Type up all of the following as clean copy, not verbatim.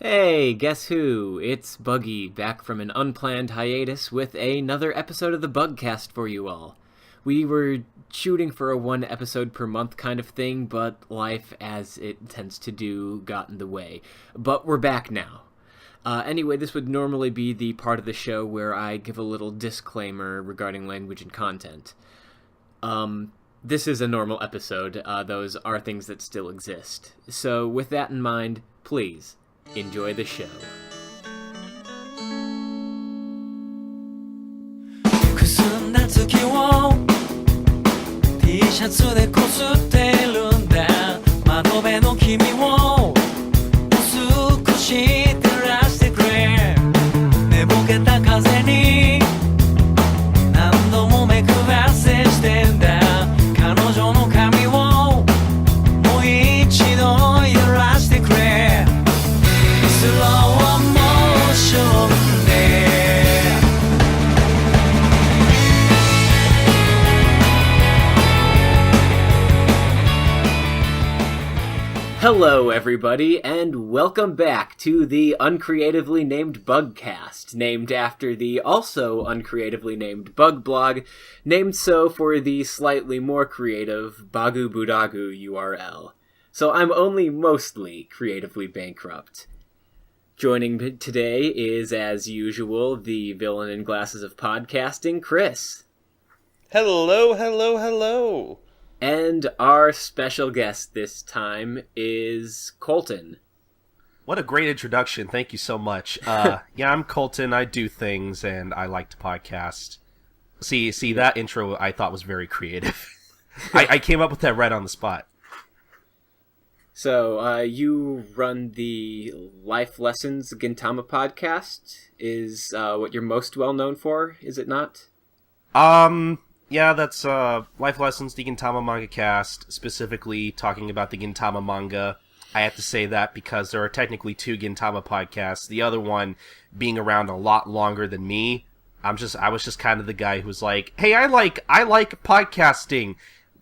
Hey, guess who? It's Buggy, back from an unplanned hiatus with another episode of the Bugcast for you all. We were shooting for a one episode per month kind of thing, but life, as it tends to do, got in the way. But we're back now. Anyway, this would normally be the part of the show where I give a little disclaimer regarding language and content. This is a normal episode. Those are things that still exist. So with that in mind, please enjoy the show. くすんだ月を T シャツでこすってるんだ窓辺の君を少し照らしてくれ寝ぼけた風に何度も目くばせしてんだ彼女の髪をもう一度揺らしてくれ Slow motion there Hello, everybody, and welcome back to the uncreatively named Bugcast, named after the also uncreatively named Bug blog, named so for the slightly more creative Bagu Budagu URL. So I'm only mostly creatively bankrupt. Joining me today is, as usual, the villain in glasses of podcasting, Chris. Hello, hello, hello. And our special guest this time is Colton. What a great introduction. Thank you so much. Yeah, I'm Colton. I do things, and I like to podcast. See, that intro I thought was very creative. I came up with that right on the spot. So, you run the Life Lessons Gintama podcast, is what you're most well known for, is it not? Yeah, that's Life Lessons, the Gintama Manga cast, specifically talking about the Gintama manga. I have to say that because there are technically two Gintama podcasts, the other one being around a lot longer than me. I was just kind of the guy who was like, hey, I like podcasting.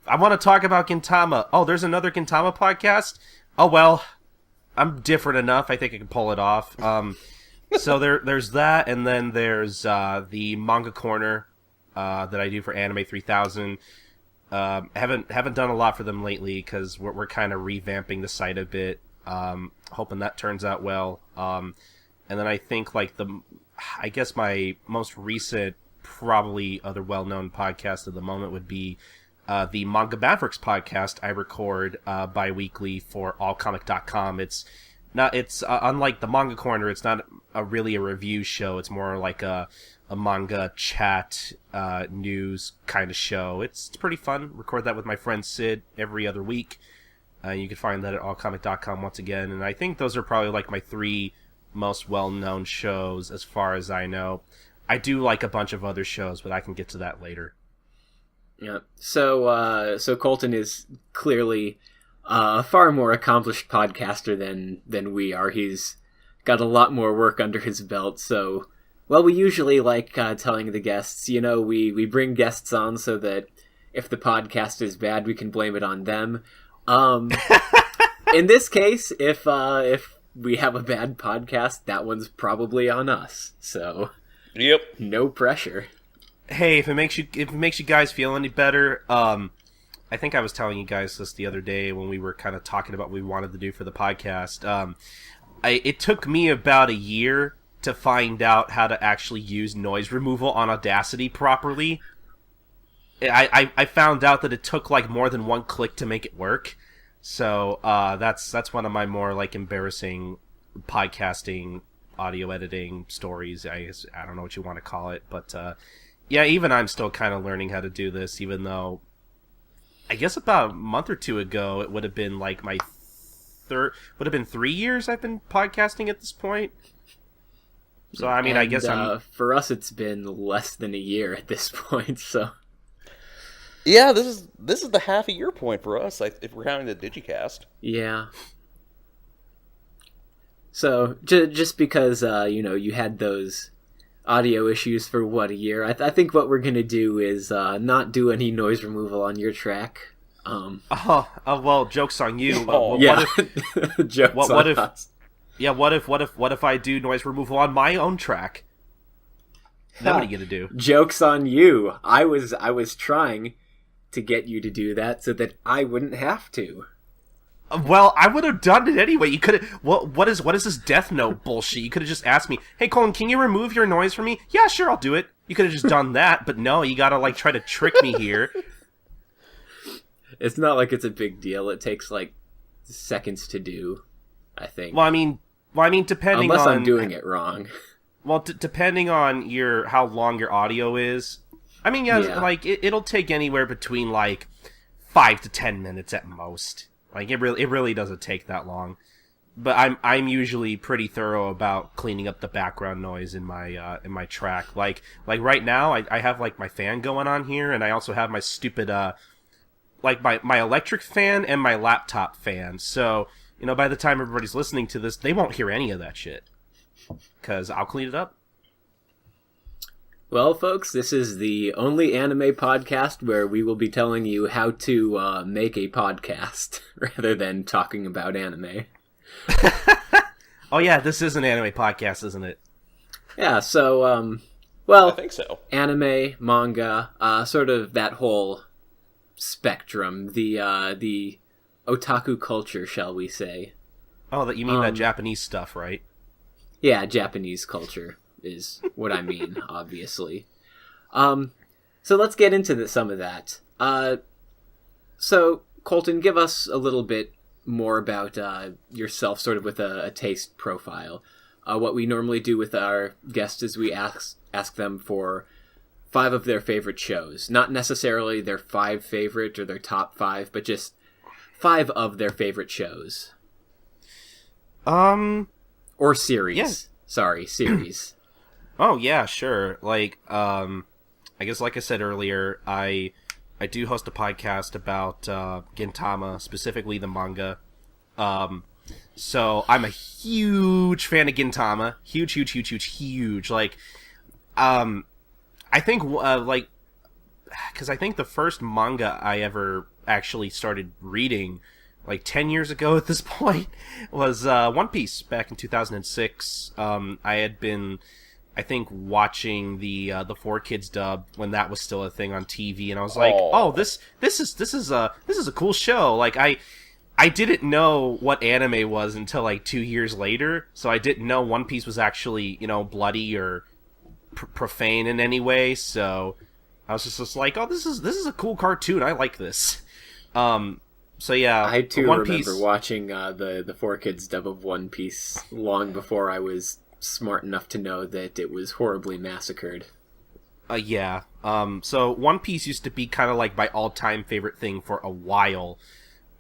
I want to talk about Gintama. Oh, there's another Gintama podcast? Oh, well, I'm different enough. I think I can pull it off. So there's that, and then there's the Manga Corner that I do for Anime 3000. Haven't done a lot for them lately because we're kind of revamping the site a bit. Hoping that turns out well. And then I think I guess my most recent, probably other well-known podcast at the moment would be the Manga Mavericks podcast I record bi-weekly for allcomic.com. It's unlike the Manga Corner, it's not really a review show. It's more like a manga chat news kind of show. It's pretty fun. Record that with my friend Sid every other week. You can find that at allcomic.com once again. And I think those are probably like my three most well-known shows as far as I know. I do like a bunch of other shows, but I can get to that later. Yeah. So Colton is clearly a far more accomplished podcaster than we are. He's got a lot more work under his belt, so... Well, we usually like telling the guests, we bring guests on so that if the podcast is bad, we can blame it on them. In this case, if we have a bad podcast, that one's probably on us. So, yep, no pressure. Hey, if it makes you guys feel any better, I think I was telling you guys this the other day when we were kind of talking about what we wanted to do for the podcast. It took me about a year to find out how to actually use noise removal on Audacity properly. I found out that it took more than one click to make it work. So that's one of my more embarrassing podcasting, audio editing stories. I don't know what you want to call it, but yeah, even I'm still kind of learning how to do this. Even though I guess about a month or two ago it would have been my would have been 3 years I've been podcasting at this point. So, I mean, I guess for us, it's been less than a year at this point, so... Yeah, this is the half a year point for us, if we're counting the Digicast. Yeah. So, just because, you had those audio issues for, a year, I think what we're gonna do is not do any noise removal on your track. Well, joke's on you. What if Yeah, what if I do noise removal on my own track? Then what are you gonna do? Joke's on you. I was trying to get you to do that so that I wouldn't have to. Well, I would have done it anyway. You could have. What is this Death Note bullshit? You could have just asked me, "Hey, Colton, can you remove your noise for me?" Yeah, sure, I'll do it. You could have just done that, but no, you gotta like try to trick me here. It's not like it's a big deal. It takes like seconds to do, I think. Well, I mean, depending unless on I'm doing it wrong. Well, depending on how long your audio is, I mean, yeah. Like it'll take anywhere between like 5 to 10 minutes at most. Like it really doesn't take that long. But I'm usually pretty thorough about cleaning up the background noise in my track. Like right now, I have like my fan going on here, and I also have my stupid like my electric fan and my laptop fan. So by the time everybody's listening to this, they won't hear any of that shit. 'Cause I'll clean it up. Well, folks, this is the only anime podcast where we will be telling you how to make a podcast rather than talking about anime. Oh yeah, this is an anime podcast, isn't it? Yeah, so, well, I think so. Anime, manga, sort of that whole spectrum, the otaku culture, shall we say. Oh, that you mean that Japanese stuff, right? Yeah, Japanese culture is what I mean, obviously. So let's get into some of that. So, Colton, give us a little bit more about yourself, sort of with a taste profile. What we normally do with our guests is we ask them for 5 of their favorite shows. Not necessarily their 5 favorite or their top 5, but just 5 of their favorite shows. Or series. Yeah. Sorry, series. Oh yeah, sure. Like, I guess like I said earlier, I do host a podcast about Gintama, specifically the manga. So I'm a huge fan of Gintama. Huge. Like, I think because I think the first manga I ever actually started reading, like 10 years ago at this point, was One Piece back in 2006. I had been, I think, watching the 4Kids dub when that was still a thing on TV, and I was like, "Oh, this is a cool show." Like I didn't know what anime was until like 2 years later, so I didn't know One Piece was actually bloody or profane in any way. So I was just like, "Oh, this is a cool cartoon. I like this." So yeah, I too One remember Piece... watching the 4Kids dub of One Piece long before I was smart enough to know that it was horribly massacred. Yeah. So One Piece used to be kind of like my all-time favorite thing for a while,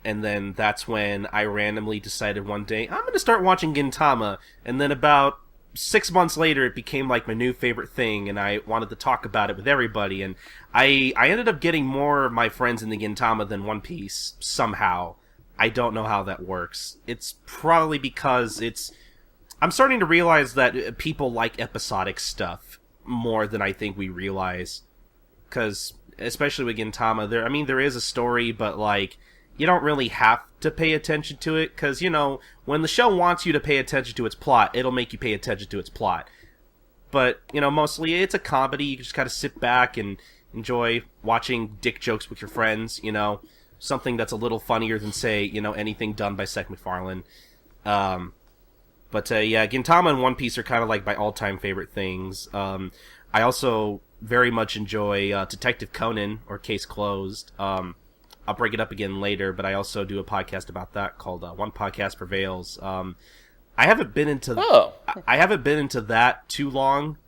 and then that's when I randomly decided one day I'm going to start watching Gintama, and then about 6 months later it became like my new favorite thing, and I wanted to talk about it with everybody, and I ended up getting more of my friends into Gintama than One Piece somehow. I don't know how that works. It's probably because I'm starting to realize that people like episodic stuff more than I think we realize. Because, especially with Gintama, there is a story, but, like, you don't really have to pay attention to it, because, when the show wants you to pay attention to its plot, it'll make you pay attention to its plot. But, mostly it's a comedy. You can just kind of sit back and enjoy watching dick jokes with your friends, something that's a little funnier than, say, anything done by Seth MacFarlane. But yeah, Gintama and One Piece are kind of like my all-time favorite things. I also very much enjoy Detective Conan, or Case Closed. I'll break it up again later, but I also do a podcast about that called One Podcast Prevails. I haven't been into that too long,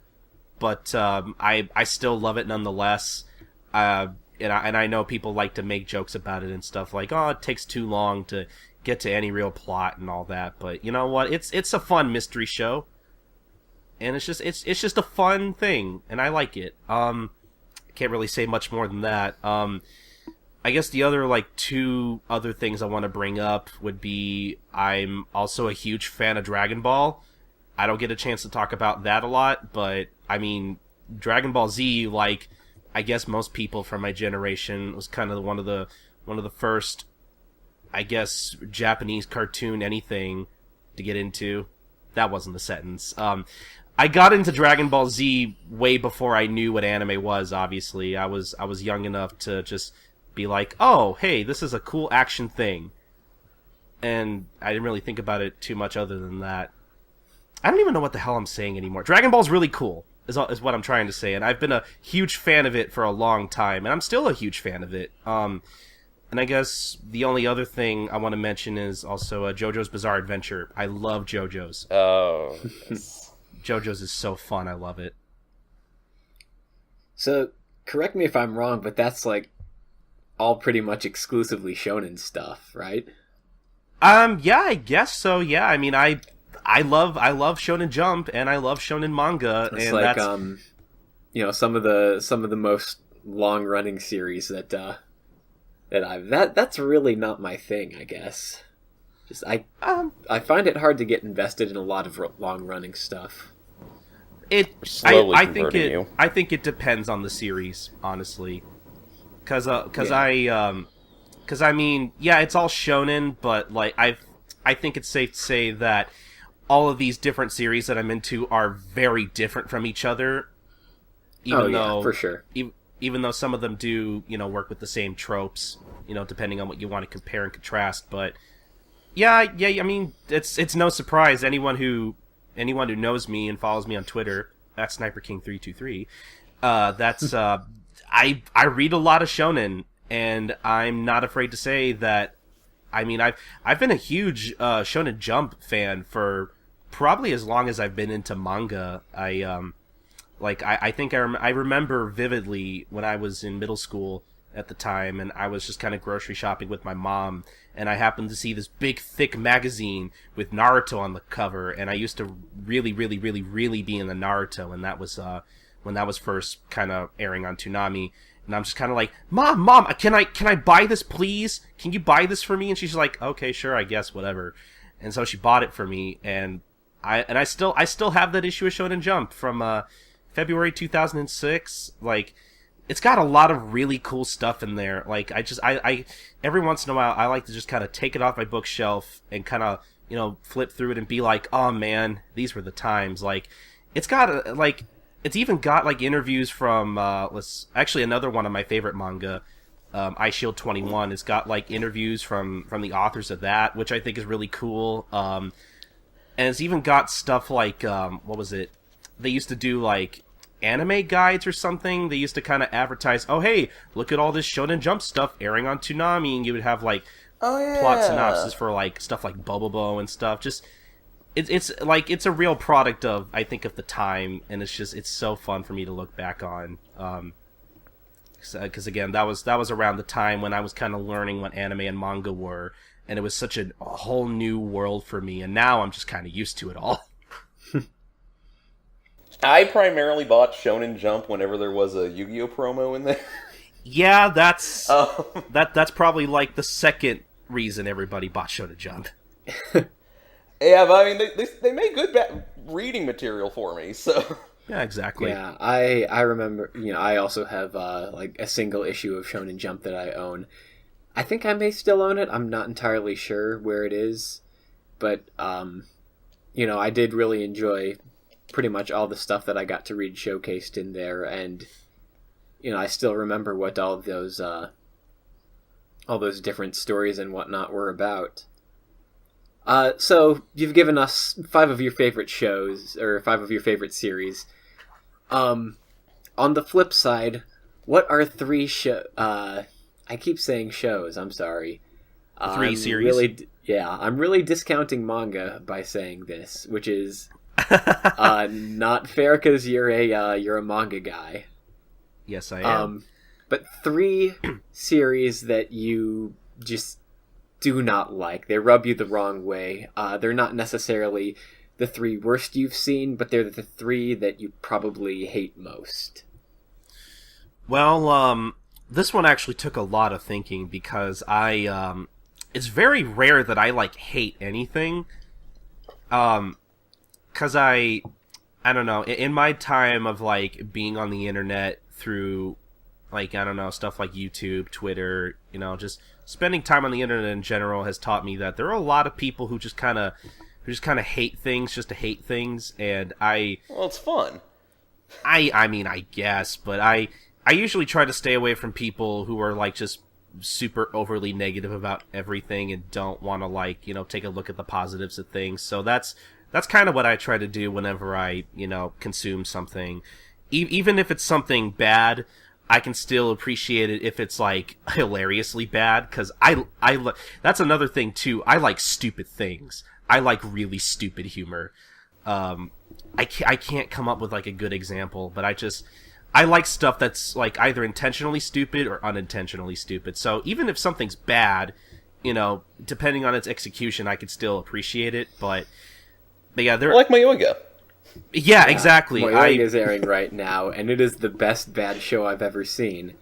but I still love it nonetheless. And I know people like to make jokes about it and stuff like, oh, it takes too long to get to any real plot and all that. But you know what? It's a fun mystery show, and it's just a fun thing, and I like it. I can't really say much more than that. I guess the other, 2 other things I want to bring up would be I'm also a huge fan of Dragon Ball. I don't get a chance to talk about that a lot, but, I mean, Dragon Ball Z, I guess most people from my generation, was kind of one of the first, I guess, Japanese cartoon anything to get into. that wasn't a sentence. I got into Dragon Ball Z way before I knew what anime was, obviously. I was young enough to just be like, oh, hey, this is a cool action thing. And I didn't really think about it too much other than that. I don't even know what the hell I'm saying anymore. Dragon Ball's really cool, is what I'm trying to say. And I've been a huge fan of it for a long time, and I'm still a huge fan of it. And I guess the only other thing I want to mention is also JoJo's Bizarre Adventure. I love JoJo's. Oh, yes. JoJo's is so fun. I love it. So, correct me if I'm wrong, but that's like all pretty much exclusively shonen stuff, right? Yeah, I guess so. Yeah, I mean, I love Shonen Jump and I love Shonen Manga, It's and like that's some of the most long running series that's really not my thing, I guess. Just I find it hard to get invested in a lot of long running stuff. Slowly I think converting you. I think it depends on the series, honestly. Cause I mean, yeah, it's all shonen, but like I think it's safe to say that all of these different series that I'm into are very different from each other. Even though, for sure. Even though some of them do, work with the same tropes, depending on what you want to compare and contrast. But yeah, I mean, it's no surprise anyone who knows me and follows me on Twitter, that's SniperKing323. That's I read a lot of shonen, and I'm not afraid to say that. I mean, I've been a huge Shonen Jump fan for probably as long as I've been into manga. I think I remember vividly when I was in middle school at the time, and I was just kind of grocery shopping with my mom, and I happened to see this big, thick magazine with Naruto on the cover, and I used to really, really, really, really be in the Naruto, and that was when that was first kind of airing on Toonami. And I'm just kind of like, Mom, can I buy this, please? Can you buy this for me? And she's like, okay, sure, I guess, whatever. And so she bought it for me, and I still have that issue of Shonen Jump from February 2006. Like, it's got a lot of really cool stuff in there. Like, I every once in a while I like to just kind of take it off my bookshelf and kind of flip through it and be like, oh man, these were the times. Like, it's got It's even got like interviews from actually another one of my favorite manga, Ice Shield 21. It's got like interviews from the authors of that, which I think is really cool. And it's even got stuff like what was it? They used to do like anime guides or something. They used to kind of advertise, oh hey, look at all this Shonen Jump stuff airing on Toonami, and you would have like plot synopsis for like stuff like Bobobo and stuff. Just it's a real product of, I think, of the time, and it's so fun for me to look back on. Because again, that was around the time when I was kind of learning what anime and manga were, and it was such a whole new world for me. And now I'm just kind of used to it all. I primarily bought Shonen Jump whenever there was a Yu-Gi-Oh promo in there. Yeah, that's probably like the second reason everybody bought Shonen Jump. Yeah, but I mean, they made good reading material for me, so... Yeah, exactly. Yeah, I remember, I also have, like, a single issue of Shonen Jump that I own. I think I may still own it, I'm not entirely sure where it is, but, I did really enjoy pretty much all the stuff that I got to read showcased in there, and, I still remember what all those different stories and whatnot were about. So you've given us 5 of your favorite shows, or 5 of your favorite series. On the flip side, what are 3 I keep saying shows, I'm sorry. 3 series? I'm really discounting manga by saying this, which is not fair because you're a manga guy. Yes, I am. But 3 series that you just do not like. They rub you the wrong way. They're not necessarily the 3 worst you've seen, but they're the 3 that you probably hate most. Well, this one actually took a lot of thinking because it's very rare that I hate anything. Cause I don't know, in my time of being on the internet through stuff like YouTube, Twitter, just spending time on the internet in general has taught me that there are a lot of people who just kind of who just kind of hate things just to hate things, and Well, it's fun. I mean, I guess, but I usually try to stay away from people who are like just super overly negative about everything and don't want to like, take a look at the positives of things. So that's kind of what I try to do whenever I, consume something. Even if it's something bad, I can still appreciate it if it's like hilariously bad, because that's another thing too. I like stupid things. I like really stupid humor. I can't come up with like a good example, but I like stuff that's like either intentionally stupid or unintentionally stupid. So even if something's bad, depending on its execution, I could still appreciate it. But yeah, I like Manga. Yeah, exactly. Manga is airing right now, and it is the best bad show I've ever seen.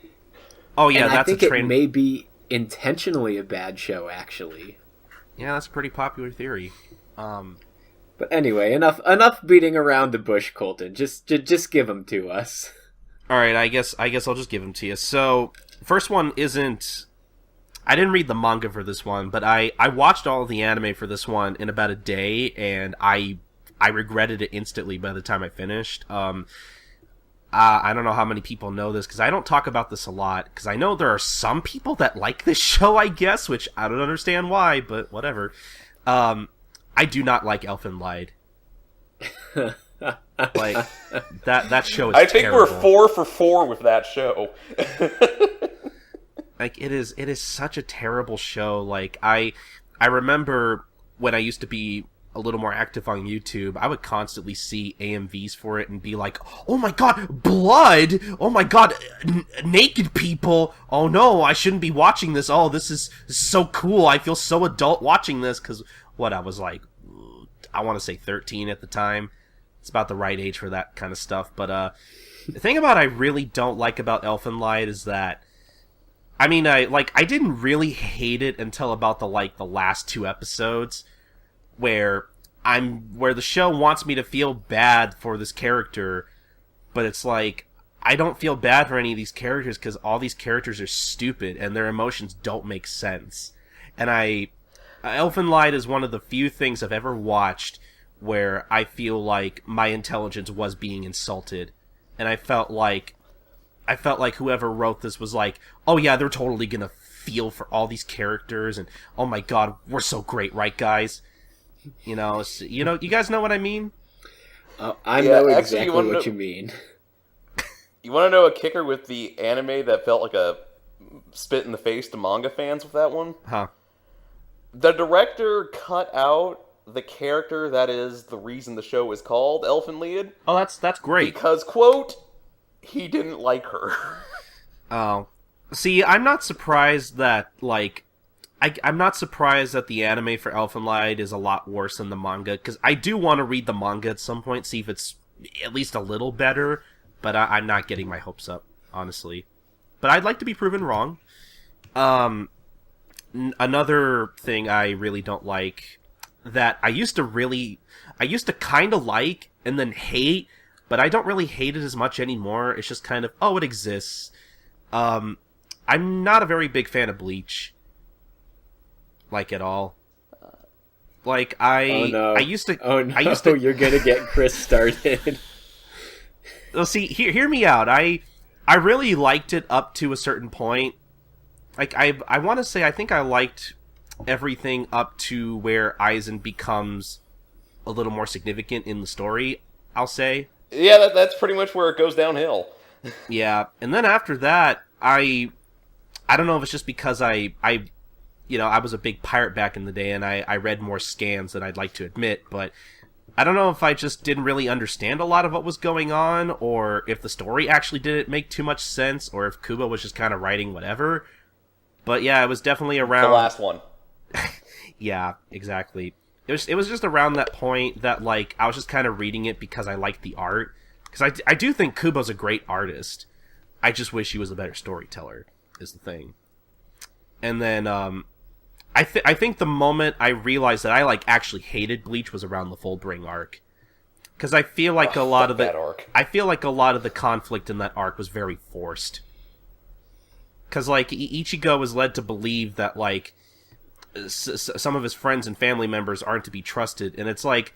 Oh yeah, and that's I think it may be intentionally a bad show, actually. Yeah, that's a pretty popular theory. But anyway, enough beating around the bush, Colton. Just give them to us. All right, I guess I'll just give them to you. So, first one isn't. I didn't read the manga for this one, but I watched all of the anime for this one in about a day, and I regretted it instantly by the time I finished. I don't know how many people know this, because I don't talk about this a lot, because I know there are some people that like this show, I guess, which I don't understand why, but whatever. I do not like Elfen Lied. Like, that show is I think terrible. we're 4 for 4 with that show. Like, it is such a terrible show. Like, I remember when I used to be a little more active on YouTube, I would constantly see AMVs for it and be like, oh my god, blood! Oh my god, naked people! Oh no, I shouldn't be watching this. Oh, this is so cool. I feel so adult watching this, because I was like, I want to say 13 at the time. It's about the right age for that kind of stuff. But the thing I really don't like about Elfen Lied is that, I mean, I didn't really hate it until about the last 2 episodes, where the show wants me to feel bad for this character, but it's like, I don't feel bad for any of these characters because all these characters are stupid and their emotions don't make sense. And Elfen Lied is one of the few things I've ever watched where I feel like my intelligence was being insulted, and I felt like whoever wrote this was like, oh yeah, they're totally gonna feel for all these characters, and oh my god, we're so great, right guys? You guys know what I mean? I know exactly what you mean. You want to know a kicker with the anime that felt like a spit in the face to manga fans with that one? Huh. The director cut out the character that is the reason the show is called Elfen Lied. Oh, that's great. Because, quote, he didn't like her. Oh. See, I'm not surprised that, I'm not surprised that the anime for Elfen Lied is a lot worse than the manga, because I do want to read the manga at some point, see if it's at least a little better, but I'm not getting my hopes up, honestly. But I'd like to be proven wrong. Another thing I really don't like, that I used to kind of like, and then hate, but I don't really hate it as much anymore. It's just kind of, oh, it exists. I'm not a very big fan of Bleach. At all. I used to... Oh no, you're gonna get Chris started. Well, see, hear me out. I really liked it up to a certain point. I want to say I think I liked everything up to where Aizen becomes a little more significant in the story, I'll say. Yeah, that's pretty much where it goes downhill. Yeah, and then after that, I don't know if it's just because I was a big pirate back in the day, and I read more scans than I'd like to admit, but I don't know if I just didn't really understand a lot of what was going on, or if the story actually didn't make too much sense, or if Kubo was just kind of writing whatever. But yeah, it was definitely around... The last one. Yeah, exactly. It was just around that point that, I was just kind of reading it because I liked the art. Because I do think Kubo's a great artist. I just wish he was a better storyteller, is the thing. And then, I think the moment I realized that I actually hated Bleach was around the Fullbring arc, because I feel like a lot of the conflict in that arc was very forced. Because Ichigo was led to believe that some of his friends and family members aren't to be trusted, and it's like,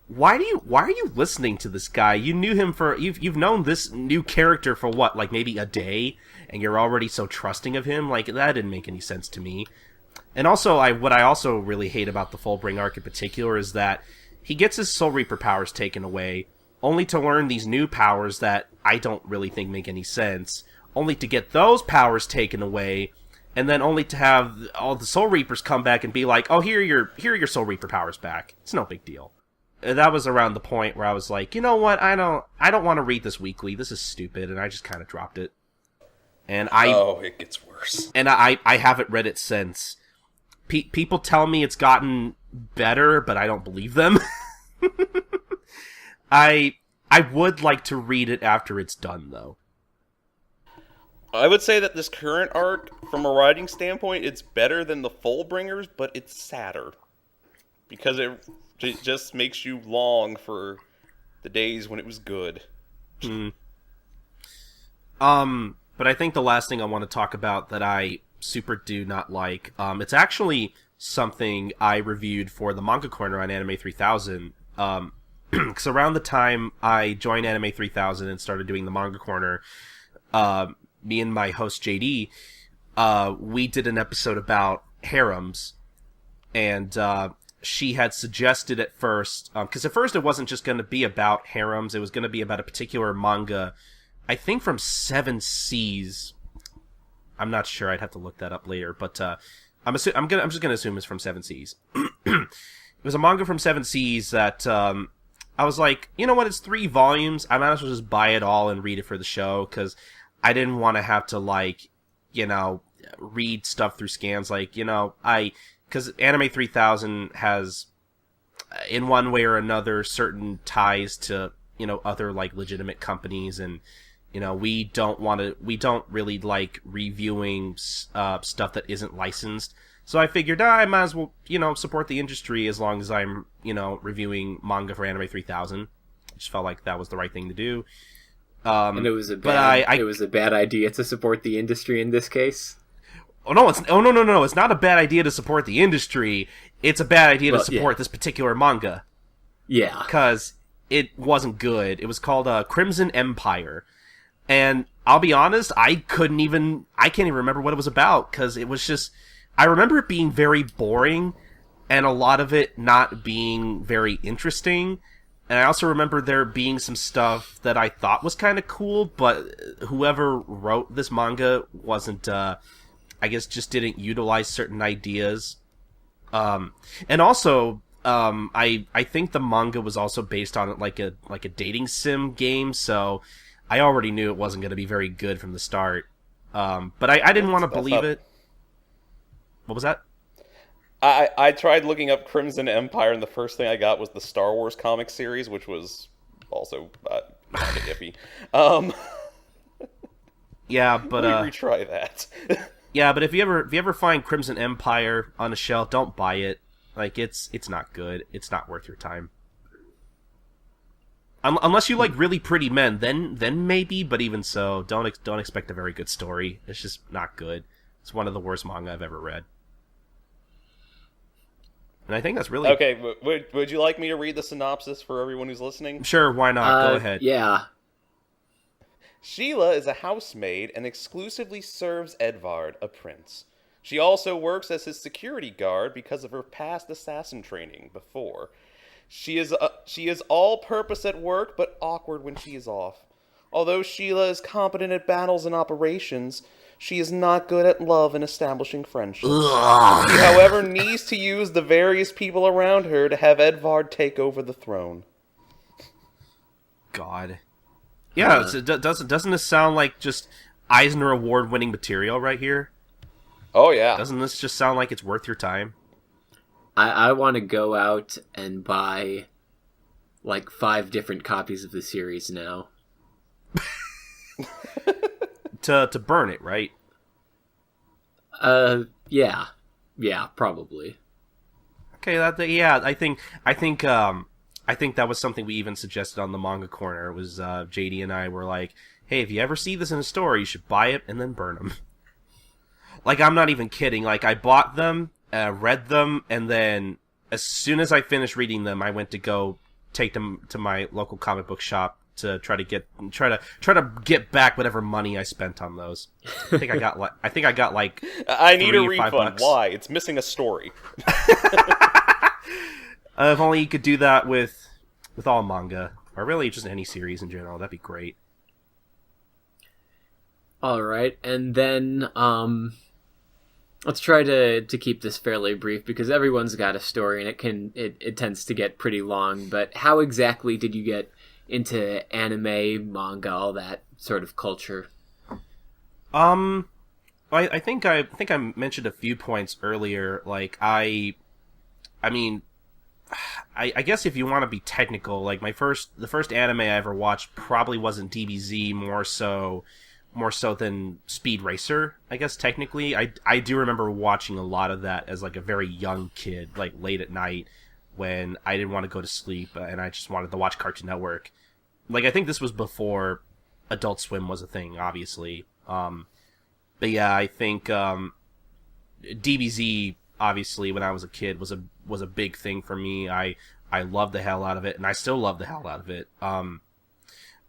why are you listening to this guy? You knew him for you've known this new character for what, like maybe a day, and you're already so trusting of him? Like, that didn't make any sense to me. And also, what I also really hate about the Fullbring arc in particular is that he gets his Soul Reaper powers taken away, only to learn these new powers that I don't really think make any sense, only to get those powers taken away, and then only to have all the Soul Reapers come back and be like, oh, here are your Soul Reaper powers back. It's no big deal. That was around the point where I was like, you know what, I don't want to read this weekly. This is stupid, and I just kind of dropped it. And it gets worse. And I haven't read it since. People tell me it's gotten better, but I don't believe them. I would like to read it after it's done, though. I would say that this current arc, from a writing standpoint, it's better than the Fullbringers, but it's sadder. Because it just makes you long for the days when it was good. But I think the last thing I want to talk about that I super do not like, it's actually something I reviewed for the Manga Corner on Anime 3000. Because around the time I joined Anime 3000 and started doing the Manga Corner, me and my host JD, we did an episode about harems, and she had suggested at first, because at first it wasn't just going to be about harems, it was going to be about a particular manga, I think from Seven Seas. I'm not sure, I'd have to look that up later, but I'm just going to assume it's from Seven Seas. It was a manga from Seven Seas that I was like, you know what, it's 3 volumes, I might as well just buy it all and read it for the show, because I didn't want to have to, like, you know, read stuff through scans, like, you know, because Anime 3000 has, in one way or another, certain ties to, you know, other, like, legitimate companies, and, you know, we don't really like reviewing stuff that isn't licensed, so I figured, I might as well, you know, support the industry as long as I'm, you know, reviewing manga for Anime 3000. I just felt like that was the right thing to do. And it was a bad idea to support the industry in this case. No, it's not a bad idea to support the industry. It's a bad idea to support this particular manga. Yeah. Because it wasn't good. It was called Crimson Empire. And I'll be honest, I can't even remember what it was about, because it was just, I remember it being very boring, and a lot of it not being very interesting. And I also remember there being some stuff that I thought was kind of cool, but whoever wrote this manga wasn't, I guess, just didn't utilize certain ideas. And also, I think the manga was also based on like a dating sim game, so I already knew it wasn't going to be very good from the start. But I didn't want to believe it. What was that? I tried looking up Crimson Empire, and the first thing I got was the Star Wars comic series, which was also kind of iffy. Yeah, but let me retry that. Yeah, but if you ever find Crimson Empire on a shelf, don't buy it. Like, it's not good. It's not worth your time. Unless you like really pretty men, then maybe. But even so, don't expect a very good story. It's just not good. It's one of the worst manga I've ever read. And I think that's really... Okay, would you like me to read the synopsis for everyone who's listening? Sure, why not? Go ahead. Yeah. Sheila is a housemaid and exclusively serves Edvard, a prince. She also works as his security guard because of her past assassin training before. She is all-purpose at work, but awkward when she is off. Although Sheila is competent at battles and operations, she is not good at love and establishing friendships. She, however, needs to use the various people around her to have Edvard take over the throne. God. Yeah, doesn't this sound like just Eisner Award-winning material right here? Oh, yeah. Doesn't this just sound like it's worth your time? I want to go out and buy like 5 different copies of the series now. to burn it, right? Yeah, probably. Okay, I think that was something we even suggested on the Manga Corner. It was JD and I were like, hey, if you ever see this in a store, you should buy it and then burn them. Like, I'm not even kidding. Like, I bought them, read them, and then as soon as I finished reading them, I went to go take them to my local comic book shop to try to get back whatever money I spent on those. I think I got like I need a refund. $5. Why? It's missing a story. If only you could do that with all manga, or really just any series in general, that'd be great. All right, and then let's try to keep this fairly brief because everyone's got a story and it tends to get pretty long. But how exactly did you get into anime, manga, all that sort of culture? I think I mentioned a few points earlier. Like I guess if you want to be technical, like the first anime I ever watched probably wasn't DBZ, more so than Speed Racer, I guess technically. I do remember watching a lot of that as like a very young kid, like late at night when I didn't want to go to sleep and I just wanted to watch Cartoon Network. Like I think this was before Adult Swim was a thing, obviously. But yeah, I think DBZ obviously when I was a kid was a big thing for me. I loved the hell out of it and I still love the hell out of it.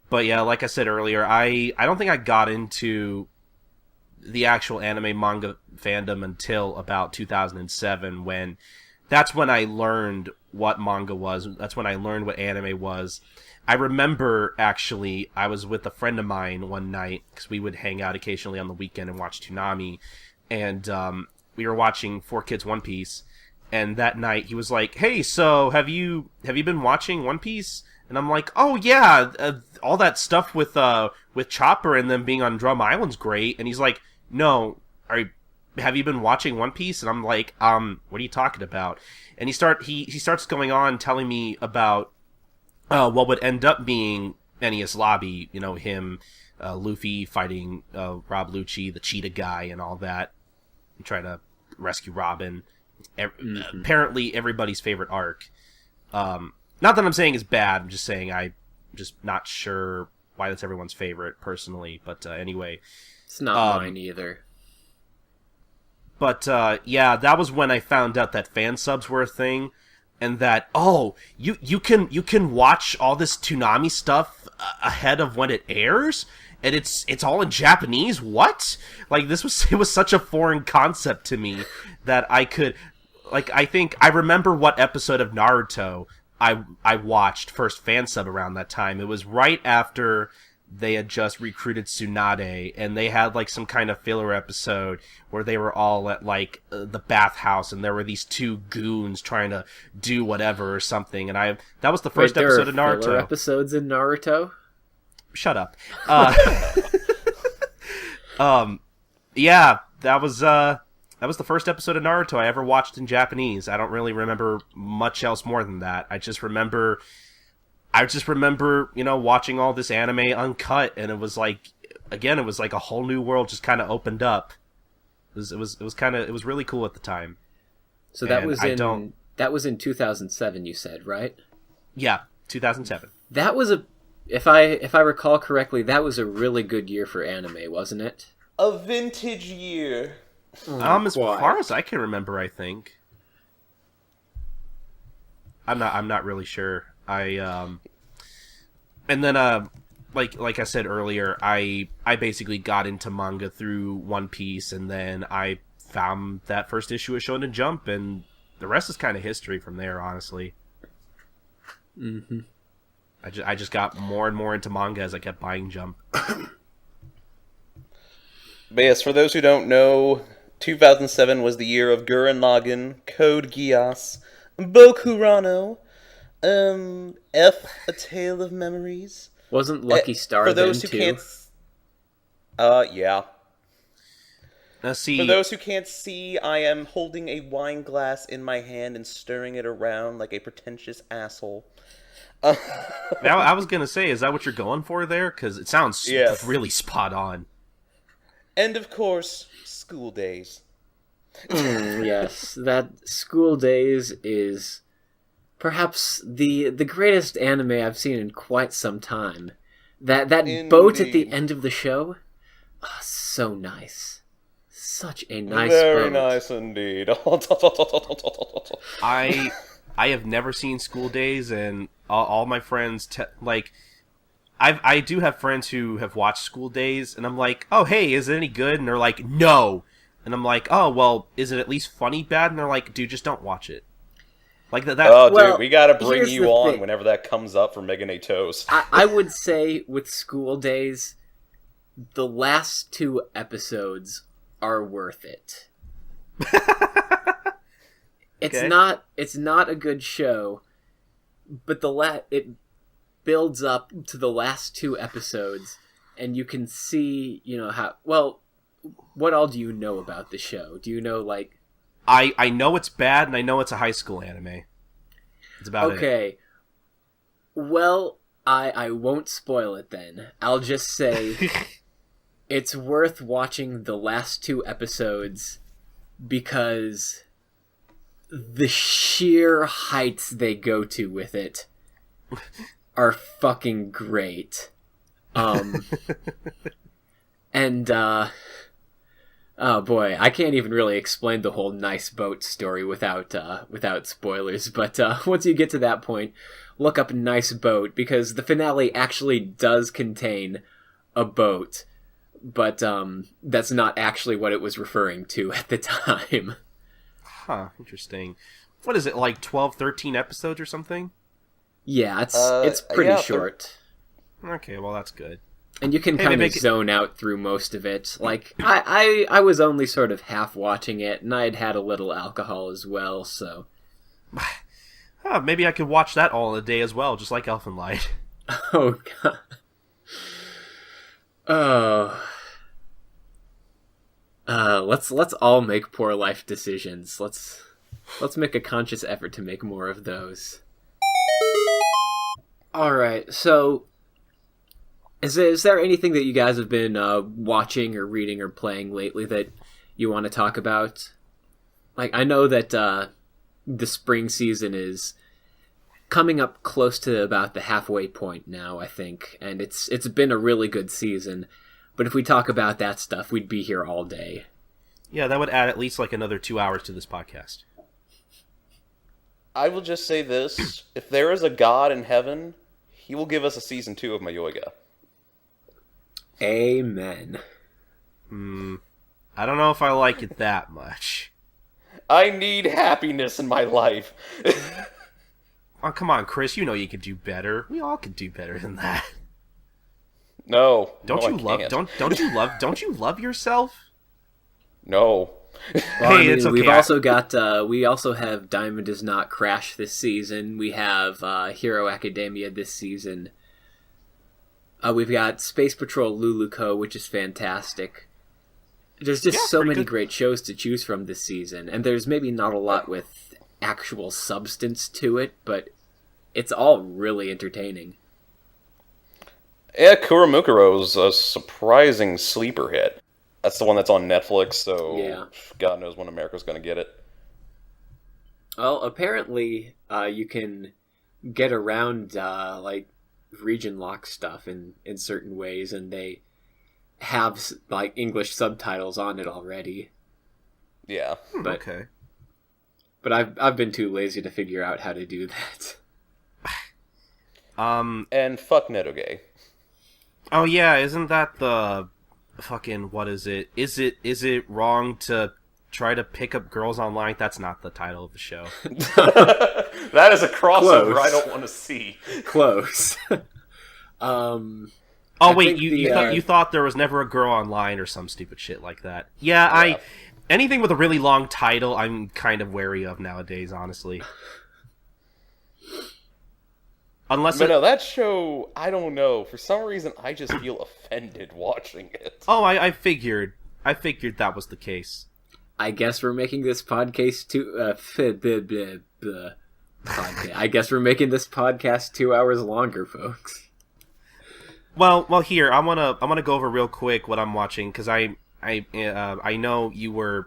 But yeah, like I said earlier, I don't think I got into the actual anime manga fandom until about 2007 that's when I learned what manga was. That's when I learned what anime was. I remember, actually, I was with a friend of mine one night, because we would hang out occasionally on the weekend and watch Toonami, and we were watching 4Kids One Piece, and that night he was like, "Hey, so have you been watching One Piece?" And I'm like, "Oh yeah, all that stuff with Chopper and them being on Drum Island's great." And he's like, "No, have you been watching One Piece?" And I'm like, "What are you talking about?" And he starts going on telling me about what would end up being Enies Lobby, him, Luffy fighting Rob Lucci, the cheetah guy, and all that, and trying to rescue Robin. Apparently everybody's favorite arc. Not that I'm saying it's bad, I'm just saying I'm just not sure why that's everyone's favorite, personally, but anyway. It's not mine either. But yeah, that was when I found out that fan subs were a thing, and that you can watch all this Toonami stuff ahead of when it airs, and it's all in Japanese. What? Like it was such a foreign concept to me that I could, like, I think I remember what episode of Naruto I watched first fan sub around that time. It was right after they had just recruited Tsunade, and they had like some kind of filler episode where they were all at like the bathhouse, and there were these two goons trying to do whatever or something. And that was the first episode of Naruto. Filler episodes in Naruto? Shut up. Yeah, that was the first episode of Naruto I ever watched in Japanese. I don't really remember much else more than that. I just remember, watching all this anime uncut, and it was like a whole new world just kind of opened up. It was really cool at the time. So that was in 2007, you said, right? Yeah, 2007. That was if I recall correctly, that was a really good year for anime, wasn't it? A vintage year. As far as I can remember, I think. I'm not really sure. And then like I said earlier, I basically got into manga through One Piece, and then I found that first issue of Shonen Jump, and the rest is kind of history from there, honestly. Mm-hmm. I just got more and more into manga as I kept buying Jump. But yes, for those who don't know, 2007 was the year of Gurren Lagann, Code Geass, Bokurano, A Tale of Memories. Wasn't Lucky Star for those then, who too? Can't... yeah. Now see... For those who can't see, I am holding a wine glass in my hand and stirring it around like a pretentious asshole. Now, I was gonna say, is that what you're going for there? Because it sounds really spot on. And of course, School Days. Yes, that School Days is perhaps the greatest anime I've seen in quite some time. That boat at the end of the show, so nice. Such a nice Very boat. nice indeed. I have never seen School Days, and all my friends I do have friends who have watched School Days, and I'm like, oh hey, is it any good? And they're like, no. And I'm like, oh well, is it at least funny bad? And they're like, dude, just don't watch it. Like that. Oh, Well, dude, we gotta bring here's you the on thing. whenever that comes up for Megane Toast. I would say with School Days, the last 2 episodes are worth it. Okay. It's not a good show, but it builds up to the last 2 episodes, and you can see, how well. What all do you know about the show? Do you know, like... I know it's bad, and I know it's a high school anime. That's about it. Okay. Well, I won't spoil it then. I'll just say it's worth watching the last 2 episodes because the sheer heights they go to with it are fucking great. And, oh boy, I can't even really explain the whole nice boat story without spoilers, but once you get to that point, look up Nice Boat, because the finale actually does contain a boat, but that's not actually what it was referring to at the time. Huh, interesting. What is it, like 12, 13 episodes or something? Yeah, it's pretty yeah, short. Okay, well that's good. And you can Hey, kind they of make it- zone out through most of it. Like, I was only sort of half watching it, and I'd had a little alcohol as well, so... Huh, maybe I could watch that all in a day as well, just like Elfen Light. Oh, God. Oh. Let's all make poor life decisions. Let's make a conscious effort to make more of those. Alright, so... Is there anything that you guys have been watching or reading or playing lately that you want to talk about? Like, I know that the spring season is coming up close to about the halfway point now, I think, and it's been a really good season. But if we talk about that stuff, we'd be here all day. Yeah, that would add at least like another 2 hours to this podcast. I will just say this: if there is a god in heaven, he will give us a season 2 of Mayoiga. Amen. I don't know if I like it that much. I need happiness in my life. Oh, come on, Chris, you know you could do better. We all could do better than that. No, Don't no, you I love can't. don't you love yourself? No. Well, Hey, it's okay. We also have Diamond Does Not Crash this season. We have Hero Academia this season. We've got Space Patrol Luluco, which is fantastic. There's just so many good. great shows to choose from this season, and there's maybe not a lot with actual substance to it, but it's all really entertaining. Yeah, Kuramukuro's a surprising sleeper hit. That's the one that's on Netflix, so Yeah. God knows when America's going to get it. Well, apparently, you can get around like region lock stuff in certain ways, and they have like English subtitles on it already. Yeah. But Okay. but I've been too lazy to figure out how to do that. And fuck Netogay. Oh yeah, isn't that the fucking what is it? Is it wrong to try to pick up girls online? That's not the title of the show. That is a crossover Close. I don't want to see. Close. Oh I wait, think you thought there was never a girl online or some stupid shit like that. Yeah, Yeah. anything with a really long title I'm kind of wary of nowadays, honestly. Unless But no, that show, I don't know. For some reason, I just feel offended watching it. Oh, I figured that was the case. I guess we're making this podcast I guess we're making this podcast 2 hours longer, folks. Well, here I'm gonna go over real quick what I'm watching because I know you were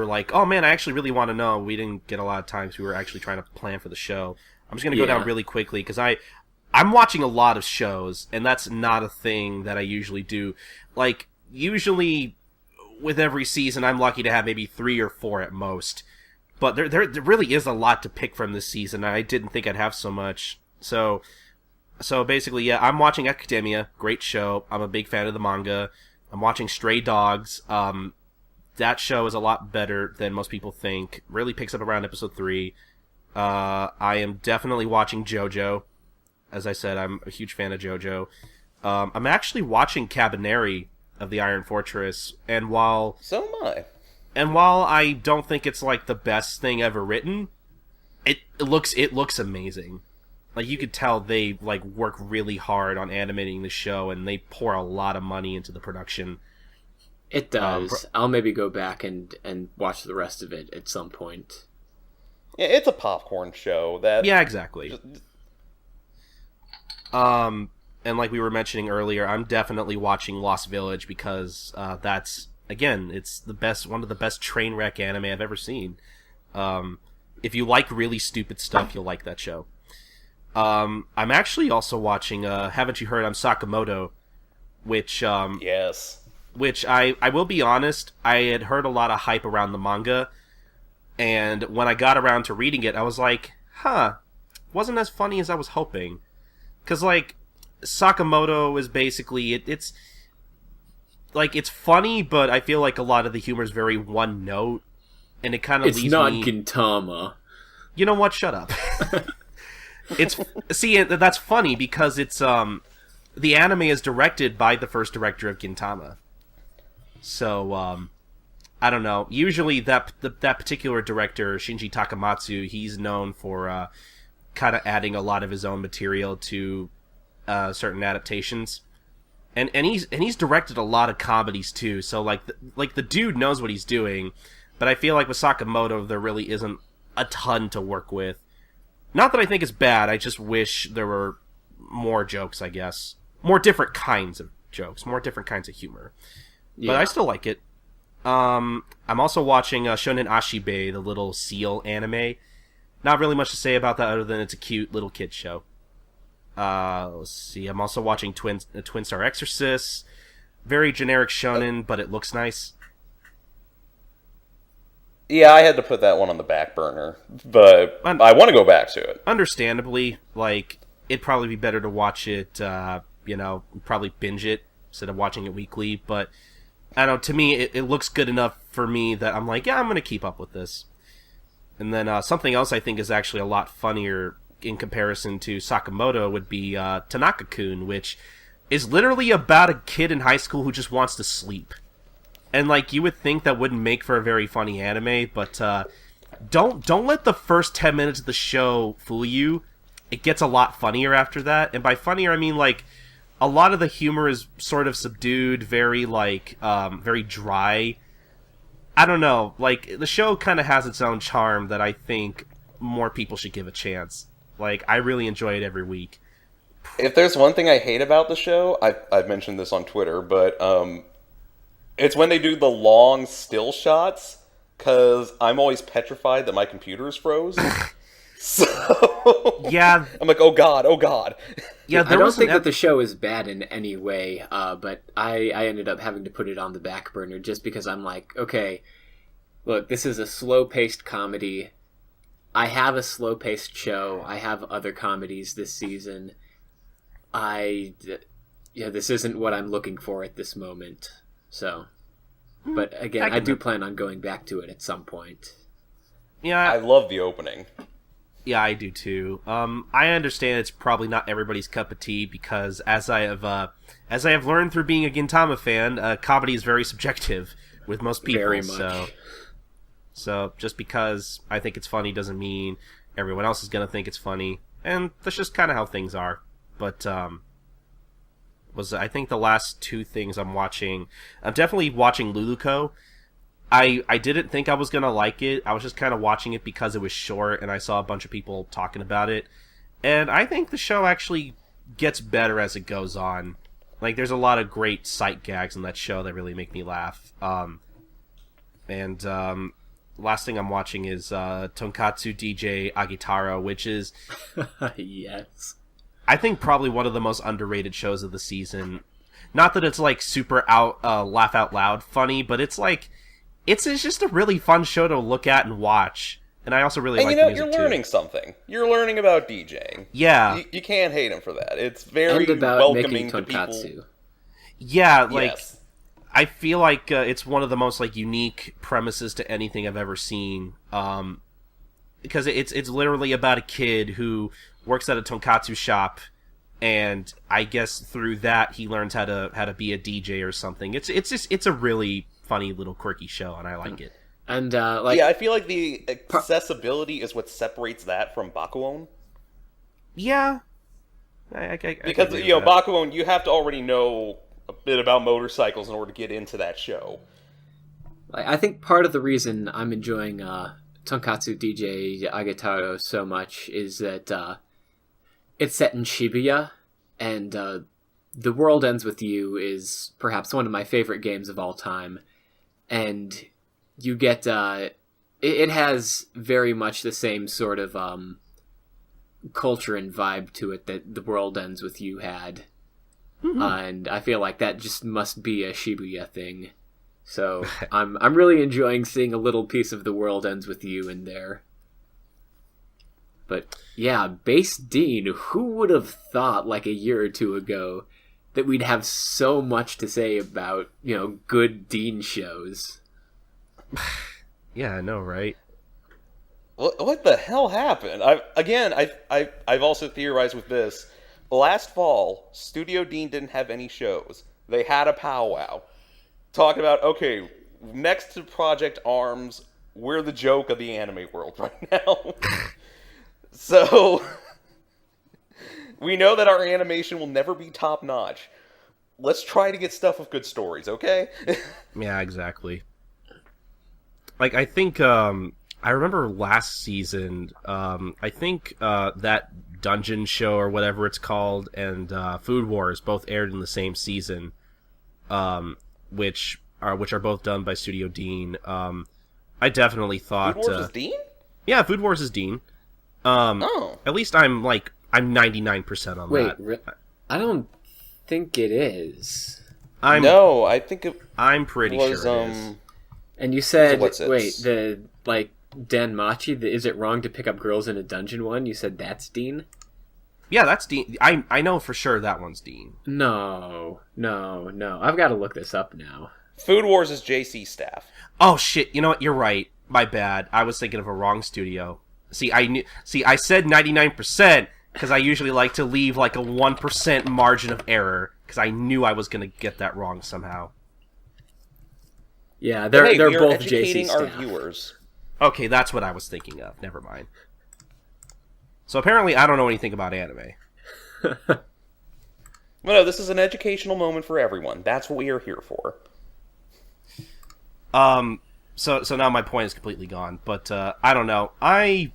like, oh man, I actually really want to know. We didn't get a lot of time, so we were actually trying to plan for the show. I'm just gonna go Yeah. down really quickly because I'm watching a lot of shows, and that's not a thing that I usually do. Like usually with every season, I'm lucky to have maybe 3 or 4 at most. But there really is a lot to pick from this season. I didn't think I'd have so much. So basically, yeah, I'm watching Academia. Great show. I'm a big fan of the manga. I'm watching Stray Dogs. That show is a lot better than most people think. Really picks up around episode 3. I am definitely watching JoJo. As I said, I'm a huge fan of JoJo. I'm actually watching Cabaneri of the Iron Fortress, and while I don't think it's like the best thing ever written, it looks amazing. Like, you could tell they like work really hard on animating the show, and they pour a lot of money into the production. It does. I'll maybe go back and watch the rest of it at some point. Yeah, it's a popcorn show. Yeah, exactly. And like we were mentioning earlier, I'm definitely watching Lost Village because that's, again, it's one of the best train wreck anime I've ever seen. If you like really stupid stuff, you'll like that show. I'm actually also watching, haven't you heard, I'm Sakamoto, which... yes. Which, I will be honest, I had heard a lot of hype around the manga, and when I got around to reading it, I was like, wasn't as funny as I was hoping. Because, like, Sakamoto is basically, it's funny, but I feel like a lot of the humor is very one note, and it kind of leaves me... It's not Gintama. You know what? Shut up. That's funny because it's, the anime is directed by the first director of Gintama. So, I don't know. Usually that particular director, Shinji Takamatsu, he's known for, kind of adding a lot of his own material to certain adaptations, and he's directed a lot of comedies too. So like the dude knows what he's doing, but I feel like with Sakamoto there really isn't a ton to work with. Not that I think it's bad. I just wish there were more jokes. I guess more different kinds of jokes, more different kinds of humor. Yeah. But I still like it. I'm also watching Shonen Ashibe, the little seal anime. Not really much to say about that other than it's a cute little kid show. Let's see. I'm also watching Twin Star Exorcist. Very generic shonen, but it looks nice. Yeah, I had to put that one on the back burner, but I want to go back to it. Understandably, like, it'd probably be better to watch it, probably binge it instead of watching it weekly, but I don't know, to me, it looks good enough for me that I'm like, yeah, I'm going to keep up with this. And then something else I think is actually a lot funnier in comparison to Sakamoto would be Tanaka-kun, which is literally about a kid in high school who just wants to sleep. And like, you would think that wouldn't make for a very funny anime, but don't let the first 10 minutes of the show fool you. It gets a lot funnier after that, and by funnier I mean like a lot of the humor is sort of subdued, very like very dry. I don't know, like, the show kind of has its own charm that I think more people should give a chance. Like, I really enjoy it every week. If there's one thing I hate about the show, I've mentioned this on Twitter, but it's when they do the long still shots, because I'm always petrified that my computer is froze. So yeah, I'm like, oh god. Yeah, I don't think that the show is bad in any way, but I ended up having to put it on the back burner just because I'm like, okay, look, this is a slow-paced comedy. I have a slow-paced show. I have other comedies this season. This isn't what I'm looking for at this moment. So, but again, I do plan on going back to it at some point. Yeah, I love the opening. Yeah, I do too. I understand it's probably not everybody's cup of tea because, as I have learned through being a Gintama fan, comedy is very subjective with most people. Very much. So just because I think it's funny doesn't mean everyone else is gonna think it's funny, and that's just kind of how things are. But I think the last 2 things I'm watching, I'm definitely watching Luluko. I didn't think I was going to like it. I was just kind of watching it because it was short and I saw a bunch of people talking about it. And I think the show actually gets better as it goes on. Like, there's a lot of great sight gags in that show that really make me laugh. Last thing I'm watching is Tonkatsu DJ Agitaro, which is... Yes. I think probably one of the most underrated shows of the season. not that it's like super laugh out loud funny, but it's like it's just a really fun show to look at and watch. And I also really like the music you're learning something. You're learning about DJing. Yeah. You can't hate him for that. It's very and about welcoming making to tonkatsu. people. Yeah, like, Yes. I feel like it's one of the most, like, unique premises to anything I've ever seen. Because it's literally about a kid who works at a tonkatsu shop, and I guess through that he learns how to be a DJ or something. It's a really funny little quirky show, and I like it. And I feel like the accessibility is what separates that from Bakuon. Yeah. Because, Bakuon, you have to already know a bit about motorcycles in order to get into that show. I think part of the reason I'm enjoying Tonkatsu DJ Agetaro so much is that it's set in Shibuya, and The World Ends With You is perhaps one of my favorite games of all time. And you get... it has very much the same sort of culture and vibe to it that The World Ends With You had. Mm-hmm. And I feel like that just must be a Shibuya thing. So I'm really enjoying seeing a little piece of The World Ends With You in there. But yeah, Base Dean, who would have thought like a year or two ago that we'd have so much to say about, good Dean shows? Yeah, I know, right? What the hell happened? I've also theorized with this. Last fall, Studio Dean didn't have any shows. They had a powwow. Talking about, okay, next to Project Arms, we're the joke of the anime world right now. So, we know that our animation will never be top-notch. Let's try to get stuff with good stories, okay? Yeah, exactly. Like, I think, I remember last season, I think that Dungeon Show or whatever it's called and Food Wars both aired in the same season, which are both done by Studio Dean. I definitely thought Food Wars is Dean? Yeah, Food Wars is Dean. At least I'm 99% on that. Wait, I don't think it is. No, I think I'm pretty sure it is. And you said, So wait, the Danmachi, is it wrong to pick up girls in a dungeon one? You said that's Dean? Yeah, that's Dean. I know for sure that one's Dean. No. I've got to look this up now. Food Wars is JC Staff. Oh shit! You know what? You're right. My bad. I was thinking of a wrong studio. I said 99% because I usually like to leave like a 1% margin of error because I knew I was gonna get that wrong somehow. Yeah, they're both educating JC our staff. viewers. Okay, that's what I was thinking of. Never mind. So apparently, I don't know anything about anime. Well, no, this is an educational moment for everyone. That's what we are here for. So now my point is completely gone. But I don't know. I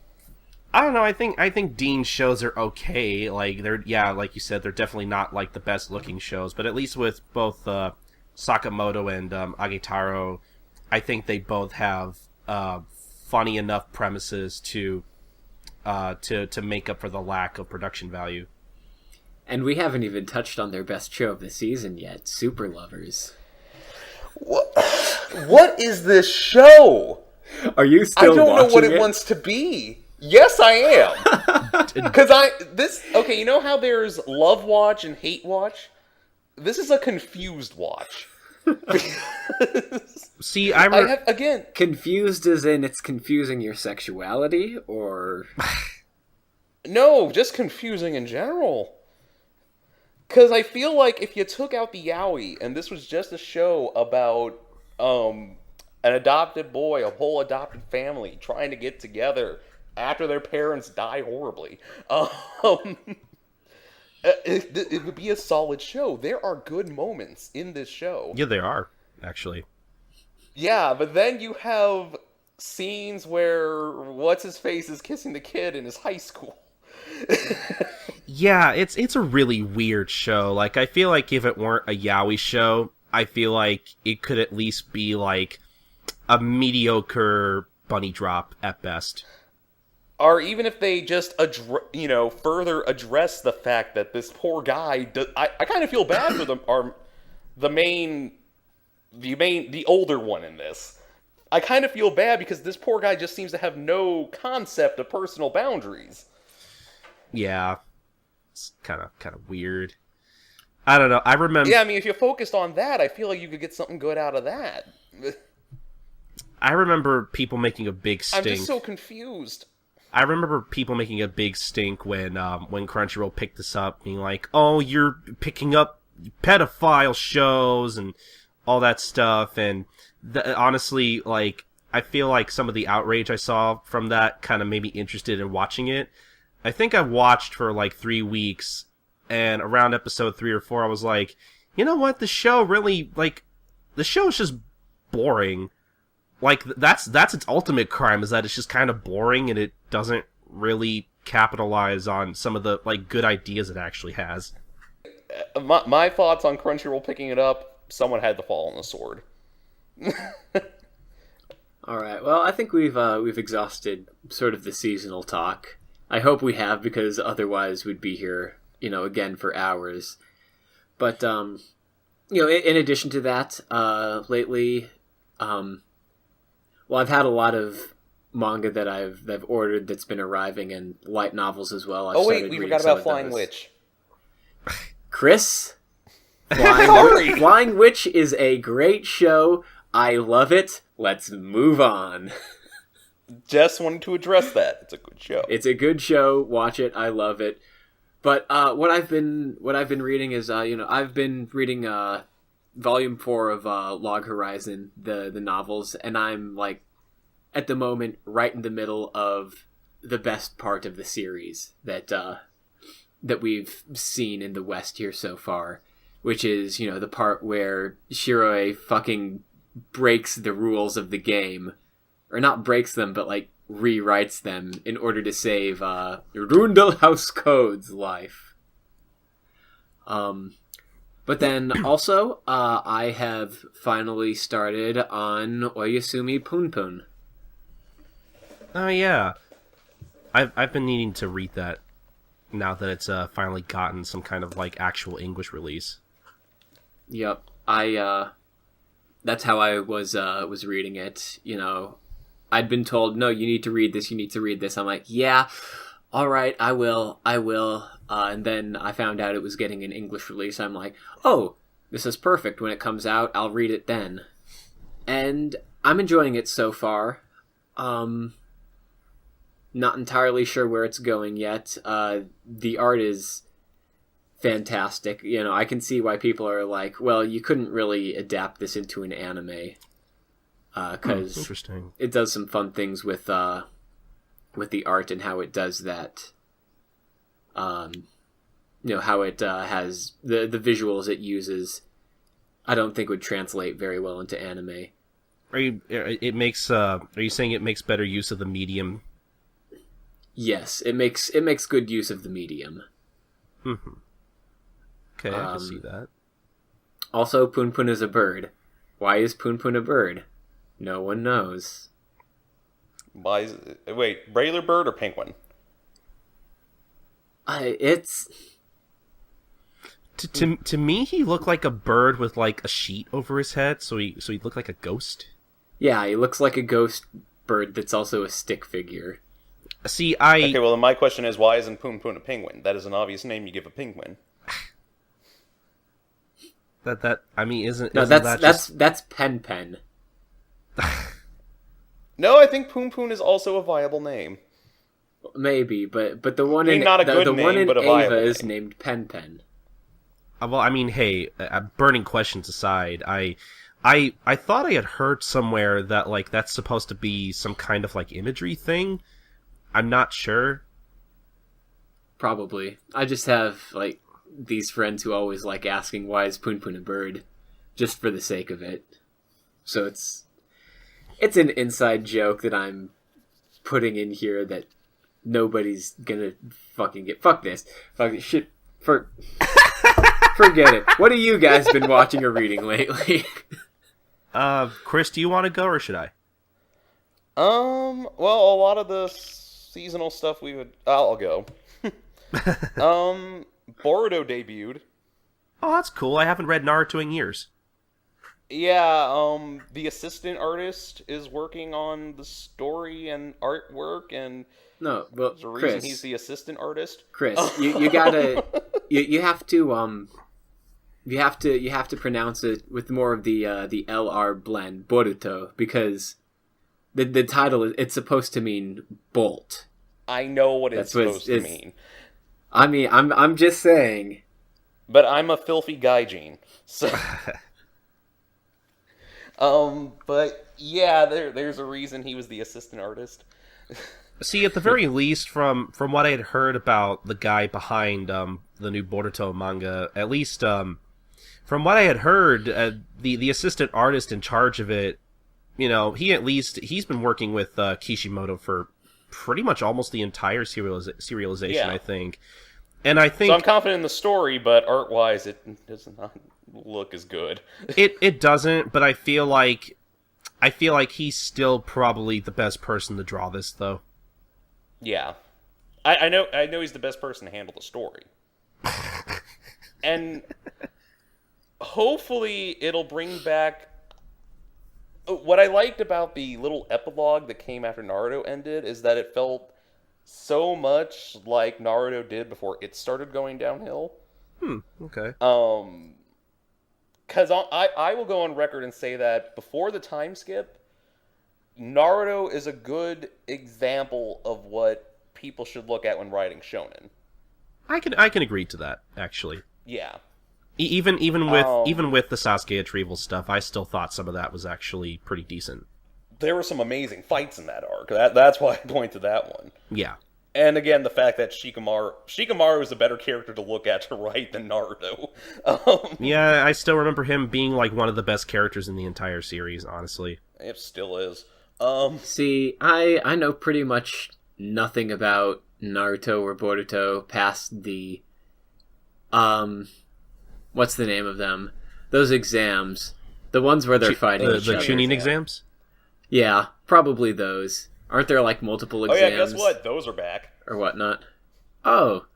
don't know. I think Dean's shows are okay. Like like you said, they're definitely not like the best looking shows. But at least with both Sakamoto and Agetaro, I think they both have funny enough premises to make up for the lack of production value. And we haven't even touched on their best show of the season yet, Super Lovers. What is this show? Are you still watching it? I don't know what it wants to be. Yes, I am. Because you know how there's Love Watch and Hate Watch? This is a confused watch. See, again... Confused as in it's confusing your sexuality, or... No, just confusing in general. Because I feel like if you took out the yaoi, and this was just a show about an adopted boy, a whole adopted family, trying to get together after their parents die horribly, it would be a solid show. There are good moments in this show. Yeah, there are, actually. Yeah, but then you have scenes where what's-his-face is kissing the kid in his high school. Yeah, it's a really weird show. Like, I feel like if it weren't a yaoi show, I feel like it could at least be like a mediocre bunny drop at best. Or even if they just further address the fact that this poor guy I kind of feel bad for them. the older one in this. I kind of feel bad because this poor guy just seems to have no concept of personal boundaries. Yeah, it's kind of weird. I don't know. I remember. Yeah, I mean, if you focused on that, I feel like you could get something good out of that. I remember people making a big stink. I'm just so confused. I remember people making a big stink when Crunchyroll picked this up, being like, "Oh, you're picking up pedophile shows and all that stuff." And honestly, like, I feel like some of the outrage I saw from that kind of made me interested in watching it. I think I watched for like 3 weeks, and around episode 3 or 4, I was like, you know what? The show is just boring. Like, that's its ultimate crime, is that it's just kind of boring and it doesn't really capitalize on some of the, like, good ideas it actually has. My thoughts on Crunchyroll picking it up, someone had to fall on the sword. Alright, well, I think we've exhausted sort of the seasonal talk. I hope we have, because otherwise we'd be here, again for hours. But, in addition to that, lately, well, I've had a lot of manga that I've ordered that's been arriving, and light novels as well. We forgot about Flying Witch. Chris? Flying Witch is a great show. I love it. Let's move on. Just wanted to address that. It's a good show. It's a good show. Watch it. I love it. But what I've been reading is I've been reading Volume 4 of Log Horizon, the novels, and I'm, like, at the moment, right in the middle of the best part of the series that we've seen in the West here so far, which is, the part where Shiroe fucking breaks the rules of the game. Or not breaks them, but, like, rewrites them in order to save Rundle House Code's life. But then also, I have finally started on Oyasumi Punpun. Oh yeah, I've been needing to read that now that it's finally gotten some kind of like actual English release. Yep, that's how I was reading it. I'd been told, no, you need to read this. I'm like, yeah, all right, I will. And then I found out it was getting an English release. I'm like, oh, this is perfect. When it comes out, I'll read it then. And I'm enjoying it so far. Not entirely sure where it's going yet. The art is fantastic. I can see why people are like, well, you couldn't really adapt this into an anime. Because interesting. It does some fun things with the art and how it does that. How it has the visuals it uses. I don't think would translate very well into anime. Are you saying it makes better use of the medium? Yes, it makes good use of the medium. Mm-hmm. Okay, I can see that. Also, Punpun is a bird. Why is Punpun a bird? No one knows. Wait, regular bird or penguin? It's... To me, he looked like a bird with like a sheet over his head, so he looked like a ghost. Yeah, he looks like a ghost bird that's also a stick figure. See, Okay, well, then my question is, why isn't Punpun a penguin? That is an obvious name you give a penguin. That's Pen Pen. No, I think Punpun is also a viable name. Maybe, but the one in not a good the name, one in but a Ava viable is name. named Pen Pen. Well, I mean, hey, burning questions aside, I thought I had heard somewhere that like that's supposed to be some kind of like imagery thing. I'm not sure. Probably. I just have like these friends who always like asking why is Punpun a bird, just for the sake of it. So it's an inside joke that I'm putting in here that nobody's gonna fucking get. Fuck this. Fuck this shit. Forget it. What have you guys been watching or reading lately? Chris, do you want to go or should I? Well, a lot of the seasonal stuff I'll go. Boruto debuted. Oh, that's cool. I haven't read Naruto in years. Yeah, the assistant artist is working on the story and artwork, and No, well, there's a reason Chris, he's the assistant artist. you gotta you have to you have to pronounce it with more of the LR blend, Boruto, because the title it's supposed to mean bolt. I know what it's That's what supposed to mean. I mean, I'm just saying. But I'm a filthy gaijin, so... but yeah, there's a reason he was the assistant artist. See, at the very least, from what I had heard about the guy behind the new Boruto manga, at least from what I had heard, the assistant artist in charge of it, he's been working with Kishimoto for pretty much almost the entire serialization, Yeah. I think. And I think So I'm confident in the story, but art-wise, it does not look as good. it doesn't, but I feel like he's still probably the best person to draw this, though. Yeah, I know he's the best person to handle the story, and hopefully it'll bring back. What I liked about the little epilogue that came after Naruto ended is that it felt so much like Naruto did before it started going downhill. Okay. Because I will go on record and say that before the time skip, Naruto is a good example of what people should look at when writing shonen. I can agree to that, actually. Yeah. Even with the Sasuke retrieval stuff, I still thought some of that was actually pretty decent. There were some amazing fights in that arc. That's why I point to that one. Yeah. And again, the fact that Shikamaru is a better character to look at to write than Naruto. Yeah, I still remember him being like one of the best characters in the entire series, honestly. It still is. See, I know pretty much nothing about Naruto or Boruto past the what's the name of them? Those exams. The ones where they're fighting the each other. Chunin exams? Yeah, probably those. Aren't there like multiple Oh exams? yeah, guess what? Those are back. Or whatnot. Oh,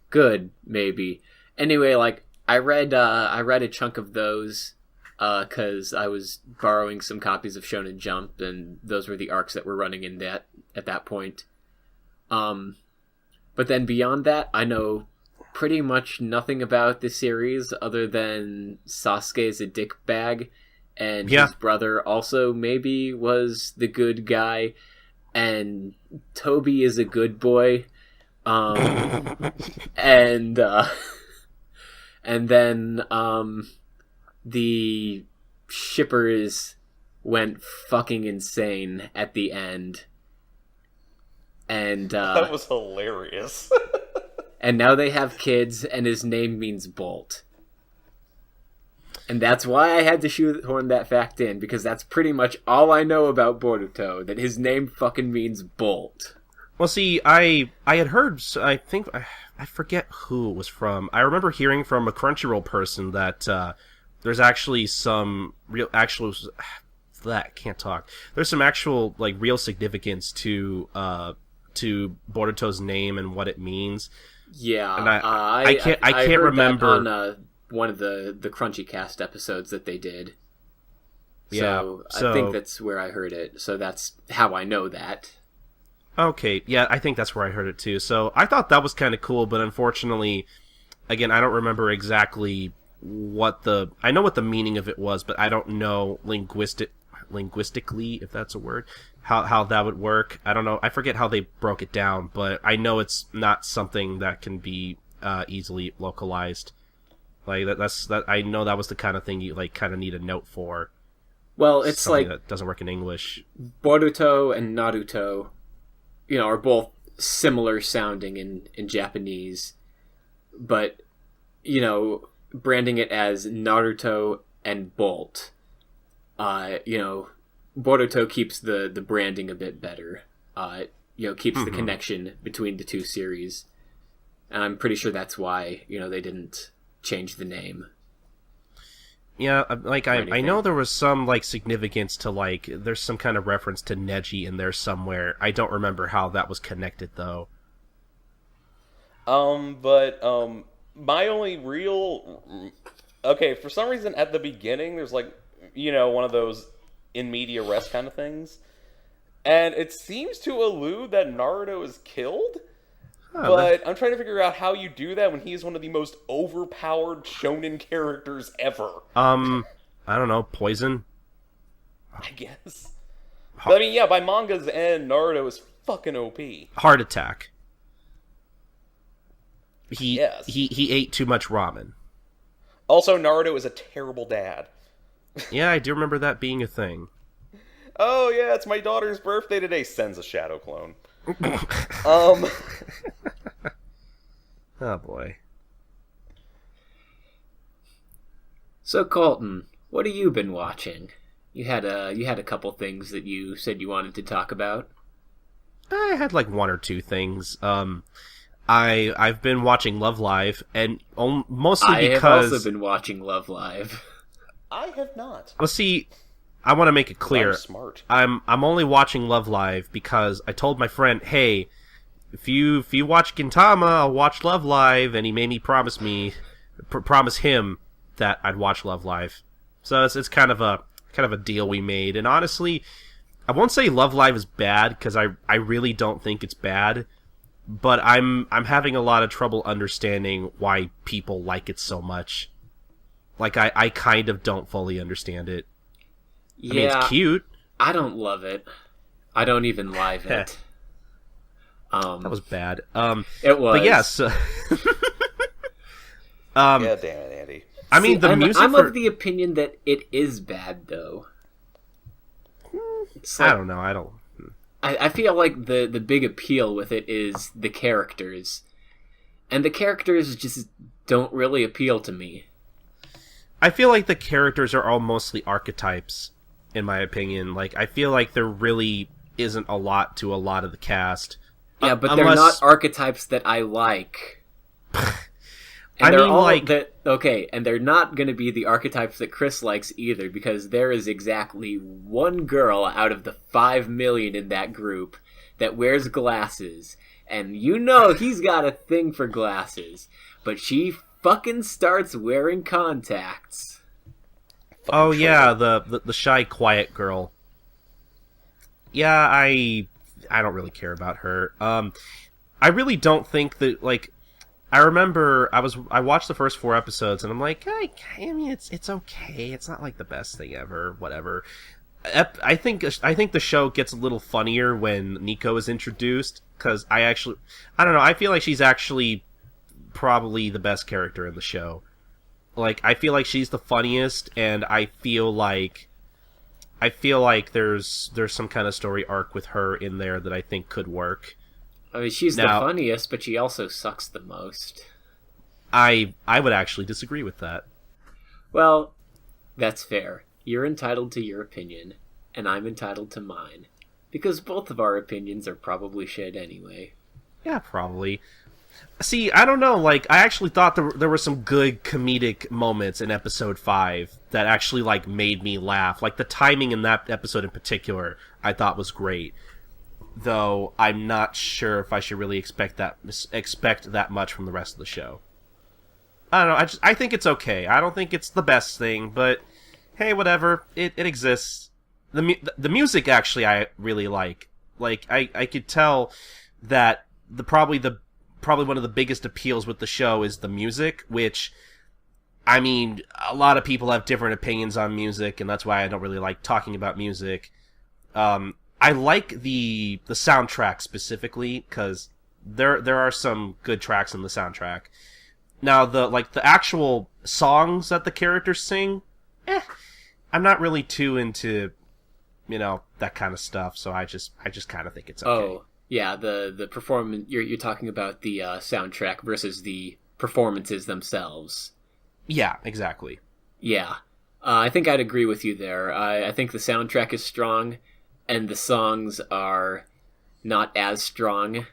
good, maybe. Anyway, like I read a chunk of those because I was borrowing some copies of Shonen Jump, and those were the arcs that were running in that at that point. But then beyond that, I know pretty much nothing about the series other than Sasuke's a dickbag, and his brother also maybe was the good guy, and Toby is a good boy, and then the shippers went fucking insane at the end, and That was hilarious. and now they have kids, and his name means Bolt. And that's why I had to shoehorn that fact in, because that's pretty much all I know about Boruto, that his name fucking means Bolt. Well, see, I had heard, I think, I forget who it was from. I remember hearing from a Crunchyroll person that there's actually some can't talk. There's some actual, like, real significance to Boruto's name and what it means. Yeah, And I can't heard remember that on one of the Crunchy Cast episodes that they did. Yeah, So I think that's where I heard it. So that's how I know that. Okay, yeah, I think that's where I heard it too. So I thought that was kind of cool, but unfortunately, again, I don't remember exactly I know what the meaning of it was, but I don't know linguistically, if that's a word, how that would work. I don't know. I forget how they broke it down, but I know it's not something that can be easily localized. Like that. I know that was the kind of thing you like kind of need a note for. Well, it's something like that doesn't work in English. Boruto and Naruto, are both similar sounding in Japanese, but branding it as Naruto and Bolt, Boruto keeps the branding a bit better. Keeps the connection between the two series, and I'm pretty sure that's why they didn't change the name. Yeah, like I know there was some like significance to like there's some kind of reference to Neji in there somewhere. I don't remember how that was connected though. my only real... Okay, for some reason, at the beginning, there's like, one of those in media res kind of things. And it seems to allude that Naruto is killed. But I'm trying to figure out how you do that when he is one of the most overpowered shonen characters ever. I don't know, poison? I guess. But I mean, yeah, by manga's end, Naruto is fucking OP. Heart attack. Yes. He ate too much ramen. Also, Naruto is a terrible dad. Yeah, I do remember that being a thing. Oh, yeah, it's my daughter's birthday today. Sends a shadow clone. Oh, boy. So, Colton, what have you been watching? You had a couple things that you said you wanted to talk about. I had like one or two things. I've been watching Love Live, and mostly because... I have also been watching Love Live. I have not. Well, see, I want to make it clear. I'm smart. I'm only watching Love Live because I told my friend, hey, if you watch Gintama, I'll watch Love Live, and he made me promise him that I'd watch Love Live. So it's kind of a deal we made, and honestly, I won't say Love Live is bad because I really don't think it's bad, but I'm having a lot of trouble understanding why people like it so much. Like I kind of don't fully understand it. Yeah, I mean, it's cute. I don't love it. I don't even live it. That was bad. It was. But yes. Yeah, damn it, Andy. I mean, the music. I'm of the opinion that it is bad, though. I don't know. I feel like the big appeal with it is the characters, and the characters just don't really appeal to me. I feel like the characters are all mostly archetypes, in my opinion. Like, I feel like there really isn't a lot to a lot of the cast. Yeah, but they're not archetypes that I like. And they're not going to be the archetypes that Chris likes either, because there is exactly one girl out of the 5 million in that group that wears glasses, and he's got a thing for glasses, but she fucking starts wearing contacts. Oh yeah, the shy, quiet girl. Yeah, I don't really care about her. I really don't think that, like, I remember I watched the first 4 episodes and I'm like, I mean, it's okay. It's not like the best thing ever. Whatever. I think the show gets a little funnier when Nico is introduced, because I don't know. I feel like she's actually probably the best character in the show. Like, I feel like she's the funniest, and I feel like there's some kind of story arc with her in there that I think could work. I mean, she's the funniest, but she also sucks the most. I would actually disagree with that. Well, that's fair. You're entitled to your opinion, and I'm entitled to mine. Because both of our opinions are probably shit anyway. Yeah, probably. See, I don't know, like, I actually thought there were some good comedic moments in episode 5 that actually, like, made me laugh. Like, the timing in that episode in particular, I thought was great. Though, I'm not sure if I should really expect that much from the rest of the show. I don't know, I think it's okay. I don't think it's the best thing, but hey, whatever. It exists. The music, actually, I really like. Like, I could tell that probably one of the biggest appeals with the show is the music, which, I mean, a lot of people have different opinions on music, and that's why I don't really like talking about music. I like the soundtrack specifically, because there are some good tracks in the soundtrack. Now, the actual songs that the characters sing, I'm not really too into, that kind of stuff, so I just kind of think it's okay. Oh. Yeah, the performance, you're talking about the soundtrack versus the performances themselves. Yeah, exactly. Yeah. I think I'd agree with you there. I think the soundtrack is strong, and the songs are not as strong,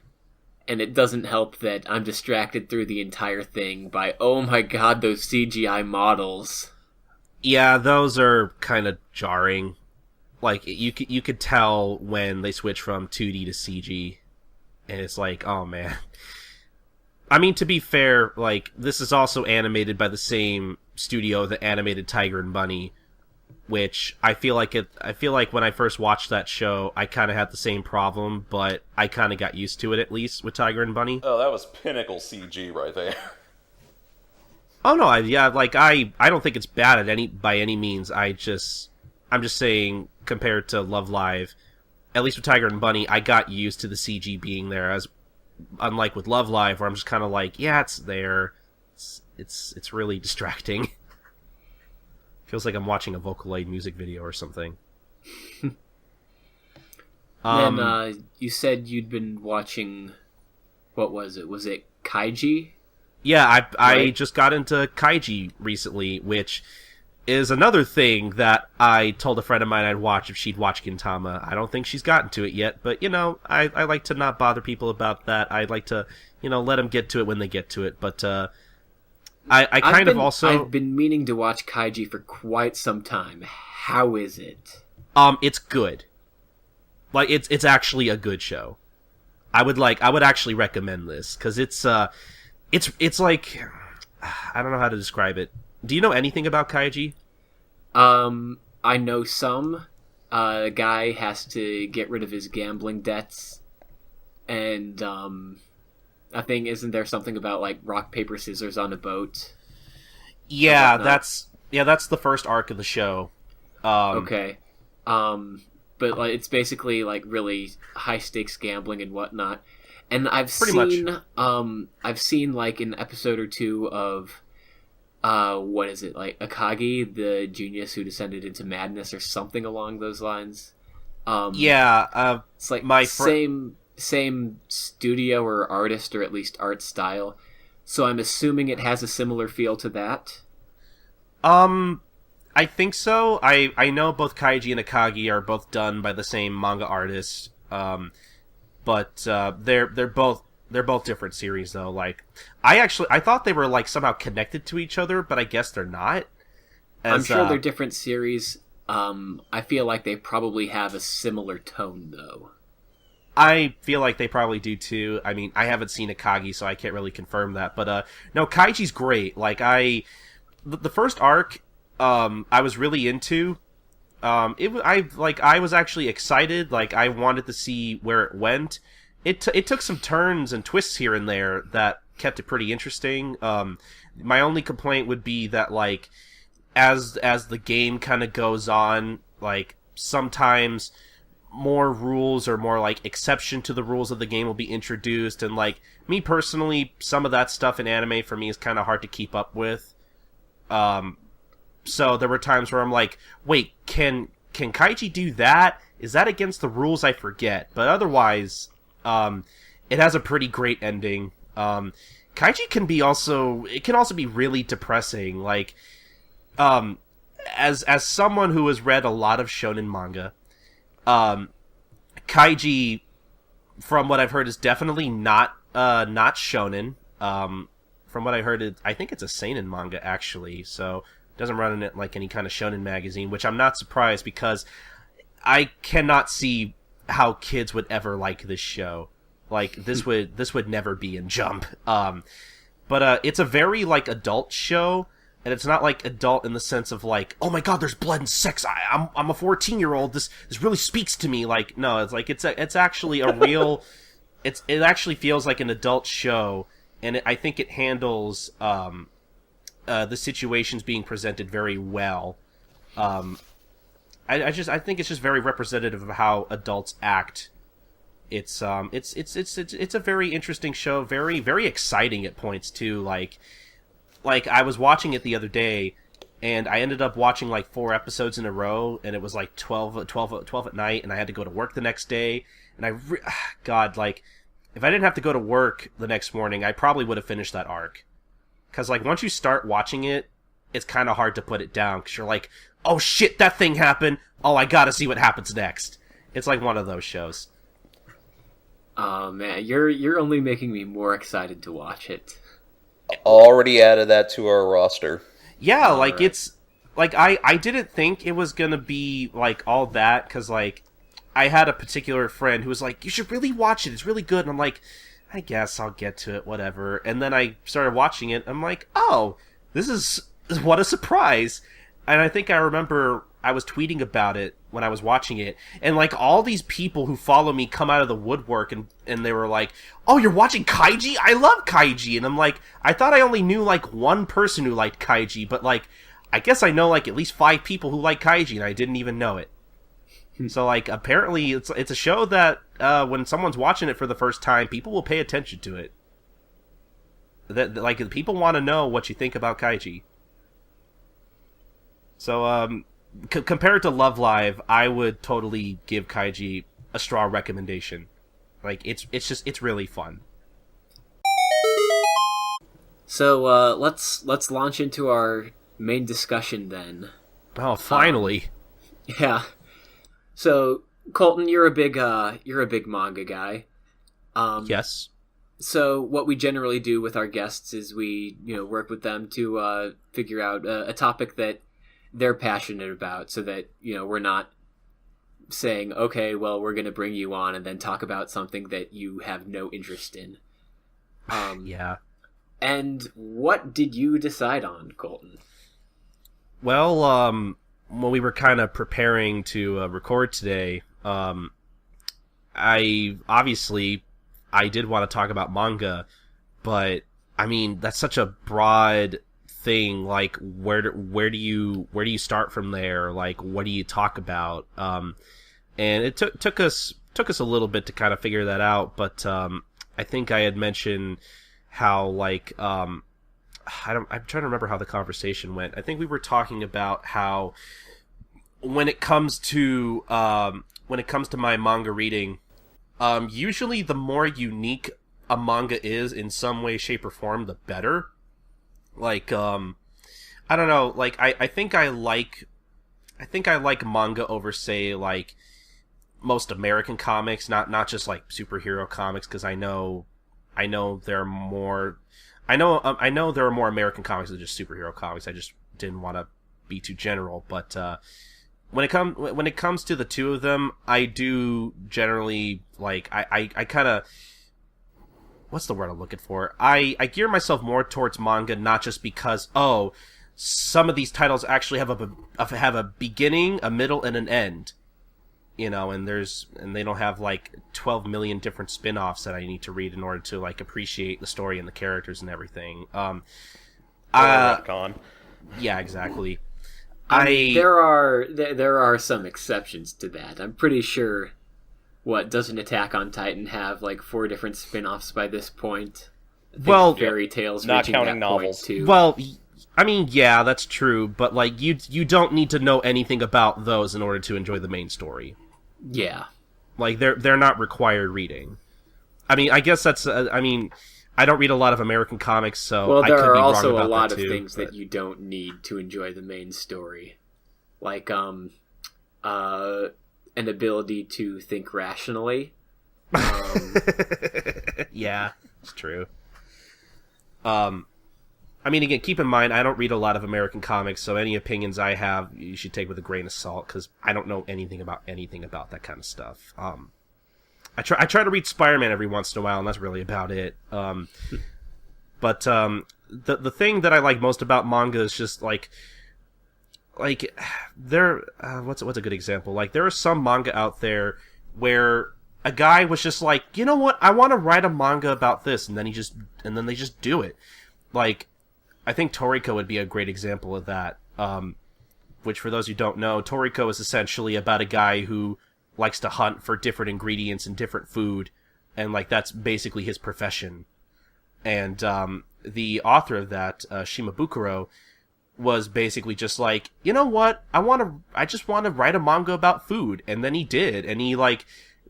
and it doesn't help that I'm distracted through the entire thing by, oh my god, those CGI models. Yeah, those are kind of jarring. Like, you could tell when they switch from 2D to CG, and it's like, oh man. I mean, to be fair, like, this is also animated by the same studio that animated Tiger and Bunny, which I feel like when I first watched that show, I kind of had the same problem, but I kind of got used to it, at least, with Tiger and Bunny. Oh, that was pinnacle CG right there. Oh, no, I don't think it's bad by any means. I'm just saying, compared to Love Live, at least with Tiger and Bunny, I got used to the CG being there, as unlike with Love Live, where I'm just kind of like, yeah, it's there. It's really distracting. Feels like I'm watching a Vocaloid music video or something. Then you said you'd been watching. What was it? Was it Kaiji? Yeah, I Right. just got into Kaiji recently, which is another thing that I told a friend of mine I'd watch if she'd watch Gintama. I don't think she's gotten to it yet, but, I like to not bother people about that. I'd like to, let them get to it when they get to it. But I've been meaning to watch Kaiji for quite some time. How is it? It's good. Like, it's actually a good show. I would actually recommend this, because it's like, I don't know how to describe it. Do you know anything about Kaiji? I know some. A guy has to get rid of his gambling debts, and I think isn't there something about like rock paper scissors on a boat? Yeah, that's the first arc of the show. Okay, but like it's basically like really high stakes gambling and whatnot. And I've seen like an episode or two of what is it, like Akagi, the genius who descended into madness or something along those lines. It's like same studio or artist, or at least art style. So I'm assuming it has a similar feel to that. I think so. I know both Kaiji and Akagi are both done by the same manga artist. But they're both different series though. Like, I thought they were like somehow connected to each other, but I guess they're not. I'm sure they're different series. I feel like they probably have a similar tone though. I feel like they probably do too. I mean, I haven't seen Akagi, so I can't really confirm that. But no, Kaiji's great. Like, the first arc, I was really into. I was actually excited. Like, I wanted to see where it went. It took some turns and twists here and there that kept it pretty interesting. My only complaint would be that, like, as the game kind of goes on, like, sometimes more rules or more like exception to the rules of the game will be introduced, and like me personally, some of that stuff in anime for me is kind of hard to keep up with. So there were times where I'm like, wait, can Kaiji do that? Is that against the rules? I forget. But otherwise, it has a pretty great ending. Kaiji can also be really depressing. Like, as someone who has read a lot of shonen manga, Kaiji, from what I've heard, is definitely not shonen. From what I heard, I think it's a seinen manga actually. So it doesn't run in it like any kind of shonen magazine, which I'm not surprised, because I cannot see how kids would ever like this show. Like, this would never be in Jump. But it's a very like adult show. And it's not like adult in the sense of like, oh my god, there's blood and sex. I'm a 14-year-old. This really speaks to me. Like, no, it's like it's actually a real. It actually feels like an adult show, and I think it handles the situations being presented very well. I think it's just very representative of how adults act. It's a very interesting show, very very exciting at points too. Like, I was watching it the other day, and I ended up watching, like, 4 episodes in a row, and it was, like, 12 at night, and I had to go to work the next day, and God, like, if I didn't have to go to work the next morning, I probably would have finished that arc. Because, like, once you start watching it, it's kind of hard to put it down, because you're like, oh shit, that thing happened, oh, I gotta see what happens next. It's like one of those shows. Oh, man, you're only making me more excited to watch it. Already added that to our roster. Yeah, like, it's... Like, I didn't think it was gonna be, like, all that, because, like, I had a particular friend who was like, you should really watch it, it's really good, and I'm like, I guess I'll get to it, whatever. And then I started watching it. I'm like, oh, this is what a surprise. And I think I remember I was tweeting about it when I was watching it, and like all these people who follow me come out of the woodwork, and they were like, "Oh, you're watching Kaiji? I love Kaiji." And I'm like, I thought I only knew like one person who liked Kaiji, but like I guess I know like at least 5 people who like Kaiji, and I didn't even know it. So like apparently it's a show that when someone's watching it for the first time, people will pay attention to it. That like people want to know what you think about Kaiji. So compared to Love Live, I would totally give Kaiji a strong recommendation. Like it's really fun. So let's launch into our main discussion then. Oh, finally. Yeah. So Colton, you're a big manga guy. Yes. So what we generally do with our guests is we work with them to figure out a topic that they're passionate about, so that we're not saying, okay, well, we're going to bring you on and then talk about something that you have no interest in. Yeah. And what did you decide on, Colton? Well, when we were kind of preparing to record today, I did want to talk about manga, but I mean that's such a broad thing. Like, where do you start from there? Like, what do you talk about? And it took us a little bit to kind of figure that out. But I think I had mentioned how like I'm trying to remember how the conversation went. I think we were talking about how when it comes to my manga reading, usually the more unique a manga is in some way, shape, or form, the better. Like, I don't know, like, I think I like manga over, say, like, most American comics, not just, like, superhero comics, because I know there are more, I know there are more American comics than just superhero comics. I just didn't want to be too general, but, when it comes to the two of them, I do generally, like, I kind of, what's the word I'm looking for? I gear myself more towards manga, not just because, oh, some of these titles actually have a beginning, a middle, and an end, and they don't have like 12 million different spin-offs that I need to read in order to like appreciate the story and the characters and everything. Retcon. Yeah, exactly. There are some exceptions to that. I'm pretty sure. What, doesn't Attack on Titan have like 4 different spin-offs by this point? Well, Fairy Tale's not reaching counting that novels. point too. Well, I mean, yeah, that's true, but like you don't need to know anything about those in order to enjoy the main story. Yeah, like they're not required reading. I mean, I guess that's. I mean, I don't read a lot of American comics, so well, there I could are be wrong also about a lot that of too, things but... that you don't need to enjoy the main story, like an ability to think rationally. Yeah, it's true. I mean, again, keep in mind, I don't read a lot of American comics, so any opinions I have, you should take with a grain of salt, because I don't know anything about that kind of stuff. I try to read Spider-Man every once in a while, and that's really about it. But the thing that I like most about manga is just like there. What's a good example? Like, there are some manga out there where a guy was just like, you know what, I want to write a manga about this, and then they just do it. Like, I think Toriko would be a great example of that. Which, for those who don't know, Toriko is essentially about a guy who likes to hunt for different ingredients in different food, and like that's basically his profession. And the author of that, Shimabukuro, was basically just like, you know what, I just want to write a manga about food, and then he did, and he like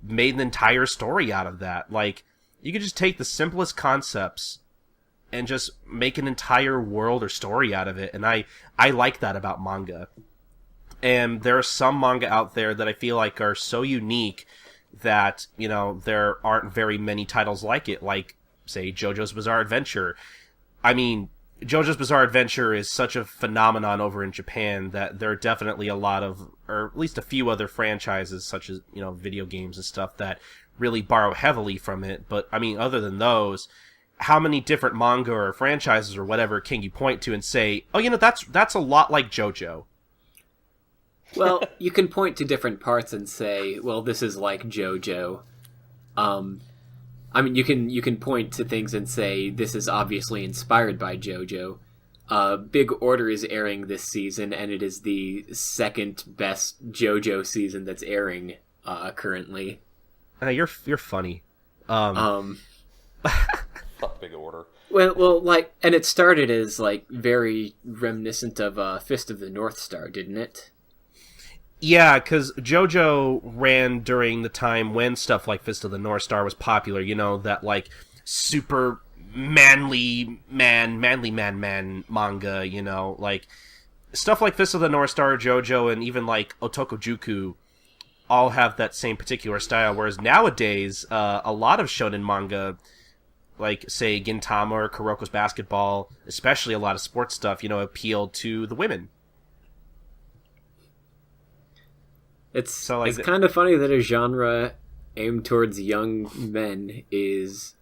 made an entire story out of that. Like, you could just take the simplest concepts and just make an entire world or story out of it, and I like that about manga. And there are some manga out there that I feel like are so unique that, there aren't very many titles like it, like, say, JoJo's Bizarre Adventure. I mean, JoJo's Bizarre Adventure is such a phenomenon over in Japan that there are definitely a lot of, or at least a few other franchises, such as, video games and stuff, that really borrow heavily from it. But, I mean, other than those, how many different manga or franchises or whatever can you point to and say, oh, that's a lot like JoJo? Well, you can point to different parts and say, well, this is like JoJo. I mean, you can point to things and say, this is obviously inspired by JoJo. Big Order is airing this season, and it is the second best JoJo season that's airing currently. You're funny. Fuck Big Order. Well, and it started as, very reminiscent of Fist of the North Star, didn't it? Yeah, because JoJo ran during the time when stuff like Fist of the North Star was popular, that, super manly man manga, stuff like Fist of the North Star, JoJo, and even, Otokojuku all have that same particular style, whereas nowadays, a lot of shonen manga, say, Gintama or Kuroko's Basketball, especially a lot of sports stuff, appeal to the women. It's kind of funny that a genre aimed towards young men is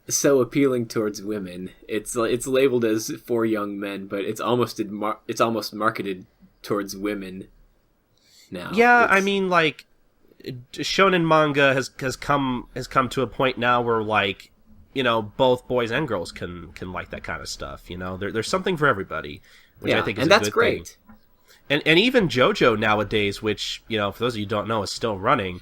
so appealing towards women. It's labeled as for young men, but it's almost marketed towards women now. Yeah, I mean, shonen manga has come to a point now where both boys and girls can like that kind of stuff. There's something for everybody, which I think is a good thing. And that's great. And even JoJo nowadays, which, for those of you who don't know, is still running,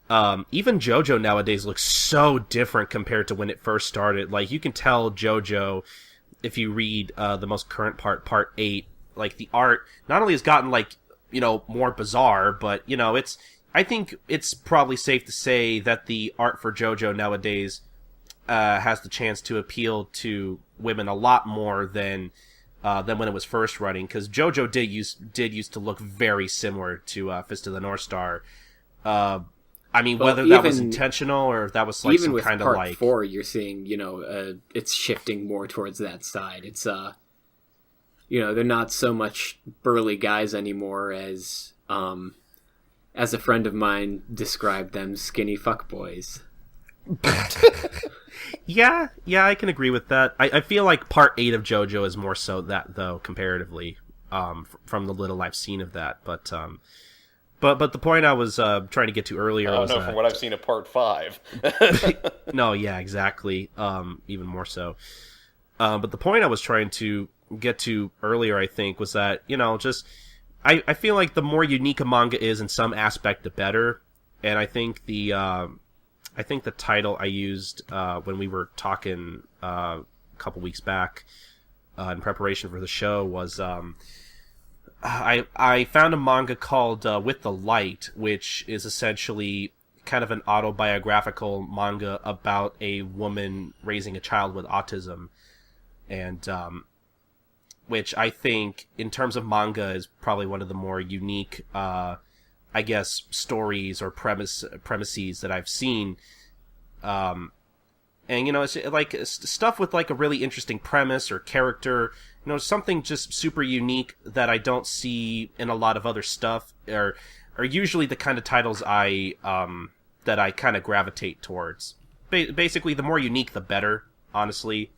even JoJo nowadays looks so different compared to when it first started. You can tell JoJo, if you read the most current part 8, the art not only has gotten, more bizarre, but, I think it's probably safe to say that the art for JoJo nowadays has the chance to appeal to women a lot more than when it was first running, because JoJo did used to look very similar to Fist of the North Star. I mean, whether that was intentional or if that was some kind of Part 4, you're seeing, it's shifting more towards that side. It's they're not so much burly guys anymore as a friend of mine described them, skinny fuckboys. Yeah, I can agree with that. I feel like part 8 of JoJo is more so that, though, comparatively, from the little I've seen of that. But the point I was trying to get to earlier was from what I've seen of part 5. No, yeah, exactly. Even more so. But the point I was trying to get to earlier, I think, was that, I feel like the more unique a manga is in some aspect, the better. And I think the title I used when we were talking a couple weeks back in preparation for the show was I found a manga called With the Light, which is essentially kind of an autobiographical manga about a woman raising a child with autism, and which I think, in terms of manga, is probably one of the more unique I guess, stories or premises that I've seen. And, it's stuff with a really interesting premise or character, something just super unique that I don't see in a lot of other stuff, are usually the kind of titles that I kind of gravitate towards. Basically, the more unique, the better, honestly.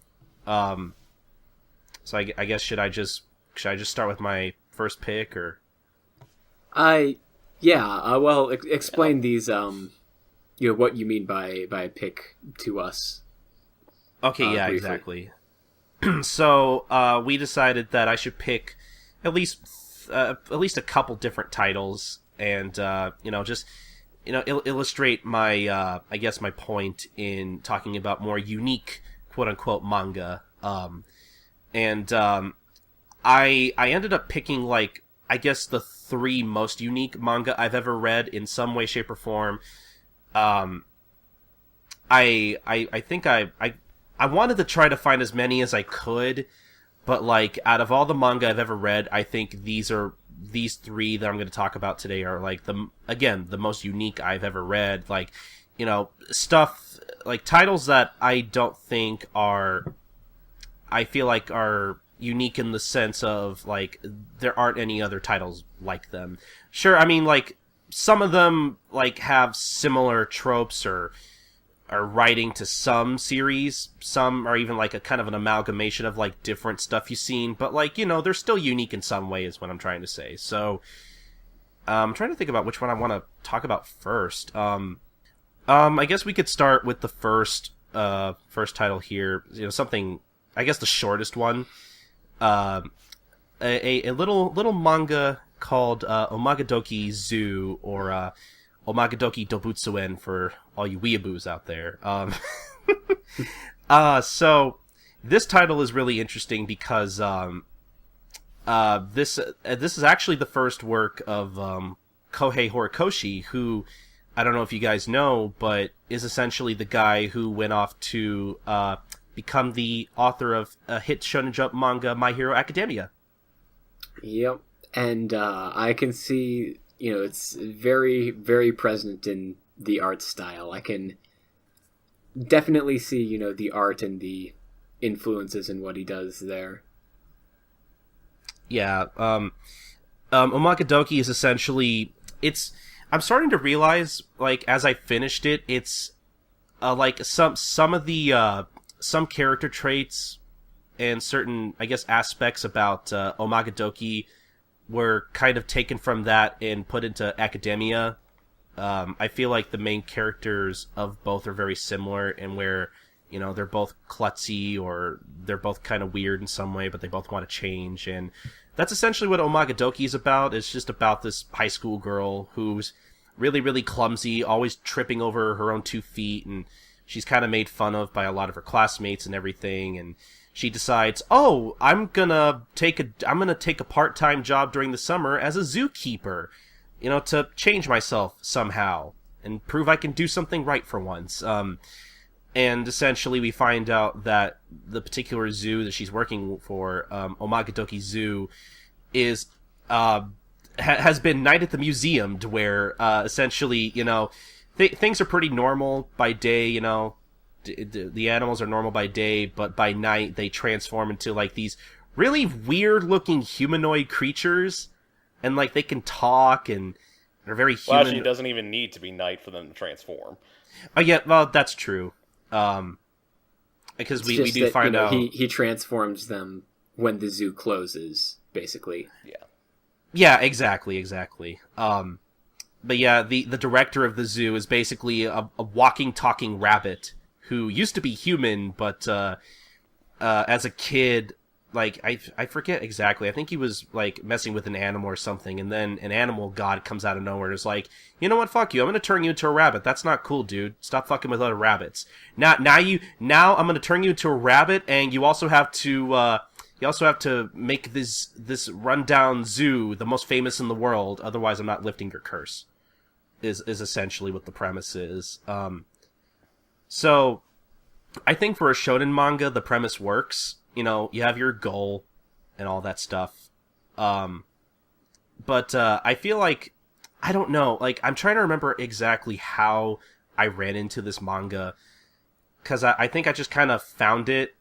So I guess should I just start with my first pick, or? Explain these, what you mean by pick to us. Okay, yeah, briefly. Exactly. So, we decided that I should pick at least a couple different titles, and, illustrate my, my point in talking about more unique, quote-unquote, manga. I ended up picking, the 3 most unique manga I've ever read in some way, shape, or form. I think I wanted to try to find as many as I could, but out of all the manga I've ever read, I think these 3 that I'm going to talk about today are the most unique I've ever read. Stuff titles that I don't think are I feel like are unique in the sense of, like, there aren't any other titles like them. Sure, I mean, like, some of them, like, have similar tropes or are writing to some series. Some are even, like, a kind of an amalgamation of, like, different stuff you've seen. But, like, you know, they're still unique in some way is what I'm trying to say. So, I'm trying to think about which one I want to talk about first. I guess we could start with the first title here. You know, something, I guess the shortest one. A little manga called Oumagadoki Zoo, or Oumagadoki Doubutsuen for all you weeaboos out there. So this title is really interesting because this is actually the first work of Kohei Horikoshi, who, I don't know if you guys know, but is essentially the guy who went off to become the author of a hit Shonen Jump manga, My Hero Academia. Yep, and I can see, you know, it's very, very present in the art style. I can definitely see, you know, the art and the influences in what he does there. Yeah, Oumagadoki is essentially, I'm starting to realize, like, as I finished it, it's like some of the some character traits and certain, I guess, aspects about Oumagadoki were kind of taken from that and put into Academia. I feel like the main characters of both are very similar, and where, you know, they're both klutzy or they're both kind of weird in some way, but they both want to change. And that's essentially what Oumagadoki is about. It's just about this high school girl who's really, really clumsy, always tripping over her own 2 feet, and she's kind of made fun of by a lot of her classmates and everything. And she decides, oh, I'm gonna take a part-time job during the summer as a zookeeper, you know, to change myself somehow and prove I can do something right for once. And essentially we find out that the particular zoo that she's working for, Oumagadoki Zoo, is has been Night at the Museum, to where essentially, you know, things are pretty normal by day, you know, the animals are normal by day, but by night they transform into, like, these really weird looking humanoid creatures, and, like, they can talk and they're very human. Well, actually, it doesn't even need to be night for them to transform. Oh yeah, well, that's true. Because we do that, find, you know, out he transforms them when the zoo closes, basically. Yeah, exactly. But yeah, the director of the zoo is basically a walking, talking rabbit who used to be human, but as a kid, like, I forget exactly. I think he was, like, messing with an animal or something, and then an animal god comes out of nowhere and is like, you know what, fuck you, I'm gonna turn you into a rabbit. That's not cool, dude. Stop fucking with other rabbits. Now I'm gonna turn you into a rabbit, and you also have to make this rundown zoo the most famous in the world, otherwise I'm not lifting your curse. Is essentially what the premise is. So I think for a shonen manga, the premise works. You know, you have your goal and all that stuff. But I feel like, I don't know, like, I'm trying to remember exactly how I ran into this manga, because I think I just kind of found it,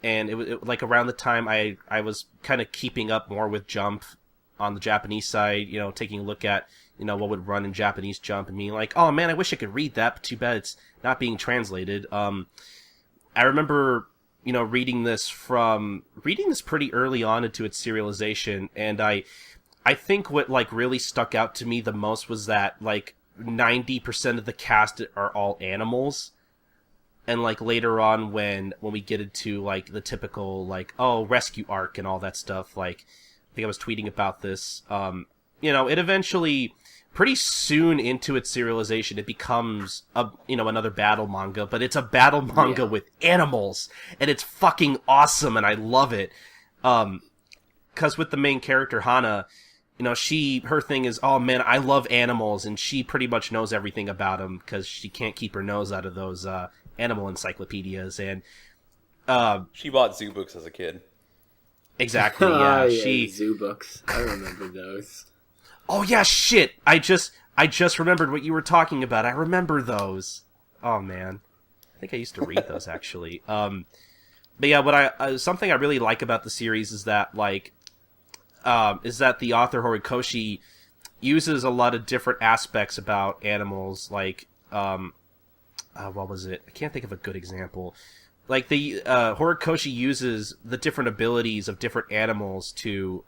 and it was like around the time I was kind of keeping up more with Jump on the Japanese side, you know, taking a look at, you know, what would run in Japanese Jump, and being like, oh man, I wish I could read that, but too bad it's not being translated. I remember, you know, reading this pretty early on into its serialization, and I think what, like, really stuck out to me the most was that, like, 90% of the cast are all animals. And, like, later on when we get into, like, the typical, like, oh, rescue arc and all that stuff, like, I think I was tweeting about this, you know, it eventually, pretty soon into its serialization, it becomes another battle manga, but it's a battle manga with animals, and it's fucking awesome, and I love it. 'Cause with the main character, Hana, you know, her thing is, oh man, I love animals, and she pretty much knows everything about them, because she can't keep her nose out of those, animal encyclopedias, and, she bought zoo books as a kid. Exactly, yeah. Zoo books. I remember those. Oh yeah, shit! I just remembered what you were talking about. I remember those. Oh man, I think I used to read those actually. But but yeah, what something I really like about the series is that the author Horikoshi uses a lot of different aspects about animals, like what was it? I can't think of a good example. Like the Horikoshi uses the different abilities of different animals to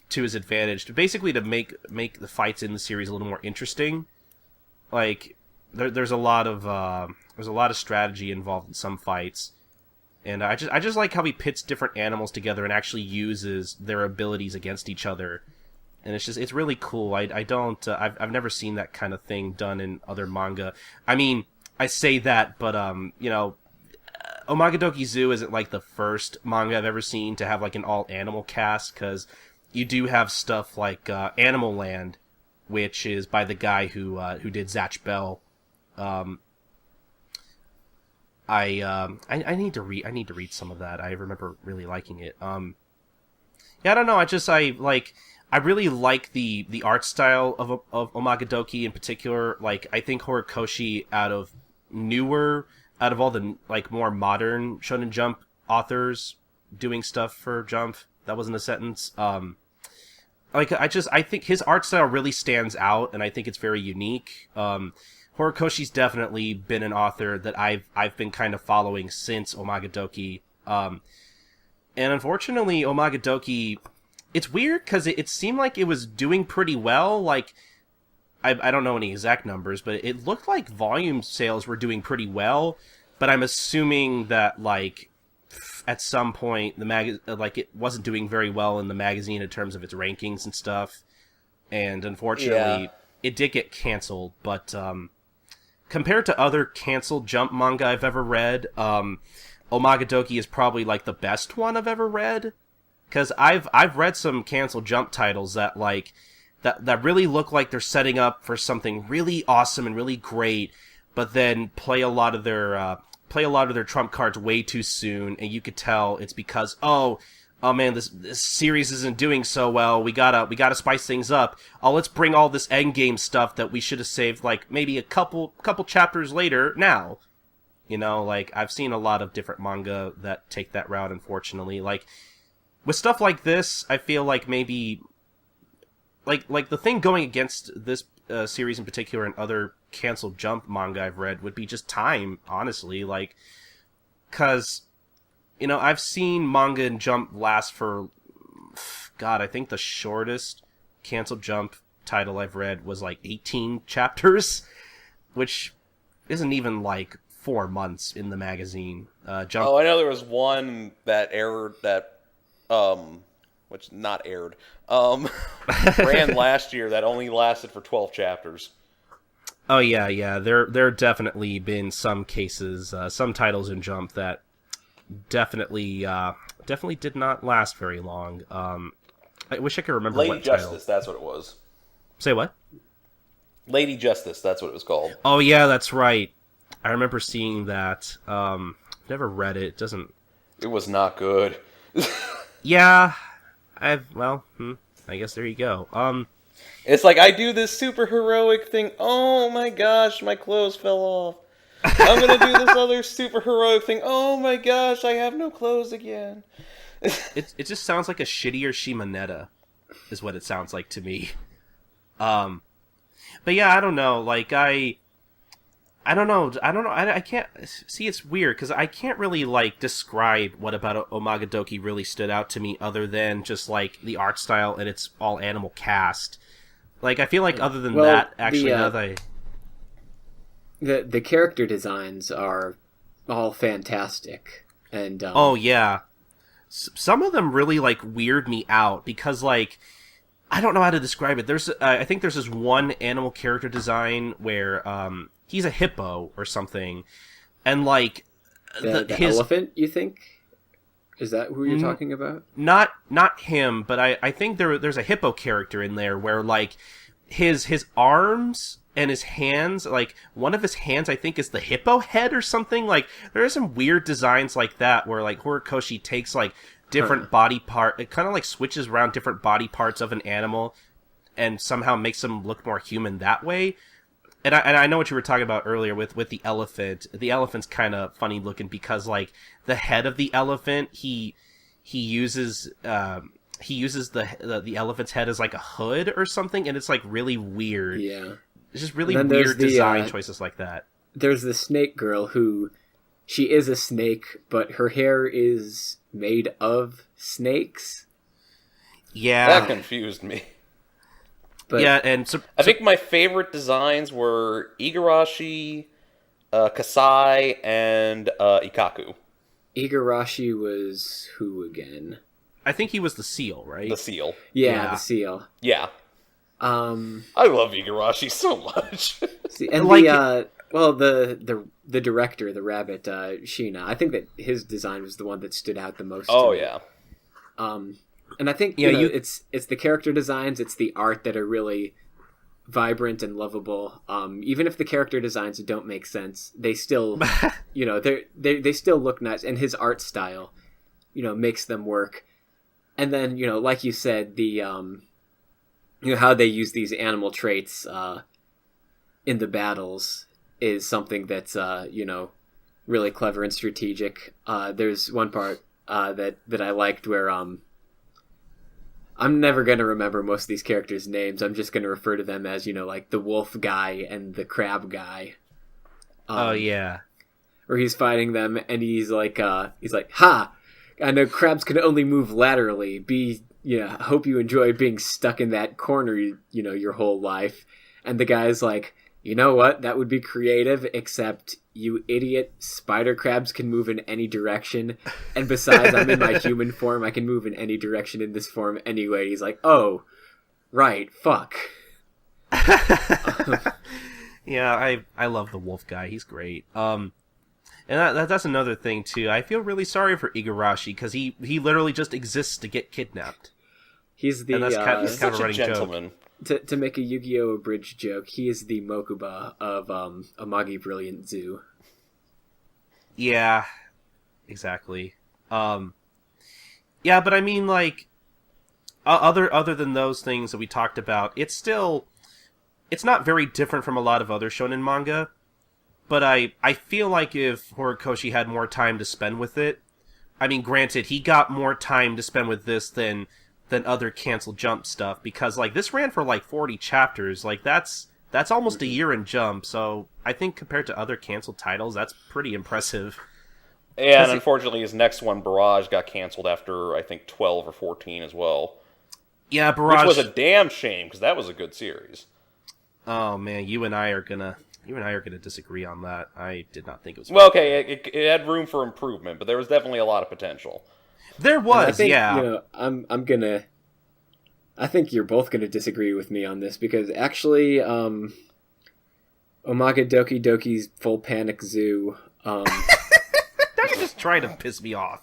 his advantage, basically to make the fights in the series a little more interesting. Like there's a lot of strategy involved in some fights, and I just like how he pits different animals together and actually uses their abilities against each other. And it's really cool. I've never seen that kind of thing done in other manga. I mean, I say that, but Oumagadoki Zoo isn't like the first manga I've ever seen to have like an all animal cast, because you do have stuff like Animal Land, which is by the guy who did Zatch Bell. I need to read some of that. I remember really liking it. Yeah, I don't know. I really like the art style of Oumagadoki in particular. Like, I think Horikoshi, out of all the like more modern Shonen Jump authors doing stuff for Jump, that wasn't a sentence. I think his art style really stands out, and I think it's very unique. Horikoshi's definitely been an author that I've been kind of following since Oumagadoki. And unfortunately, Oumagadoki, it's weird because it seemed like it was doing pretty well. Like, I don't know any exact numbers, but it looked like volume sales were doing pretty well. But I'm assuming that, like, at some point it wasn't doing very well in the magazine in terms of its rankings and stuff. And unfortunately, it did get canceled. But compared to other canceled Jump manga I've ever read, Oumagadoki is probably like the best one I've ever read. Because I've read some canceled Jump titles that that really look like they're setting up for something really awesome and really great, but then play a lot of their trump cards way too soon, and you could tell it's because oh man, this series isn't doing so well. We gotta spice things up. Oh, let's bring all this endgame stuff that we should have saved like maybe a couple chapters later now. You know, like I've seen a lot of different manga that take that route, unfortunately. Like, with stuff like this, I feel like maybe, like the thing going against this series in particular and other canceled Jump manga I've read would be just time, honestly. Like, because, you know, I've seen manga and Jump last for, God, I think the shortest canceled Jump title I've read was like 18 chapters, which isn't even like 4 months in the magazine. Jump. Oh, I know there was one that aired that. Which not aired, ran last year that only lasted for 12 chapters. Oh yeah. There definitely been some cases, some titles in Jump that definitely did not last very long. I wish I could remember Lady what Justice, title. that's what it was. Say what? Lady Justice, that's what it was called. Oh yeah, that's right. I remember seeing that. Never read it. It doesn't. It was not good. Yeah, I guess there you go. It's like, I do this super heroic thing. Oh my gosh, my clothes fell off. I'm gonna do this other super heroic thing. Oh my gosh, I have no clothes again. It just sounds like a shittier Shimonetta, is what it sounds like to me. But yeah, I don't know. Like I don't know. I can't see. It's weird because I can't really like describe what about Oumagadoki really stood out to me, other than just like the art style and its all animal cast. Like, I feel like other than that, actually, the character designs are all fantastic, and oh yeah, some of them really like weird me out because like I don't know how to describe it. There's I think there's this one animal character design where he's a hippo or something, and like his elephant. You think is that who you're talking about? Not him, but I think there's a hippo character in there where like his arms and his hands, like one of his hands I think is the hippo head or something. Like there are some weird designs like that where like Horikoshi takes like different body part, it kind of like switches around different body parts of an animal and somehow makes them look more human that way. and I know what you were talking about earlier with the elephant. The elephant's kind of funny looking because like the head of the elephant, he uses the elephant's head as like a hood or something, and it's like really weird. Yeah, it's just really weird design choices like that. There's the snake girl who, she is a snake, but her hair is made of snakes. Yeah, that confused me. But yeah, and I think my favorite designs were Igarashi, Kasai, and Ikaku. Igarashi was who again? I think he was the seal, right? The seal. Yeah, the seal. Yeah. I love Igarashi so much. And like, the director, the rabbit, Sheena, I think that his design was the one that stood out the most. Oh yeah. And I think it's the character designs, it's the art that are really vibrant and lovable. Even if the character designs don't make sense, they still, they still look nice, and his art style, makes them work. And then, like you said, the how they use these animal traits in the battles is something that's really clever and strategic. There's one part that I liked where I'm never going to remember most of these characters' names. I'm just going to refer to them as, like the wolf guy and the crab guy. Oh, yeah. Where he's fighting them, and he's like, ha! I know crabs can only move laterally. I hope you enjoy being stuck in that corner, your whole life. And the guy's like, you know what? That would be creative, except you idiot, spider crabs can move in any direction. And besides, I'm in my human form. I can move in any direction in this form anyway. He's like, oh, right, fuck. Yeah, I love the wolf guy. He's great. And that's another thing, too. I feel really sorry for Igarashi, because he literally just exists to get kidnapped. He's the... And that's kind of a running gentleman. joke. To make a Yu-Gi-Oh! Abridged joke, he is the Mokuba of Amagi Brilliant Zoo. Yeah, exactly. Yeah, but I mean, like, other than those things that we talked about, it's not very different from a lot of other shonen manga, but I feel like if Horikoshi had more time to spend with it, I mean, granted, he got more time to spend with this than other Cancel Jump stuff, because like this ran for like 40 chapters. Like that's almost a year in Jump, so I think compared to other canceled titles, that's pretty impressive. Yeah, and unfortunately his next one, Barrage, got canceled after I think 12 or 14 as well. Yeah, Barrage, which was a damn shame, because that was a good series. Oh man, you and I are gonna disagree on that. I did not think it was well, okay, it had room for improvement, but there was definitely a lot of potential. There was, I think, yeah. I think you're both gonna disagree with me on this, because actually, Oumagadoki Doki's Full Panic Zoo. Now you're just trying to piss me off.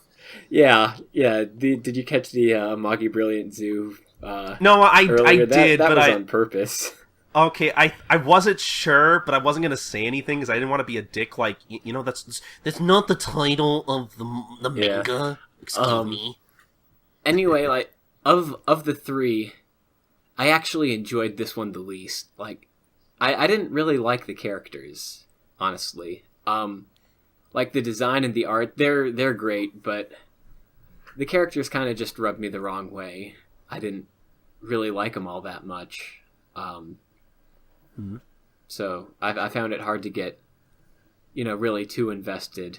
Yeah. Did you catch the Amagi Brilliant Zoo? No, I did, that but was on purpose. Okay, I wasn't sure, but I wasn't gonna say anything because I didn't want to be a dick. Like, that's not the title of the manga. Yeah. Excuse me. Anyway, like of the three, I actually enjoyed this one the least. Like, I didn't really like the characters, honestly. Like the design and the art, they're great, but the characters kind of just rubbed me the wrong way. I didn't really like them all that much. So I found it hard to get, really too invested.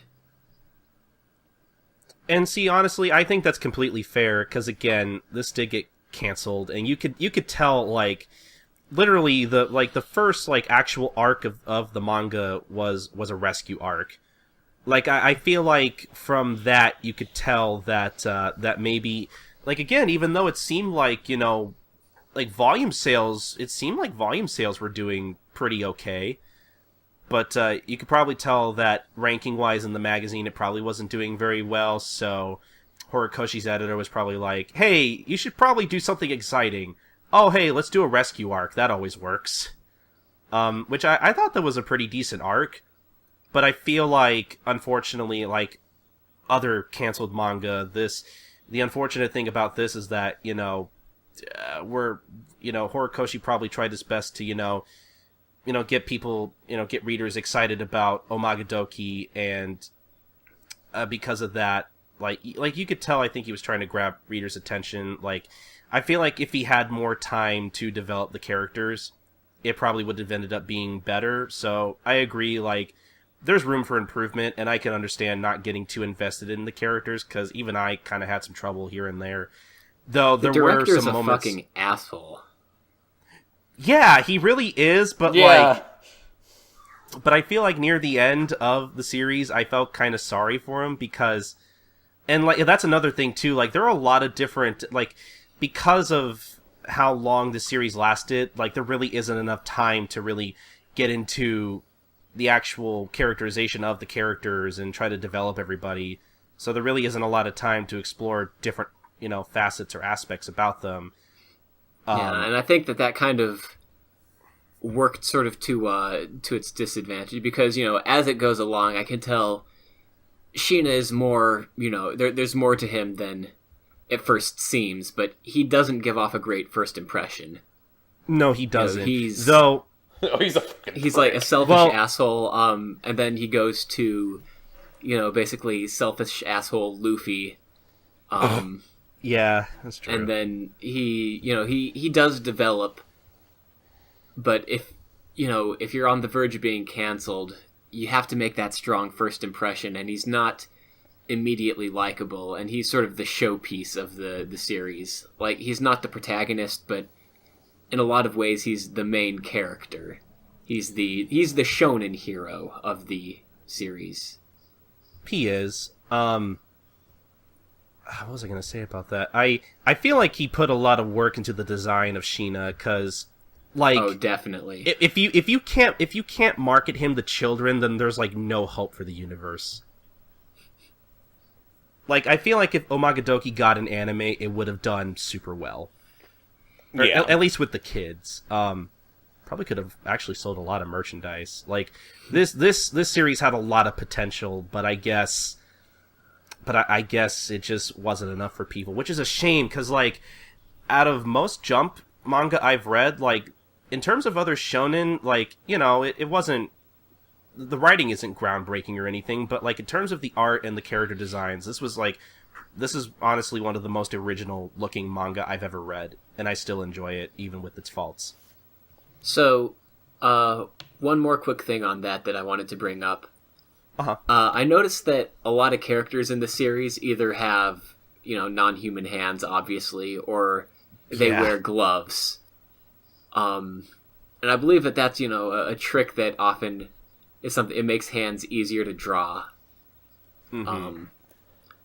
And see, honestly, I think that's completely fair, because again, this did get canceled, and you could tell, like, literally the first like actual arc of the manga was a rescue arc. Like, I feel like from that you could tell that that maybe, like, again, even though it seemed like, like volume sales were doing pretty okay, but you could probably tell that ranking wise in the magazine it probably wasn't doing very well. So Horikoshi's editor was probably like, hey, you should probably do something exciting. Oh, hey, let's do a rescue arc, that always works. Which I thought that was a pretty decent arc, but I feel like, unfortunately, like other canceled manga, the unfortunate thing about this is that, Horikoshi probably tried his best to, get people, get readers excited about Oumagadoki, and because of that, like you could tell, I think he was trying to grab readers' attention. Like, I feel like if he had more time to develop the characters, it probably would have ended up being better. So I agree, like, there's room for improvement, and I can understand not getting too invested in the characters, because even I kind of had some trouble here and there. Though there were some moments. A fucking asshole. Yeah, he really is, but Yeah. but I feel like near the end of the series, I felt kind of sorry for him because, and like that's another thing too. Like there are a lot of different, like, because of how long the series lasted, like there really isn't enough time to really get into the actual characterization of the characters and try to develop everybody. So there really isn't a lot of time to explore different, facets or aspects about them. Yeah, and I think that kind of worked sort of to its disadvantage because, as it goes along, I can tell Sheena is more, there's more to him than it first seems, but he doesn't give off a great first impression. No, he doesn't. He's Oh, he's like a selfish asshole, and then he goes to, basically selfish asshole Luffy. Yeah, that's true. And then he does develop, but if you're on the verge of being canceled, you have to make that strong first impression, and he's not immediately likable, and he's sort of the showpiece of the series. Like, he's not the protagonist, but in a lot of ways he's the main character. He's the shonen hero of the series. He is. What was I going to say about that? I feel like he put a lot of work into the design of Sheena, because, like, oh, definitely. If you can't market him to children, then there's like no hope for the universe. Like, I feel like if Oumagadoki got an anime, it would have done super well. Or Yeah. at least with the kids. Probably could have actually sold a lot of merchandise. Like, this series had a lot of potential, but I guess it just wasn't enough for people, which is a shame, because, like, out of most Jump manga I've read, like, in terms of other shonen, like, it wasn't, the writing isn't groundbreaking or anything, but, like, in terms of the art and the character designs, this is honestly one of the most original looking manga I've ever read, and I still enjoy it, even with its faults. So, one more quick thing on that I wanted to bring up. Uh-huh. I noticed that a lot of characters in the series either have, non-human hands, obviously, or they wear gloves. And I believe that's, a trick that often is something, it makes hands easier to draw. Mm-hmm.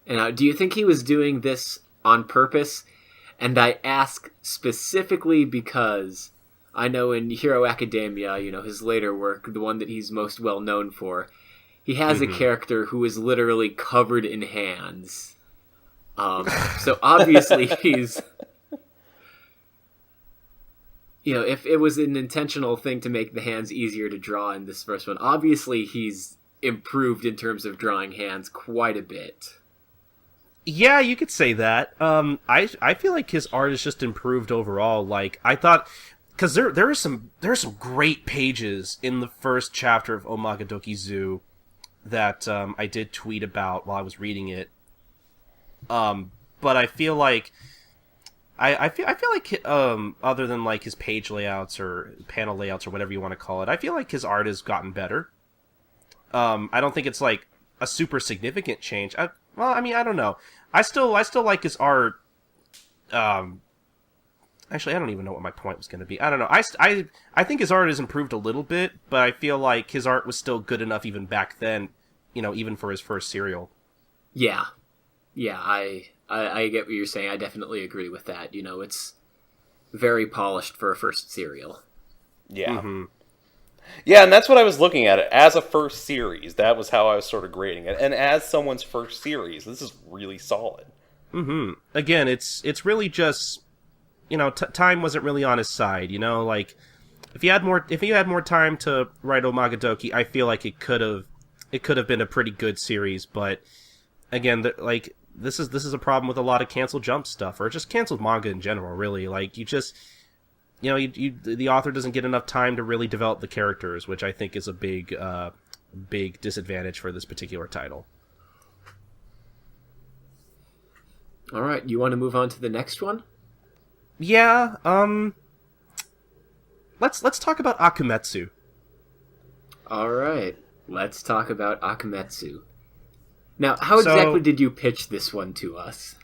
And do you think he was doing this on purpose? And I ask specifically because I know in Hero Academia, his later work, the one that he's most well known for, he has a character who is literally covered in hands. So obviously he's... if it was an intentional thing to make the hands easier to draw in this first one, obviously he's improved in terms of drawing hands quite a bit. Yeah, you could say that. I feel like his art has just improved overall. Like, I thought... Because there are some great pages in the first chapter of Oumagadoki Zoo that I did tweet about while I was reading it. But I feel like I feel like other than like his page layouts or panel layouts or whatever you want to call it, I feel like his art has gotten better. I don't think it's like a super significant change. I don't know. I still like his art. Actually, I don't even know what my point was going to be. I don't know. I think his art has improved a little bit, but I feel like his art was still good enough even back then, even for his first serial. Yeah. Yeah, I get what you're saying. I definitely agree with that. It's very polished for a first serial. Yeah. Mm-hmm. Yeah, and that's what I was looking at it. As a first series, that was how I was sort of grading it. And as someone's first series, this is really solid. Mm-hmm. Again, it's really just... time wasn't really on his side, like, if he had more time to write Oumagadoki, I feel like it could have been a pretty good series, but again, this is a problem with a lot of canceled Jump stuff, or just canceled manga in general, really. Like, you the author doesn't get enough time to really develop the characters, which I think is a big disadvantage for this particular title. All right, you want to move on to the next one? Yeah. Let's talk about Akumetsu. All right, let's talk about Akumetsu. Now, how exactly did you pitch this one to us?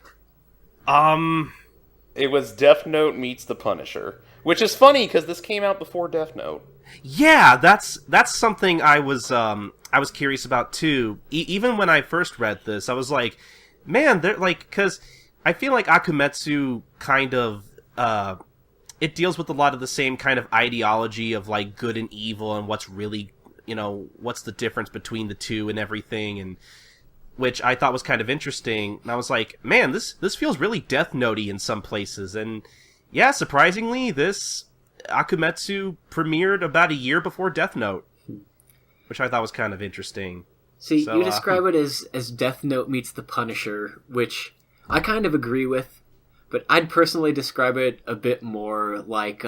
It was Death Note meets The Punisher, which is funny because this came out before Death Note. Yeah, that's something I was curious about too. Even when I first read this, I was like, man, they're like, because I feel like Akumetsu kind of it deals with a lot of the same kind of ideology of like good and evil and what's really, what's the difference between the two and everything, and which I thought was kind of interesting. And I was like, man, this feels really Death Note-y in some places. And yeah, surprisingly, this Akumetsu premiered about a year before Death Note, which I thought was kind of interesting. See, you describe it as Death Note meets The Punisher, which I kind of agree with, but I'd personally describe it a bit more like,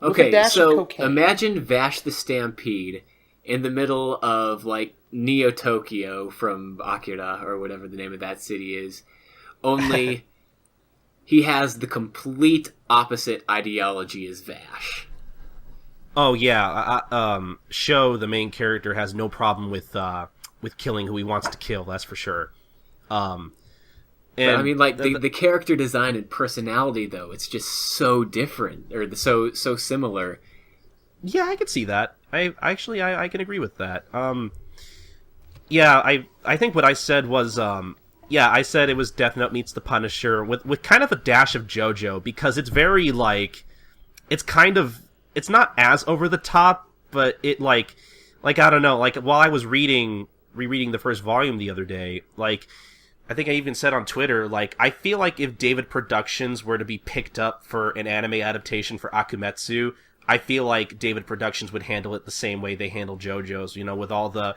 okay, so imagine Vash the Stampede in the middle of, like, Neo Tokyo from Akira, or whatever the name of that city is, only he has the complete opposite ideology as Vash. Oh yeah, Sho, the main character, has no problem with killing who he wants to kill. That's for sure. And I mean, like the character design and personality, though, it's just so different, or so similar. Yeah, I could see that. I can agree with that. Yeah, I think what I said was I said it was Death Note meets The Punisher with kind of a dash of JoJo, because it's very like it's not as over the top, but it like I don't know, like while I was rereading the first volume the other day, like I think I even said on Twitter, like I feel like if David Productions were to be picked up for an anime adaptation for Akumetsu, I feel like David Productions would handle it the same way they handle JoJo's, with all the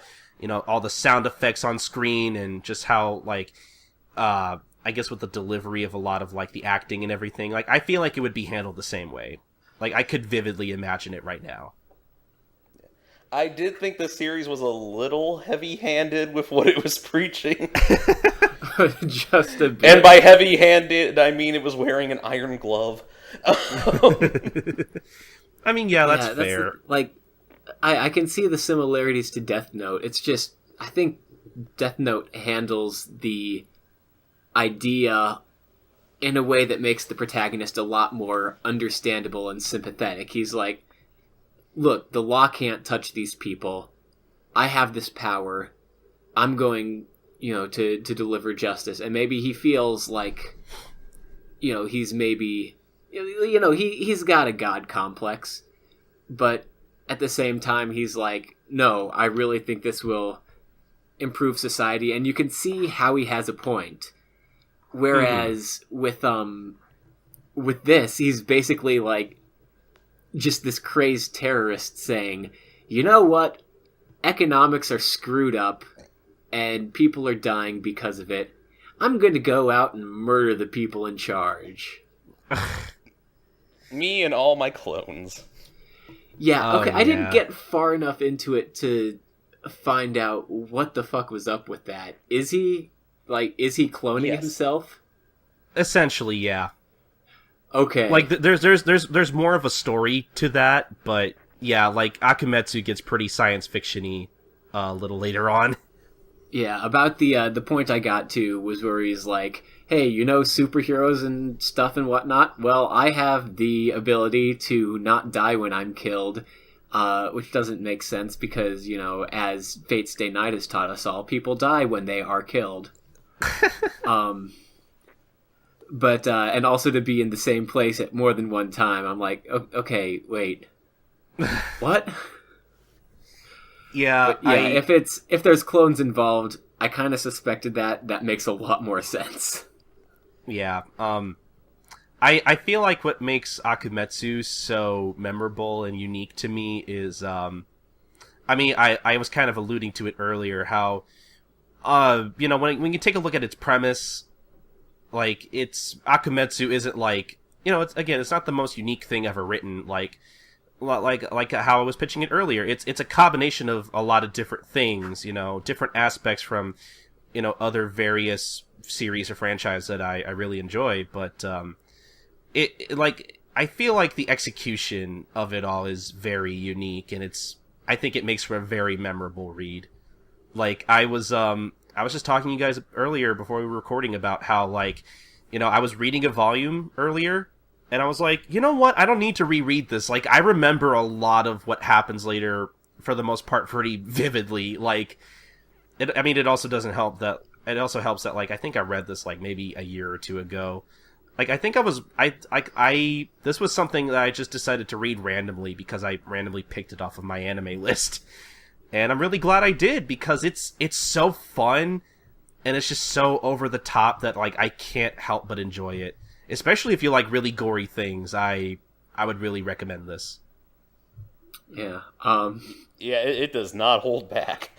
all the sound effects on screen, and just how like I guess with the delivery of a lot of like the acting and everything, like I feel like it would be handled the same way. Like, I could vividly imagine it right now. I did think the series was a little heavy-handed with what it was preaching. Just a bit. And by heavy-handed, I mean it was wearing an iron glove. I mean, yeah, that's fair. I can see the similarities to Death Note. It's just, I think Death Note handles the idea in a way that makes the protagonist a lot more understandable and sympathetic. He's like, look, the law can't touch these people. I have this power. I'm going, to deliver justice. And maybe he feels like, he's maybe, he's got a god complex. But at the same time, he's like, no, I really think this will improve society. And you can see how he has a point. Whereas with this, he's basically like just this crazed terrorist saying, you know what? Economics are screwed up and people are dying because of it. I'm going to go out and murder the people in charge. Me and all my clones. Yeah, okay. I didn't get far enough into it to find out what the fuck was up with that. Is he cloning himself? Essentially, yeah. Okay. Like there's more of a story to that, but yeah, like Akumetsu gets pretty science fiction-y a little later on. Yeah, about the point I got to was where he's like, hey, superheroes and stuff and whatnot? Well, I have the ability to not die when I'm killed, which doesn't make sense because, as Fate Stay Night has taught us all, people die when they are killed. But and also to be in the same place at more than one time. I'm like, okay, wait. What? Yeah, but yeah, if there's clones involved, I kind of suspected that makes a lot more sense. Yeah. I feel like what makes Akumetsu so memorable and unique to me is I was kind of alluding to it earlier, how when you take a look at its premise, like Akumetsu isn't like it's not the most unique thing ever written. Like how I was pitching it earlier. It's a combination of a lot of different things, different aspects from, other various series or franchise that I really enjoy. But I feel like the execution of it all is very unique, and I think it makes for a very memorable read. Like, I was just talking to you guys earlier before we were recording about how, I was reading a volume earlier, and I was like, you know what? I don't need to reread this. Like, I remember a lot of what happens later, for the most part, pretty vividly. Like, it also doesn't help that... It also helps that, I think I read this, maybe a year or two ago. I think this was something that I just decided to read randomly because I randomly picked it off of my anime list. And I'm really glad I did, because it's so fun, and it's just so over the top that, I can't help but enjoy it. Especially if you like really gory things, I would really recommend this. Yeah. Yeah, it does not hold back.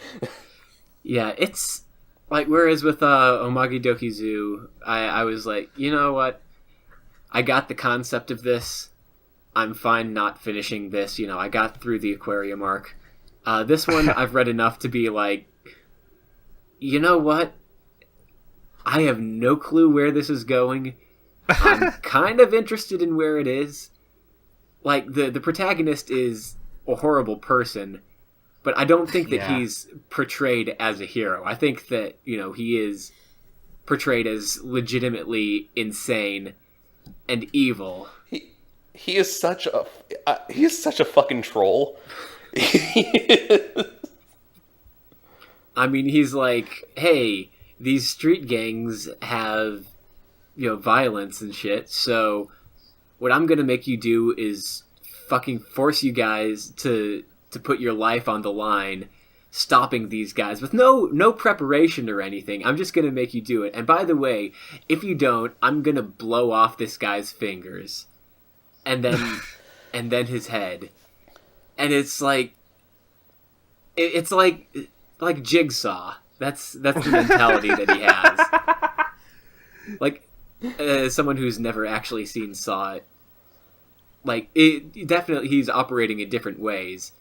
Yeah, it's... whereas with Oumagadoki Zoo, I was like, you know what? I got the concept of this. I'm fine not finishing this. I got through the aquarium arc. This one, I've read enough to be like, you know what? I have no clue where this is going. I'm kind of interested in where it is. The protagonist is a horrible person, but I don't think that he's portrayed as a hero. I think that, he is portrayed as legitimately insane and evil. He is such a fucking troll. I mean, he's like, hey, these street gangs have, violence and shit, so what I'm gonna make you do is fucking force you guys to put your life on the line, stopping these guys with no preparation or anything. I'm just gonna make you do it. And by the way, if you don't, I'm gonna blow off this guy's fingers. And then his head. And it's like Jigsaw. That's the mentality that he has. As someone who's never actually seen Saw, definitely he's operating in different ways.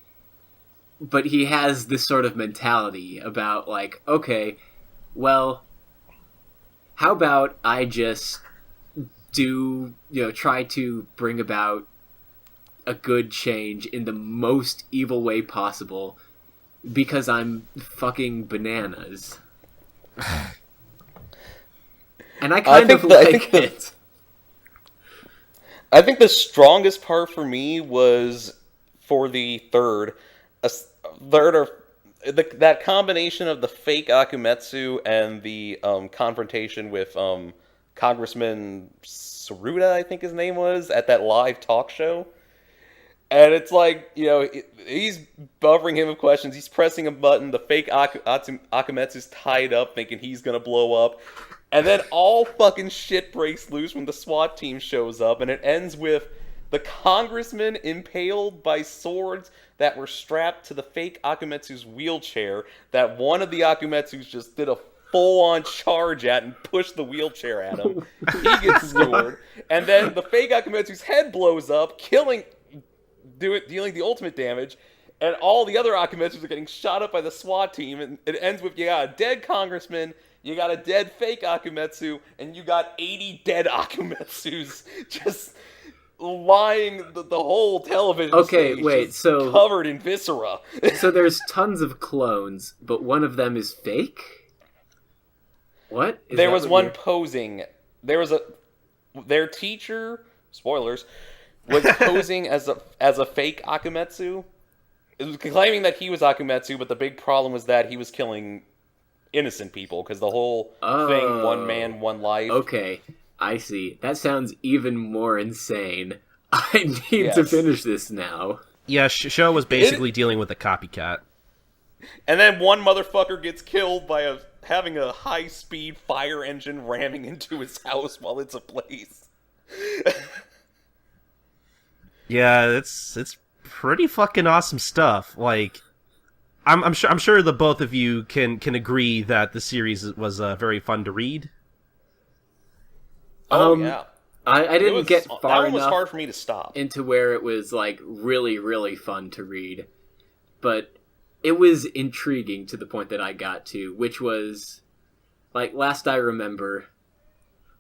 But he has this sort of mentality about, okay, well, how about I just try to bring about a good change in the most evil way possible because I'm fucking bananas. And I kind of like it. I think the strongest part for me was for the third that combination of the fake Akumetsu and the confrontation with Congressman Saruda, I think his name was, at that live talk show. And it's he's buffering him with questions. He's pressing a button. The fake Akumetsu's tied up, thinking he's gonna blow up. And then all fucking shit breaks loose when the SWAT team shows up, and it ends with the congressman impaled by swords that were strapped to the fake Akumetsu's wheelchair that one of the Akumetsus just did a full-on charge at and pushed the wheelchair at him. He gets skewered. And then the fake Akumetsu's head blows up, dealing the ultimate damage, and all the other Akumetsus are getting shot up by the SWAT team, and it ends with, you got a dead congressman, you got a dead fake Akumetsu, and you got 80 dead Akumetsus just lying the whole television stage so covered in viscera. So there's tons of clones, but one of them is fake? What? There was one posing. Their teacher, spoilers, was posing as a fake Akumetsu. It was claiming that he was Akumetsu, but the big problem was that he was killing innocent people, because the whole thing, one man, one life. Okay, I see. That sounds even more insane. I need to finish this now. Yeah, Sho was basically dealing with a copycat. And then one motherfucker gets killed by having a high-speed fire engine ramming into his house while it's ablaze. Yeah, it's pretty fucking awesome stuff. I'm sure the both of you can agree that the series was very fun to read. Oh yeah. I didn't get that far one was enough hard for me to stop. into where it was like really, really fun to read, but it was intriguing to the point that I got to, which was like last I remember.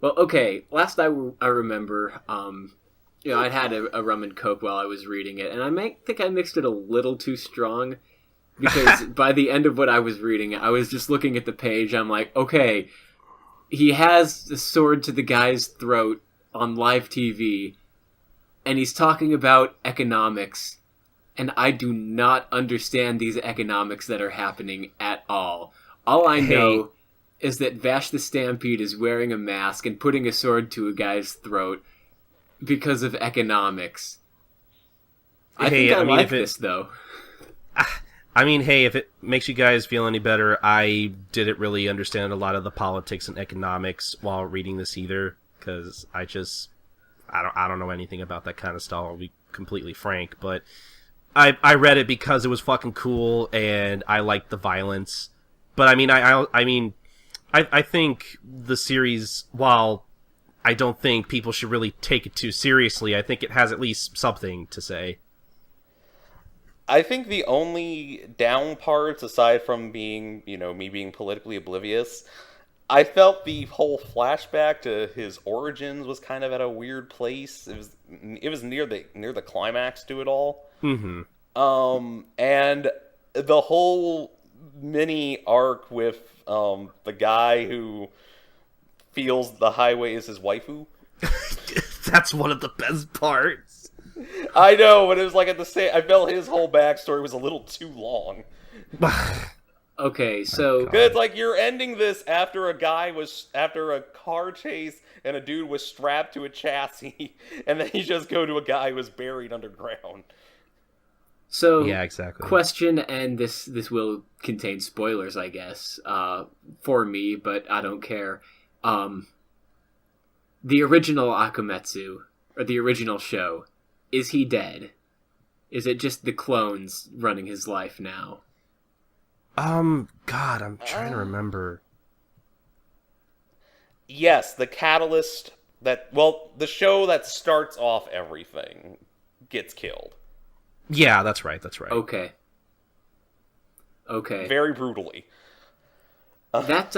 Well, okay, last I remember, I'd had a rum and coke while I was reading it, and I think I mixed it a little too strong, because by the end of what I was reading, I was just looking at the page, I'm like, okay, he has the sword to the guy's throat on live TV, and he's talking about economics, and I do not understand these economics that are happening at all. All I know is that Vash the Stampede is wearing a mask and putting a sword to a guy's throat because of economics. I think I like this, though. I mean, hey, if it makes you guys feel any better, I didn't really understand a lot of the politics and economics while reading this either, because I don't know anything about that kind of stuff, I'll be completely frank, but I read it because it was fucking cool, and I liked the violence. But I mean, I think the series, while I don't think people should really take it too seriously, I think it has at least something to say. I think the only down parts, aside from being, me being politically oblivious, I felt the whole flashback to his origins was kind of at a weird place. It was near the climax to it all. Mm-hmm. And the whole mini arc with the guy who feels the highway is his waifu. That's one of the best parts. I know, but it was like I felt his whole backstory was a little too long. Okay, so it's like you're ending this after a car chase and a dude was strapped to a chassis, and then you just go to a guy who was buried underground. So yeah, exactly. Question, and this will contain spoilers, I guess, for me, but I don't care. The original Akumetsu, or the original show, is he dead? Is it just the clones running his life now? God, I'm trying to remember. Yes, the catalyst the show that starts off everything gets killed. Yeah, that's right. Okay. Very brutally. That,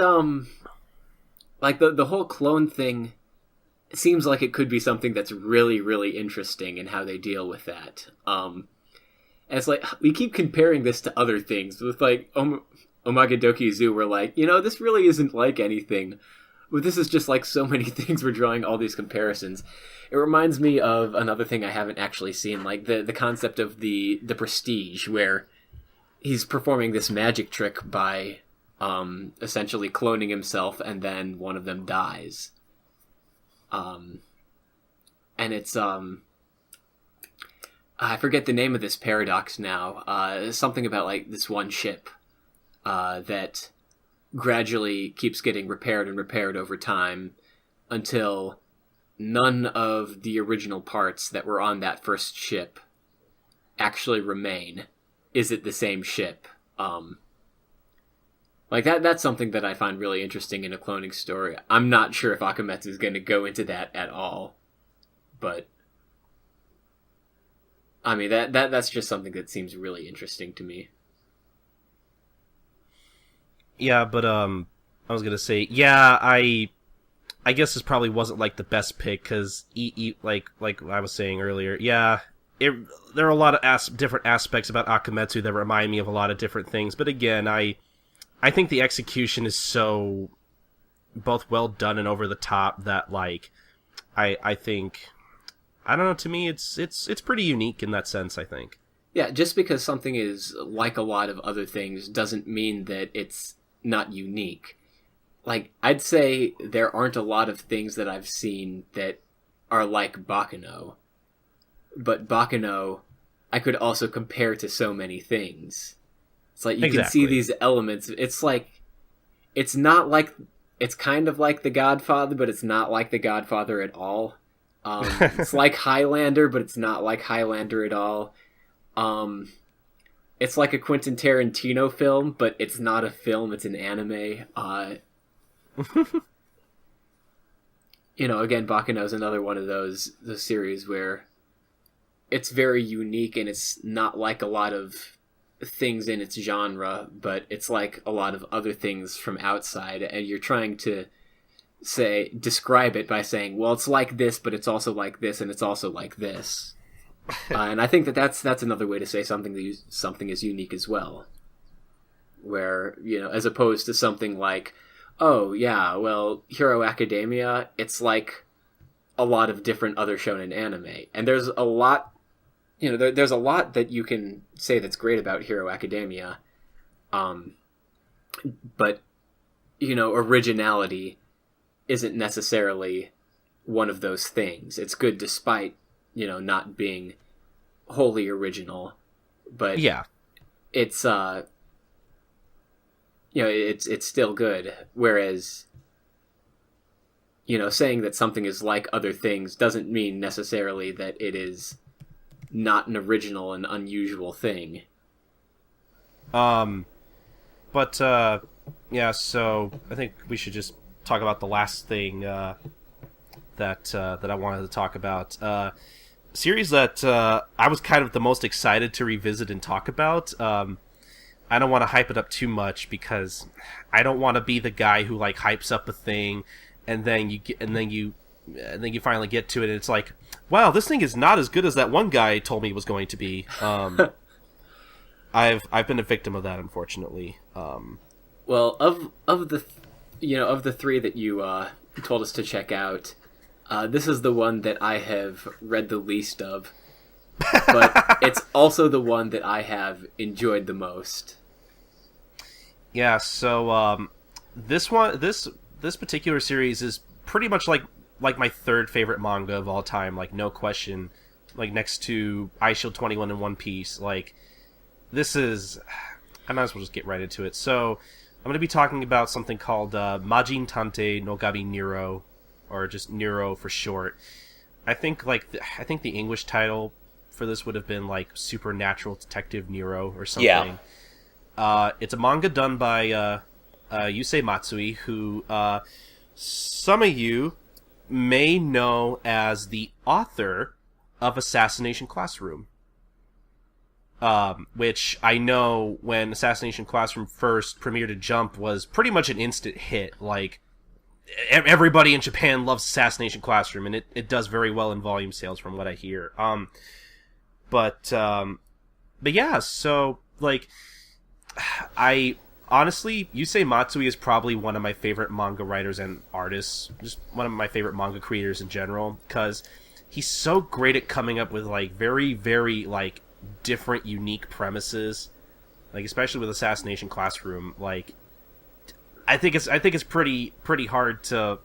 like, the whole clone thing seems like it could be something that's really, really interesting in how they deal with that. And it's like, we keep comparing this to other things. With, like, Oumagadoki Zoo, we're like, this really isn't like anything. But this is just like so many things, we're drawing all these comparisons. It reminds me of another thing I haven't actually seen, like the concept of the Prestige, where he's performing this magic trick by essentially cloning himself, and then one of them dies. And it's I forget the name of this paradox now. Something about like this one ship that gradually keeps getting repaired and repaired over time until none of the original parts that were on that first ship actually remain. Is it the same ship? Like that's something that I find really interesting in a cloning story. I'm not sure if Akumetsu is going to go into that at all, but I mean that's just something that seems really interesting to me. Yeah, but I was gonna say, yeah, I guess this probably wasn't like the best pick because, like I was saying earlier, yeah, there are a lot of different aspects about Akumetsu that remind me of a lot of different things. But again, I think the execution is so both well done and over the top that like I think, I don't know, to me it's pretty unique in that sense, I think. Yeah, just because something is like a lot of other things doesn't mean that it's not unique. Like, I'd say there aren't a lot of things that I've seen that are like Baccano. But Baccano, I could also compare to so many things. It's like, you can see these elements. It's like, it's not like, it's kind of like The Godfather, but it's not like The Godfather at all. It's like Highlander, but it's not like Highlander at all. It's like a Quentin Tarantino film, but it's not a film, it's an anime. again, Baccano is another one of those series where it's very unique, and it's not like a lot of things in its genre, but it's like a lot of other things from outside, and you're trying to describe it by saying, well, it's like this, but it's also like this, and it's also like this. And I think that's another way to say something is unique as well. Where, as opposed to something like, oh, yeah, well, Hero Academia, it's like a lot of different other shonen anime. And there's a lot, there's a lot that you can say that's great about Hero Academia. But, originality isn't necessarily one of those things. It's good despite, not being wholly original. But Yeah. It's, it's still good. Whereas, saying that something is like other things doesn't mean necessarily that it is not an original and unusual thing. Yeah, so I think we should just talk about the last thing that I wanted to talk about. Series that I was kind of the most excited to revisit and talk about. I don't want to hype it up too much because I don't want to be the guy who like hypes up a thing and then you finally get to it and it's like, wow, this thing is not as good as that one guy told me it was going to be. I've been a victim of that, unfortunately. Well, of the three that you told us to check out, this is the one that I have read the least of, but it's also the one that I have enjoyed the most. Yeah, so this particular series is pretty much like my third favorite manga of all time, like no question, like next to Eye Shield 21 and One Piece. Like this is, I might as well just get right into it. So I'm going to be talking about something called Majin Tantei Nougami Neuro, or just Neuro for short. I think the English title for this would have been like Supernatural Detective Neuro or something. Yeah. It's a manga done by Yusei Matsui, who some of you may know as the author of Assassination Classroom. Which I know when Assassination Classroom first premiered at Jump was pretty much an instant hit. Like, everybody in Japan loves Assassination Classroom, and it does very well in volume sales from what I hear. But yeah, so, like, I honestly, Yusei Matsui is probably one of my favorite manga writers and artists, just one of my favorite manga creators in general, because he's so great at coming up with, like, very, very, like, different, unique premises, like, especially with Assassination Classroom. Like, I think it's pretty hard to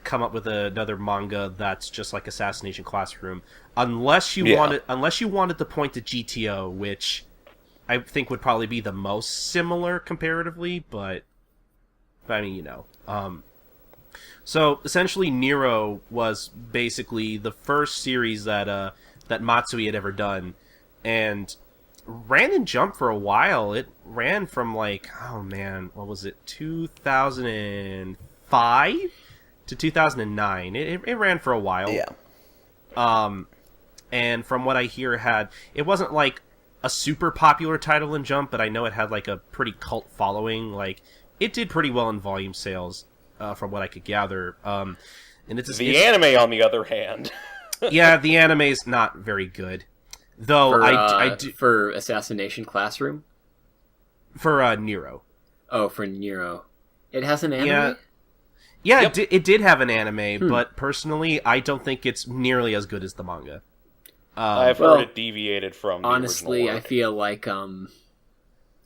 come up with another manga that's just like Assassination Classroom, unless you wanted to point to GTO, which I think would probably be the most similar comparatively, but I mean, So essentially, Neuro was basically the first series that Matsui had ever done, and ran in Jump for a while. It ran from like, oh man, what was it, 2005 to 2009. It ran for a while. Yeah. And from what I hear, it wasn't like a super popular title in Jump, but I know it had like a pretty cult following. Like, it did pretty well in volume sales, from what I could gather. And it's anime, on the other hand. Yeah, the anime's not very good. Though I do for Assassination Classroom? For Neuro. Oh, for Neuro. It has an anime? Yeah, Yep. it did have an anime, but personally, I don't think it's nearly as good as the manga. I've heard it deviated from the honestly, original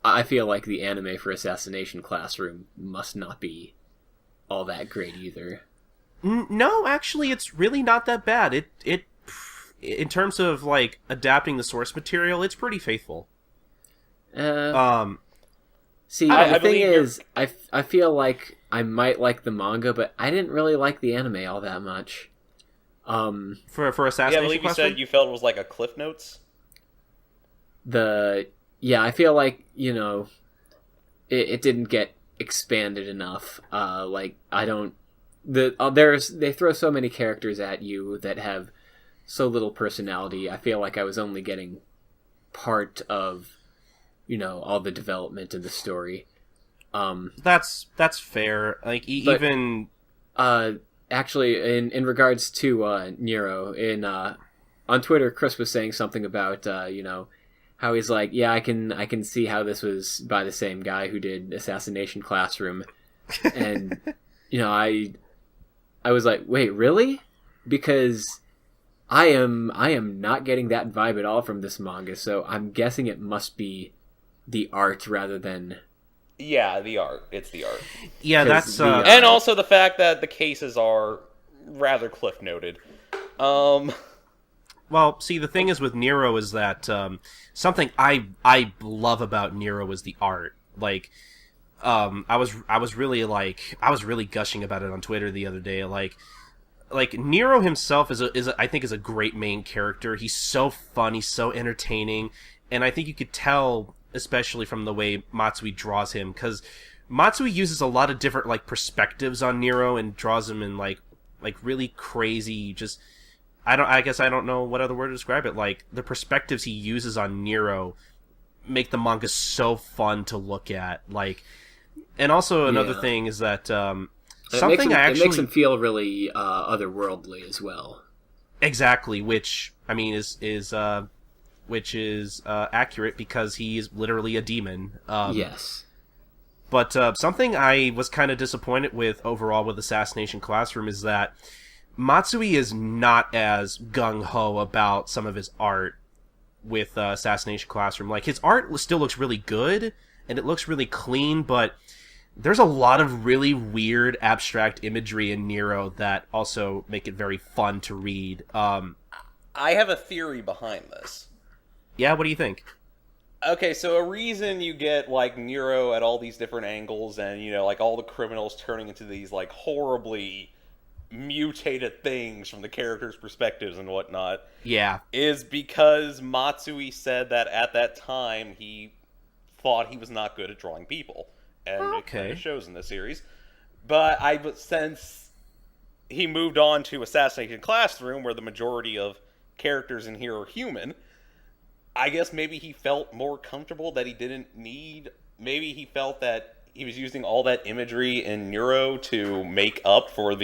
I feel like the anime for Assassination Classroom must not be all that great either. No, actually, it's really not that bad. It in terms of like adapting the source material, it's pretty faithful. See, I the thing believe is, I feel like I might like the manga, but I didn't really like the anime all that much. For Yeah, Assassination I believe you Classroom? said you felt it was like a Cliff Notes. I feel like, it didn't get expanded enough. Like, I don't they throw so many characters at you that have so little personality. I feel like I was only getting part of, all the development of the story. That's fair. Like even actually, in regards to Neuro, on Twitter, Chris was saying something about how he's like, yeah, I can see how this was by the same guy who did Assassination Classroom, and I was like, wait, really? Because I am not getting that vibe at all from this manga, so I'm guessing it must be the art rather than... Yeah, the art. It's the art. Yeah, that's... and also the fact that the cases are rather cliff-noted. Well, see, the thing is with Neuro is that something I love about Neuro is the art. Like, I was really gushing about it on Twitter the other day. Like Neuro himself is I think is a great main character. He's so fun, he's so entertaining, and I think you could tell, especially from the way Matsui draws him, because Matsui uses a lot of different perspectives on Neuro and draws him in like really crazy, just I guess I don't know what other word to describe it. Like, the perspectives he uses on Neuro make the manga so fun to look at. Like, and also another thing is that something it makes him feel really otherworldly as well. Exactly, which I mean is accurate because he is literally a demon. Yes. But something I was kind of disappointed with overall with Assassination Classroom is that Matsui is not as gung-ho about some of his art with Assassination Classroom. Like, his art still looks really good, and it looks really clean, but there's a lot of really weird abstract imagery in Neuro that also make it very fun to read. I have a theory behind this. Yeah, what do you think? Okay, so a reason you get, Neuro at all these different angles and, all the criminals turning into these, horribly mutated things from the characters' perspectives and whatnot. Yeah. Is because Matsui said that at that time he thought he was not good at drawing people. And it kind of shows in the series. But since he moved on to Assassination Classroom, where the majority of characters in here are human, I guess maybe he felt more comfortable that he didn't need... Maybe he felt that he was using all that imagery in Neuro to make up for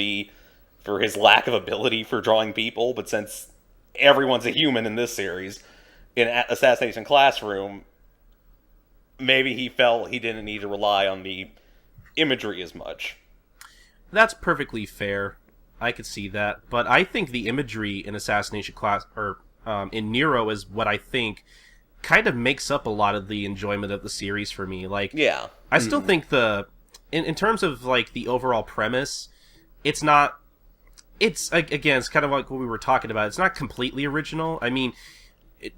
his lack of ability for drawing people, but since everyone's a human in this series, in Assassination Classroom, maybe he felt he didn't need to rely on the imagery as much. That's perfectly fair. I could see that. But I think the imagery in in Neuro is what I think kind of makes up a lot of the enjoyment of the series for me. Yeah. I still think in terms of, the overall premise, it's not... It's kind of like what we were talking about. It's not completely original. I mean,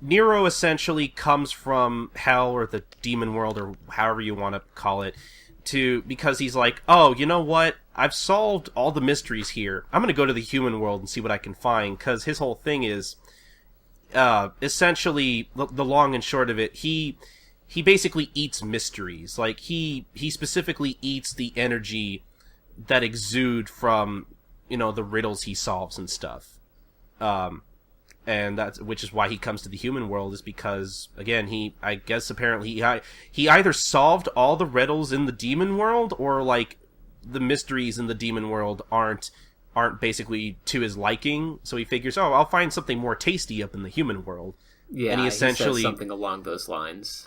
Neuro essentially comes from hell or the demon world or however you want to call it, because he's like, oh, you know what? I've solved all the mysteries here. I'm going to go to the human world and see what I can find, because his whole thing is, essentially, the long and short of it, he basically eats mysteries. Like, he specifically eats the energy that exude from... the riddles he solves and stuff. And which is why he comes to the human world, is because, again, I guess apparently he either solved all the riddles in the demon world, or, the mysteries in the demon world aren't basically to his liking, so he figures, I'll find something more tasty up in the human world. Yeah, and he says something along those lines.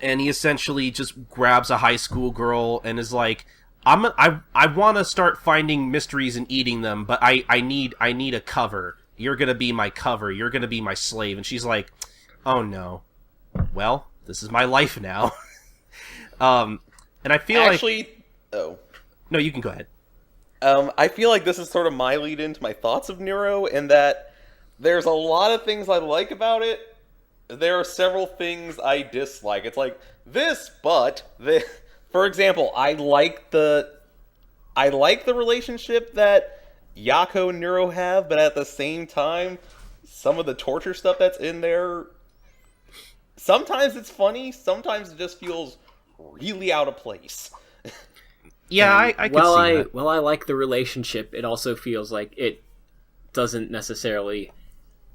And he essentially just grabs a high school girl and is like, I want to start finding mysteries and eating them, but I need a cover. You're gonna be my cover. You're gonna be my slave. And she's like, oh no. Well, this is my life now. And I feel Oh. No, you can go ahead. I feel like this is sort of my lead into my thoughts of Neuro, in that there's a lot of things I like about it. There are several things I dislike. It's like this, but for example, I like the relationship that Yako and Neuro have, but at the same time, some of the torture stuff that's in there, sometimes it's funny, sometimes it just feels really out of place. Yeah, I could see that. While I like the relationship, it also feels like it doesn't necessarily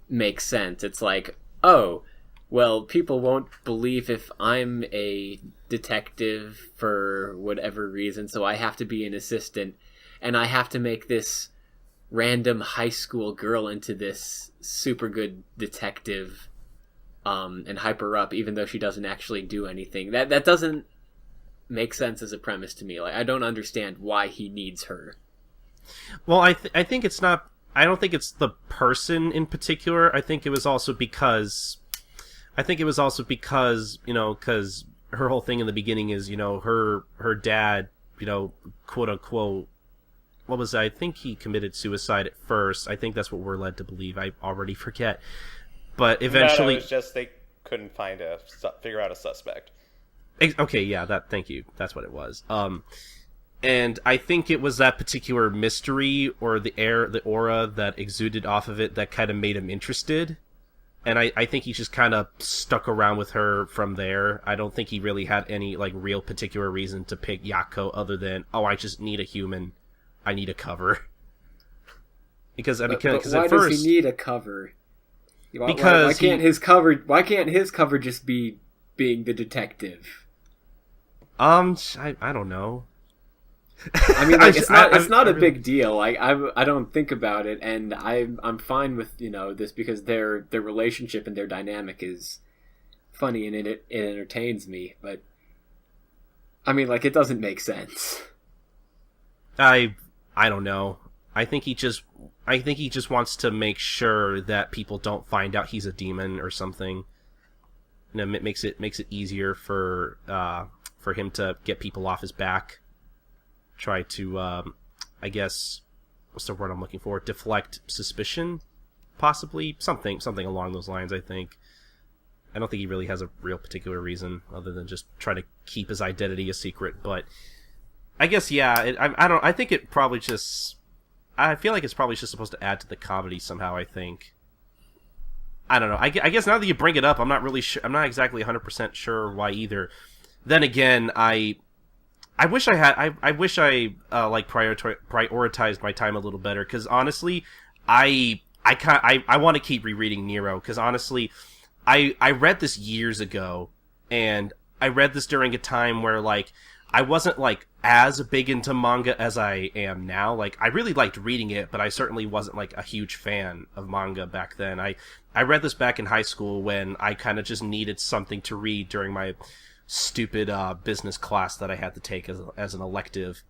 make sense. It's like, oh, well, people won't believe if I'm a detective for whatever reason, so I have to be an assistant, and I have to make this random high school girl into this super good detective, and hype her up, even though she doesn't actually do anything. That doesn't make sense as a premise to me. Like, I don't understand why he needs her. Well, I think it's not. I don't think it's the person in particular. I think it was also because. Because her whole thing in the beginning is, her dad, quote unquote, what was that? I think he committed suicide at first. I think that's what we're led to believe. I already forget. But eventually, No, it was just they couldn't figure out a suspect. Okay, yeah, thank you. That's what it was. And I think it was that particular mystery or the aura that exuded off of it that kind of made him interested. And I think he just kind of stuck around with her from there. I don't think he really had any, real particular reason to pick Yako other than, I just need a human. I need a cover. Because, why at first... does he need a cover? Because why can't his cover just be being the detective? I don't know. I mean, it's not a big deal. Like, I don't think about it, and I'm fine with this because their relationship and their dynamic is funny and it entertains me. But I mean, it doesn't make sense. I don't know. I think he just wants to make sure that people don't find out he's a demon or something. It makes it easier for him to get people off his back. Try to, I guess, what's the word I'm looking for? Deflect suspicion, possibly something along those lines. I think. I don't think he really has a real particular reason other than just try to keep his identity a secret. But I guess I don't. I think it probably just. I feel like it's probably just supposed to add to the comedy somehow. I think. I don't know. I guess now that you bring it up, I'm not really sure. I'm not exactly 100% sure why either. Then again, I wish I had. I wish I prioritized my time a little better. Because honestly, I want to keep rereading Neuro. Because honestly, I read this years ago, and I read this during a time where I wasn't as big into manga as I am now. I really liked reading it, but I certainly wasn't a huge fan of manga back then. I read this back in high school when I kind of just needed something to read during my stupid business class that I had to take as an elective,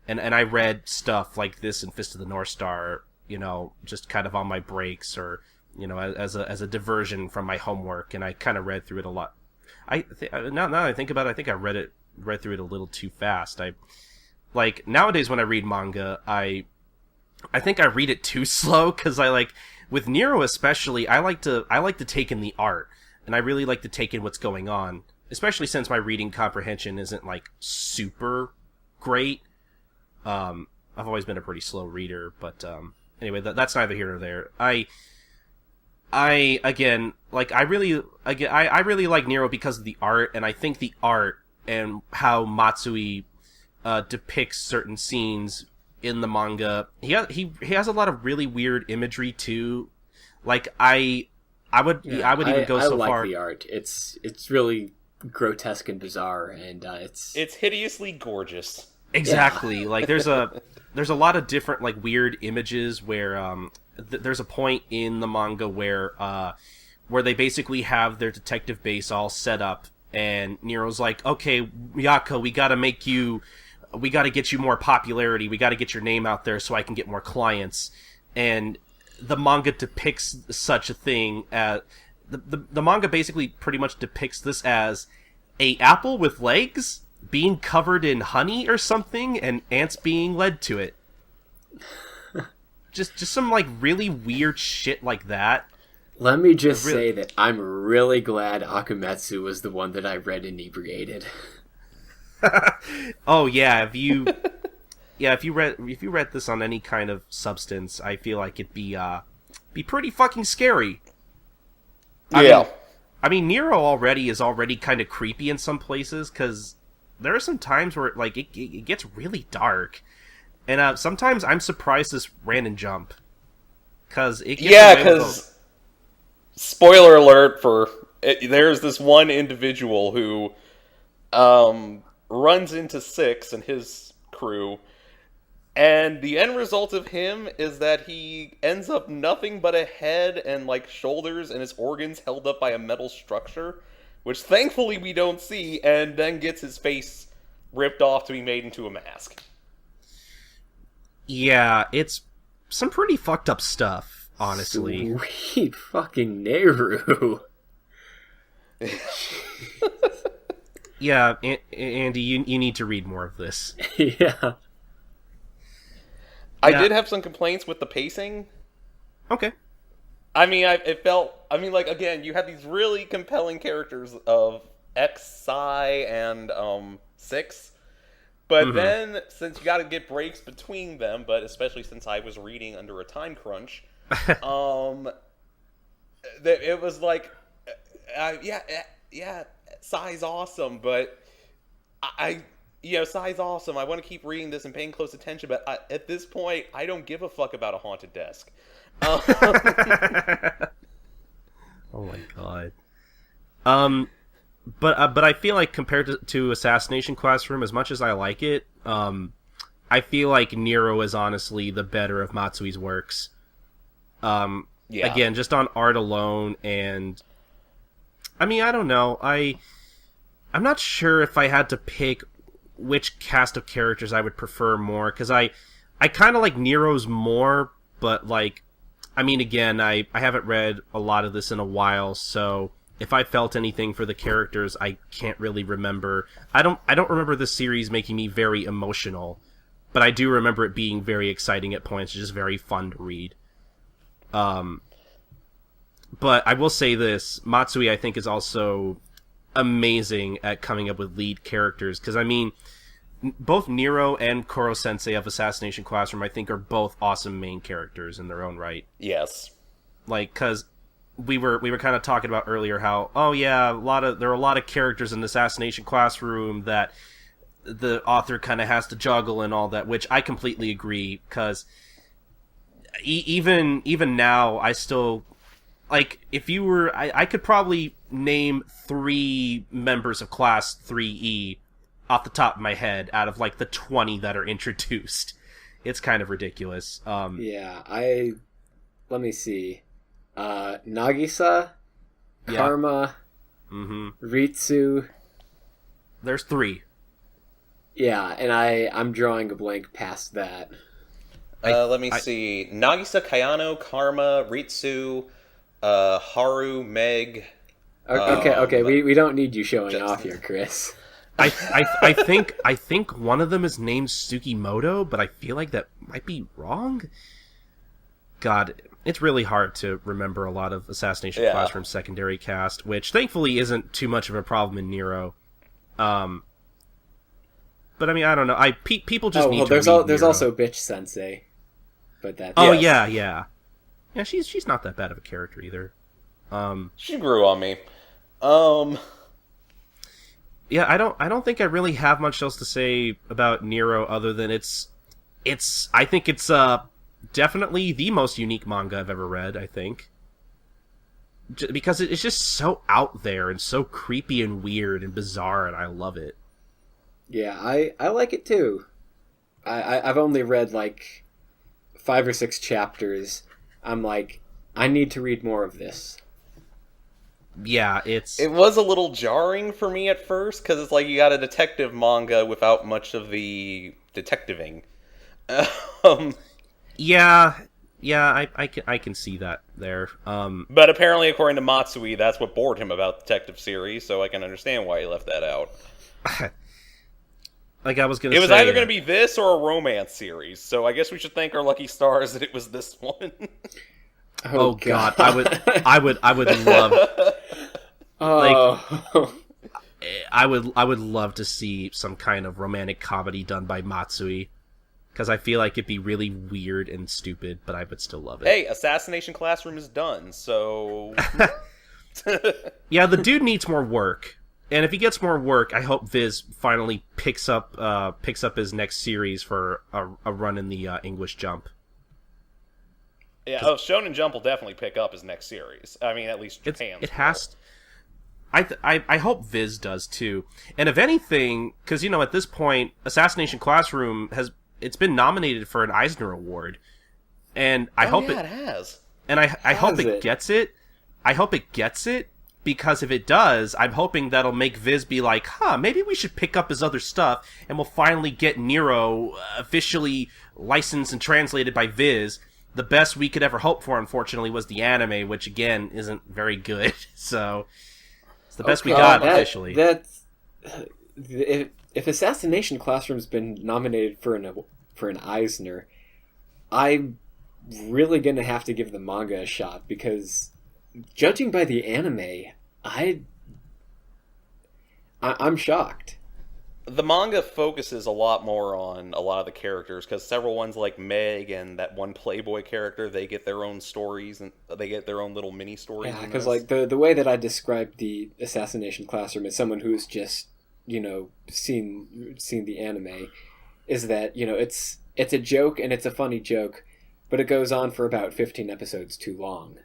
and I read stuff like this and Fist of the North Star, just kind of on my breaks or as a diversion from my homework, and I kind of read through it a lot. Now that I think about it, I think I read through it a little too fast. Nowadays when I read manga, I think I read it too slow because with Neuro especially, I like to take in the art, and I really like to take in what's going on. Especially since my reading comprehension isn't super great. I've always been a pretty slow reader, but anyway, that's neither here nor there. I really like Neuro because of the art, and I think the art and how Matsui depicts certain scenes in the manga. He has a lot of really weird imagery too. I would even go so far. I like the art. It's really grotesque and bizarre, and it's hideously gorgeous. Exactly. Yeah. There's a lot of different weird images where there's a point in the manga where they basically have their detective base all set up, and Nero's like, okay, Yako, we gotta get you more popularity, we gotta get your name out there so I can get more clients. And the manga depicts such a thing as the manga basically pretty much depicts this as a apple with legs being covered in honey or something, and ants being led to it. just some really weird shit like that. Let me just say that I'm really glad Akumetsu was the one that I read inebriated. Oh yeah, if you read this on any kind I feel like it'd be pretty fucking scary. I mean, Neuro is already kind of creepy in some places, because there are some times where like it gets really dark, and sometimes I'm surprised this ran and jump because it gets because spoiler alert for there's this one individual who runs into Six and his crew, and the end result of him is that he ends up nothing but a head and like shoulders and his organs held up by a metal structure, which thankfully we don't see, and then gets his face ripped off to be made into a mask. Yeah, it's some pretty fucked up stuff, honestly. Sweet fucking Neuro. Yeah, Andy, you need to read more of this. Yeah. I did have some complaints with the pacing. Okay. I mean, like, again, you have these really compelling characters of X, Psy, and Six. But then, since you got to get breaks between them, but especially since I was reading under a time crunch, it was like, yeah, Psy's awesome, but Psy's awesome. I want to keep reading this and paying close attention, but at this point, I don't give a fuck about a haunted desk. Oh my god. But I feel like compared to Assassination Classroom, as much as I like it, I feel like Neuro is honestly the better of Matsui's works. Again, just on art alone, and I mean, I don't know. I'm not sure if I had to pick which cast of characters I would prefer more, because I kind of like Nero's more, but like, I mean, again, I haven't read a lot of this in a while, so if I felt anything for the characters, I can't really remember. I don't remember this series making me very emotional, but I do remember it being very exciting at points, just very fun to read. But I will say this, Matsui I think is also amazing at coming up with lead characters, because I mean, both Neuro and Koro Sensei of Assassination Classroom I think are both awesome main characters in their own right. Yes. Like, because we were kind of talking about earlier how, oh yeah, there are a lot of characters in the Assassination Classroom that the author kind of has to juggle and all that, which I completely agree, because even now I still, like, if you were, I could probably name 3 members of Class 3E off the top of my head out of like the 20 that are introduced. It's kind of ridiculous. Let me see. Nagisa, Karma, Ritsu. There's 3. Yeah, and I'm drawing a blank past that. Let me see. Nagisa, Kayano, Karma, Ritsu, Haru, Meg. Okay. We don't need you showing off here, Chris. I think one of them is named Tsukimoto, but I feel like that might be wrong. God, it's really hard to remember a lot of Assassination Classroom secondary cast, which thankfully isn't too much of a problem in Neuro. But I mean, I don't know. People just need to read there's Neuro. also Bitch Sensei, but that. Oh yes. yeah. She's not that bad of a character either. She grew on me. Yeah, I don't think I really have much else to say about Neuro other than I think it's definitely the most unique manga I've ever read, I think. Because it's just so out there and so creepy and weird and bizarre, and I love it. Yeah, I like it too. I've only read like 5 or 6 chapters. I'm like, I need to read more of this. Yeah, it was a little jarring for me at first, because it's like you got a detective manga without much of the detectiving. Yeah, I can see that there. But apparently, according to Matsui, that's what bored him about the detective series, so I can understand why he left that out. Like I was gonna say, it was either going to be this or a romance series, so I guess we should thank our lucky stars that it was this one. Oh God, I would love. Like, I would love to see some kind of romantic comedy done by Matsui, because I feel like it'd be really weird and stupid, but I would still love it. Hey, Assassination Classroom is done, so yeah, the dude needs more work. And if he gets more work, I hope Viz finally picks up his next series for a run in the English Jump. Yeah, Shonen Jump will definitely pick up his next series. I mean, at least Japan's. It has. I hope Viz does too. And if anything, because at this point, Assassination Classroom it's been nominated for an Eisner Award, and I hope it has. And I hope it gets it. I hope it gets it. Because if it does, I'm hoping that'll make Viz be like, maybe we should pick up his other stuff, and we'll finally get Neuro officially licensed and translated by Viz. The best we could ever hope for, unfortunately, was the anime, which, again, isn't very good. So, it's the best we got, officially. If Assassination Classroom's been nominated for an Eisner, I'm really going to have to give the manga a shot, because judging by the anime, I'm shocked. The manga focuses a lot more on a lot of the characters, because several ones like Meg and that one Playboy character, they get their own stories, and they get their own little mini stories. Yeah, because like the way that I described the Assassination Classroom as someone who's just seen the anime, is that it's a joke, and it's a funny joke, but it goes on for about 15 episodes too long.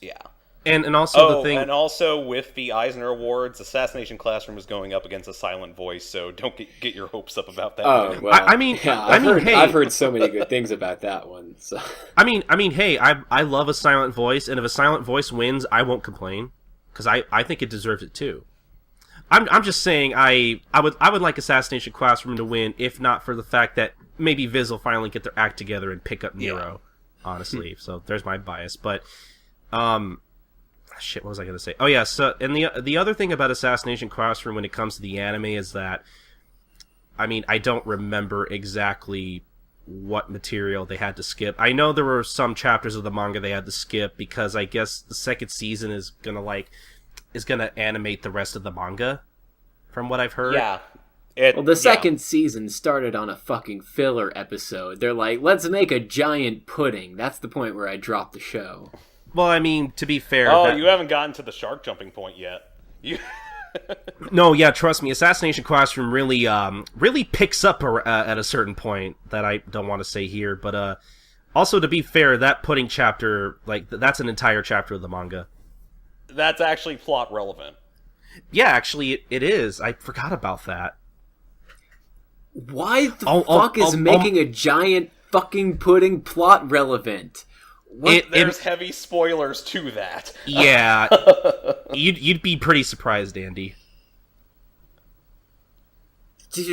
Yeah. And also the thing... and also with the Eisner Awards, Assassination Classroom is going up against A Silent Voice, so don't get your hopes up about that. Oh, well, I've heard so many good things about that one. So. I mean, hey, I love A Silent Voice, and if A Silent Voice wins, I won't complain, because I think it deserves it too. I'm just saying I would like Assassination Classroom to win, if not for the fact that maybe Viz will finally get their act together and pick up Neuro, honestly. So there's my bias, but shit, what was I going to say? Oh yeah, so and the other thing about Assassination Classroom when it comes to the anime is that, I mean, I don't remember exactly what material they had to skip. I know there were some chapters of the manga they had to skip because I guess the second season is gonna animate the rest of the manga, from what I've heard. Yeah. The second season started on a fucking filler episode. They're like, let's make a giant pudding. That's the point where I dropped the show. Well, I mean, to be fair... you haven't gotten to the shark jumping point yet. No, yeah, trust me. Assassination Classroom really picks up at a certain point that I don't want to say here. But also, to be fair, that pudding chapter, that's an entire chapter of the manga. That's actually plot relevant. Yeah, actually, it is. I forgot about that. Why the fuck is making a giant fucking pudding plot relevant? There's heavy spoilers to that. Yeah, you'd be pretty surprised, Andy.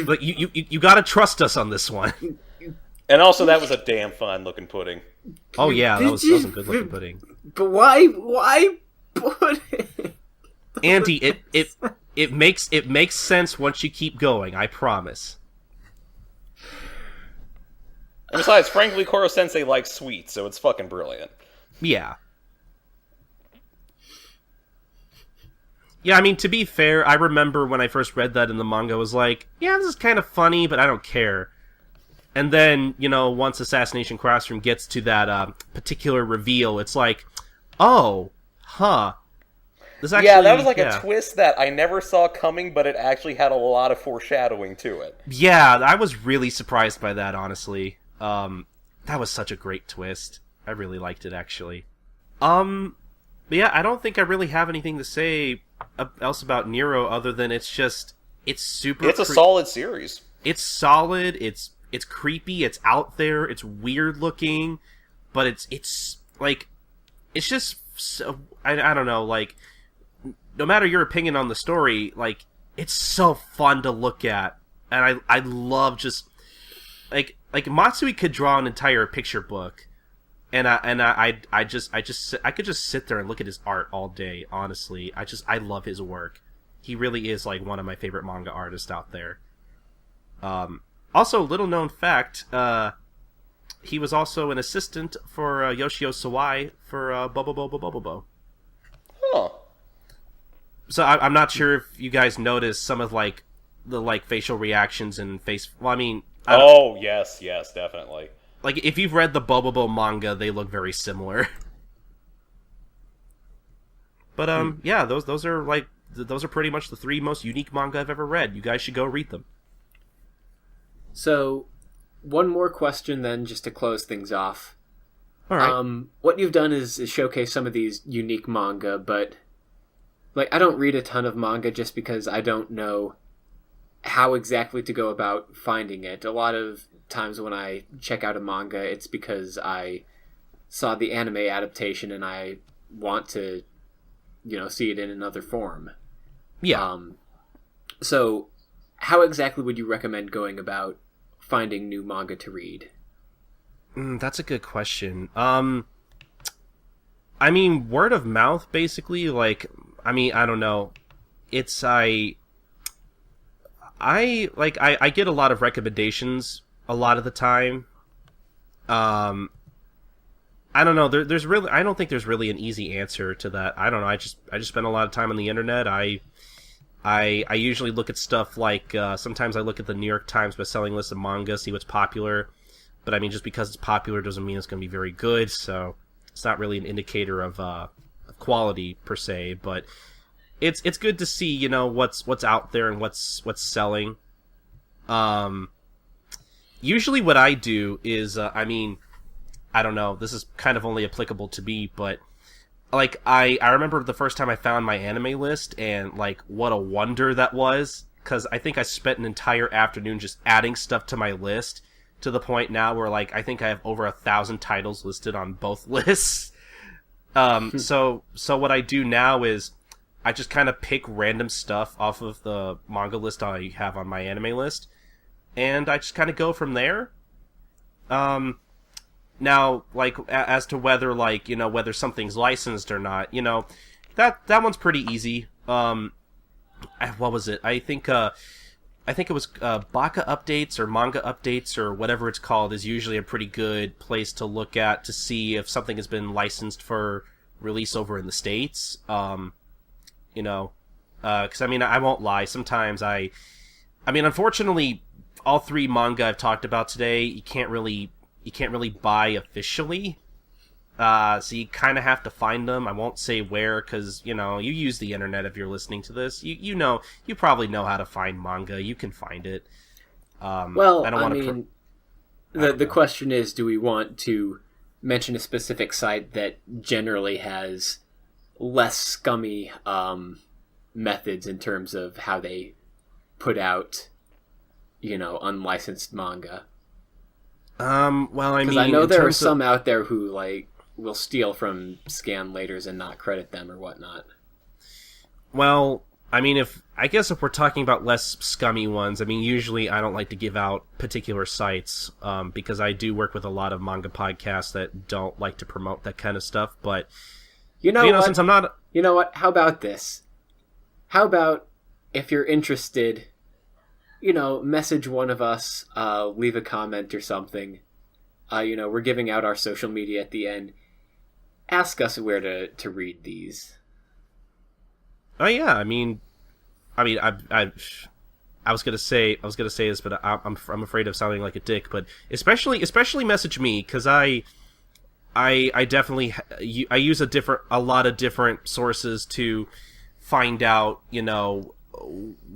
But you gotta trust us on this one. And also, that was a damn fine looking pudding. Oh yeah, that was a good looking pudding. But why pudding? Andy, it makes sense once you keep going. I promise. And besides, frankly, Koro-sensei likes sweets, so it's fucking brilliant. Yeah. Yeah, I mean, to be fair, I remember when I first read that in the manga, I was like, yeah, this is kind of funny, but I don't care. And then, once Assassination Classroom gets to that particular reveal, it's like, oh, huh. Actually, that was a twist that I never saw coming, but it actually had a lot of foreshadowing to it. Yeah, I was really surprised by that, honestly. That was such a great twist. I really liked it, actually. But yeah, I don't think I really have anything to say else about Neuro other than it's super... It's a solid series. It's solid, it's creepy, it's out there, it's weird looking, but it's just so... I don't know, no matter your opinion on the story, it's so fun to look at. And I love just... Like Matsui could draw an entire picture book, and I could just sit there and look at his art all day. Honestly, I love his work. He really is one of my favorite manga artists out there. Also, little known fact, he was also an assistant for Yoshio Sawai for Bobo. Huh. So I'm not sure if you guys noticed some of the facial reactions and face. Well, I mean. Oh, yes, definitely. If you've read the Bobobo manga, they look very similar. But, yeah, those are, those are pretty much the 3 most unique manga I've ever read. You guys should go read them. So, one more question then, just to close things off. All right. What you've done is showcase some of these unique manga, but I don't read a ton of manga just because I don't know how exactly to go about finding it. A lot of times when I check out a manga, it's because I saw the anime adaptation and I want to, see it in another form. Yeah. So, how exactly would you recommend going about finding new manga to read? That's a good question. I mean, word of mouth, basically. I don't know. It's I get a lot of recommendations a lot of the time. I don't know. I don't think there's really an easy answer to that. I don't know. I just spend a lot of time on the internet. I usually look at stuff like sometimes I look at the New York Times bestselling list of manga, see what's popular. But I mean, just because it's popular doesn't mean it's going to be very good. So it's not really an indicator of quality per se. But it's good to see what's out there and what's selling. Usually what I do is I don't know. This is kind of only applicable to me, but I remember the first time I found my anime list and what a wonder that was, because I think I spent an entire afternoon just adding stuff to my list to the point now where I think I have over 1,000 titles listed on both lists. So what I do now is I just kind of pick random stuff off of the manga list I have on my anime list, and I just kind of go from there. Now, as to whether, whether something's licensed or not, that one's pretty easy. What was it? I think it was Baka Updates or Manga Updates or whatever it's called is usually a pretty good place to look at to see if something has been licensed for release over in the States. Because, I won't lie. Sometimes unfortunately, all 3 manga I've talked about today, you can't really buy officially. So you kind of have to find them. I won't say where, because, you use the internet if you're listening to this. You probably know how to find manga. You can find it. The question is, do we want to mention a specific site that generally has less scummy methods in terms of how they put out, unlicensed manga? Because I know there are some out there who will steal from scan laters and not credit them or whatnot. Well, if we're talking about less scummy ones, usually I don't like to give out particular sites, because I do work with a lot of manga podcasts that don't like to promote that kind of stuff. But what? Since I'm not, how about this? How about if you're interested, message one of us, leave a comment or something. We're giving out our social media at the end. Ask us where to read these. Oh yeah, I was gonna say this, but I'm afraid of sounding like a dick. But especially message me, because I definitely I use a lot of different sources to find out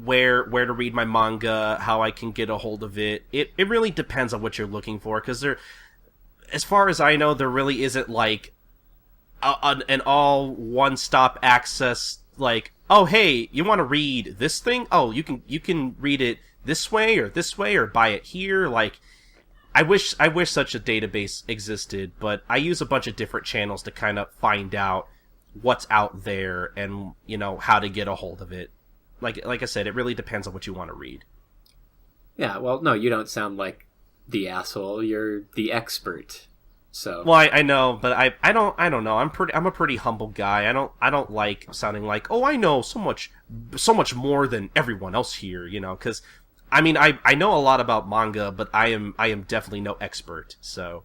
where to read my manga, how I can get a hold of it. It really depends on what you're looking for, because as far as I know, there really isn't an all one-stop access, oh hey, you want to read this thing? Oh, you can read it this way or buy it here. I wish such a database existed, but I use a bunch of different channels to kind of find out what's out there and how to get a hold of it. Like I said, it really depends on what you want to read. Yeah, well, no, you don't sound like the asshole. You're the expert. So well, I know, but I don't know. I'm a pretty humble guy. I don't like sounding like, oh, I know so much more than everyone else here. Because I know a lot about manga, but I am definitely no expert. So,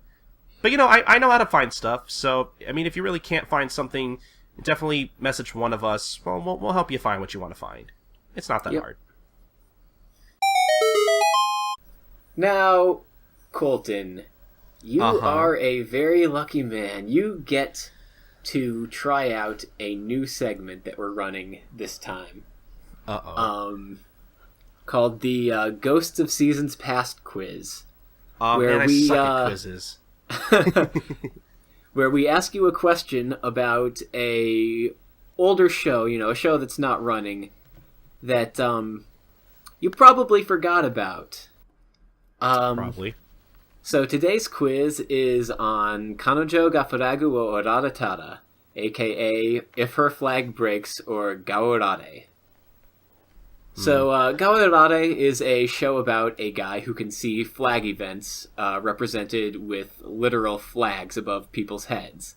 but I know how to find stuff. So if you really can't find something, definitely message one of us. Well, we'll help you find what you want to find. It's not that hard. Now, Colton, you are a very lucky man. You get to try out a new segment that we're running this time. Called the Ghosts of Seasons Past quiz. Man, I suck at quizzes. Where we ask you a question about a older show, a show that's not running, that you probably forgot about. Probably. So today's quiz is on Kanojo ga furagu wo oraratara, aka If Her Flag Breaks, or Gaorare. So, Gaorare is a show about a guy who can see flag events represented with literal flags above people's heads.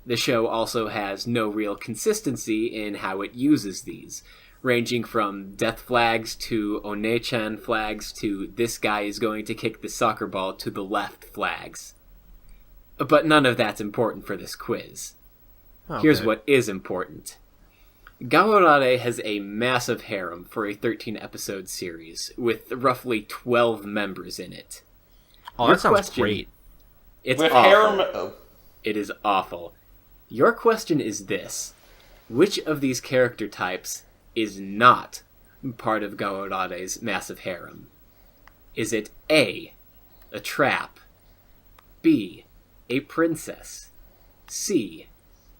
The show also has no real consistency in how it uses these, ranging from death flags to One-chan flags to this guy is going to kick the soccer ball to the left flags. But none of that's important for this quiz. Okay. Here's what is important. Gaorare has a massive harem for a 13-episode series, with roughly 12 members in it. Oh, that sounds great. It's With awful. harem... It is awful. Your question is this. Which of these character types is not part of Gaorare's massive harem? Is it A, a trap, B, a princess, C,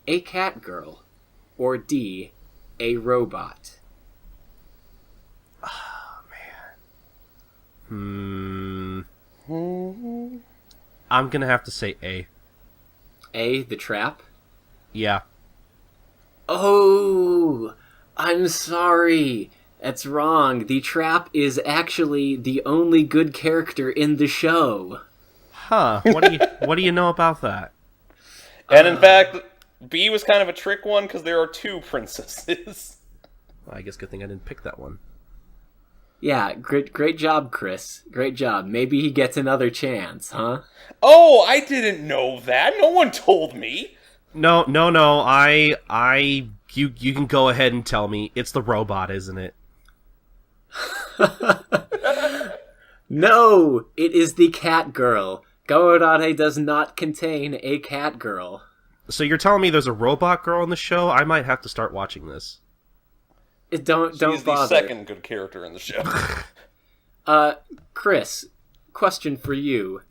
a cat girl, or D, a robot? Oh, man. I'm gonna have to say A. A, the trap? Yeah. Oh, I'm sorry. That's wrong. The trap is actually the only good character in the show. Huh. What do you know about that? And in fact, B was kind of a trick one because there are two princesses. Well, I guess good thing I didn't pick that one. Yeah, great job, Chris. Great job. Maybe he gets another chance, huh? Oh, I didn't know that. No one told me. No. You can go ahead and tell me. It's the robot, isn't it? No, it is the cat girl. Gaorare does not contain a cat girl. So you're telling me there's a robot girl in the show? I might have to start watching this. Don't She's bother. the second good character in the show. Chris, question for you.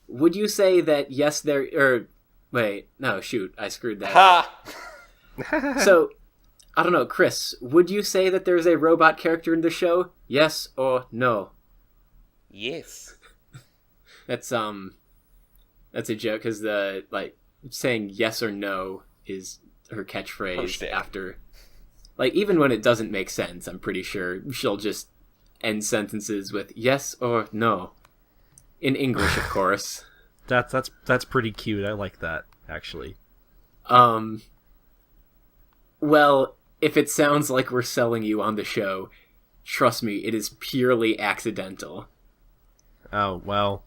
Would you say that yes, there... wait, no, shoot, I screwed that up. Ha! So, I don't know, Chris, would you say that there's a robot character in the show? Yes or no? Yes. That's a joke, because saying yes or no is her catchphrase after... even when it doesn't make sense, I'm pretty sure she'll just end sentences with yes or no. In English, of course. That's pretty cute. I like that, actually. Well, if it sounds like we're selling you on the show, trust me, it is purely accidental. Oh, well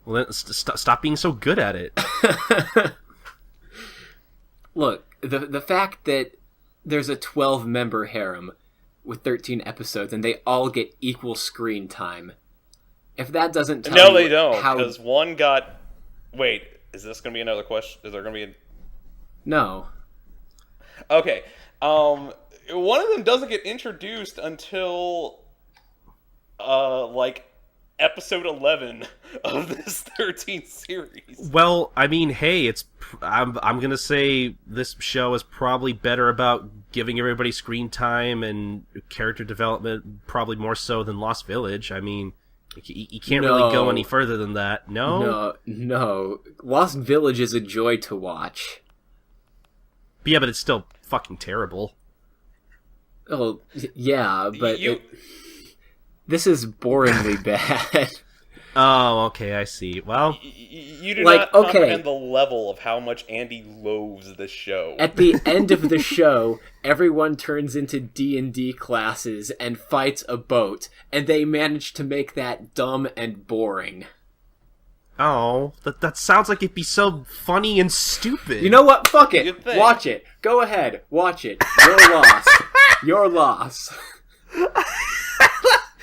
then stop being so good at it. Look, the fact that there's a 12-member harem with 13 episodes and they all get equal screen time. If that doesn't tell you No, they don't, how... because one got... Wait, is this going to be another question? Is there going to be a... No. Okay. One of them doesn't get introduced until, episode 11 of this 13th series. Well, I mean, hey, I'm gonna say this show is probably better about giving everybody screen time and character development, probably more so than Lost Village. I mean, you can't really go any further than that. No? No. Lost Village is a joy to watch. Yeah, but it's still fucking terrible. Oh, yeah, but this is boringly bad. Oh, okay, I see. Well, you do not comprehend the level of how much Andy loathes this show. At the end of the show, everyone turns into D&D classes and fights a boat, and they manage to make that dumb and boring. Oh, that sounds like it'd be so funny and stupid. You know what? Fuck it. Watch it. Go ahead. Watch it. Your loss. Your loss.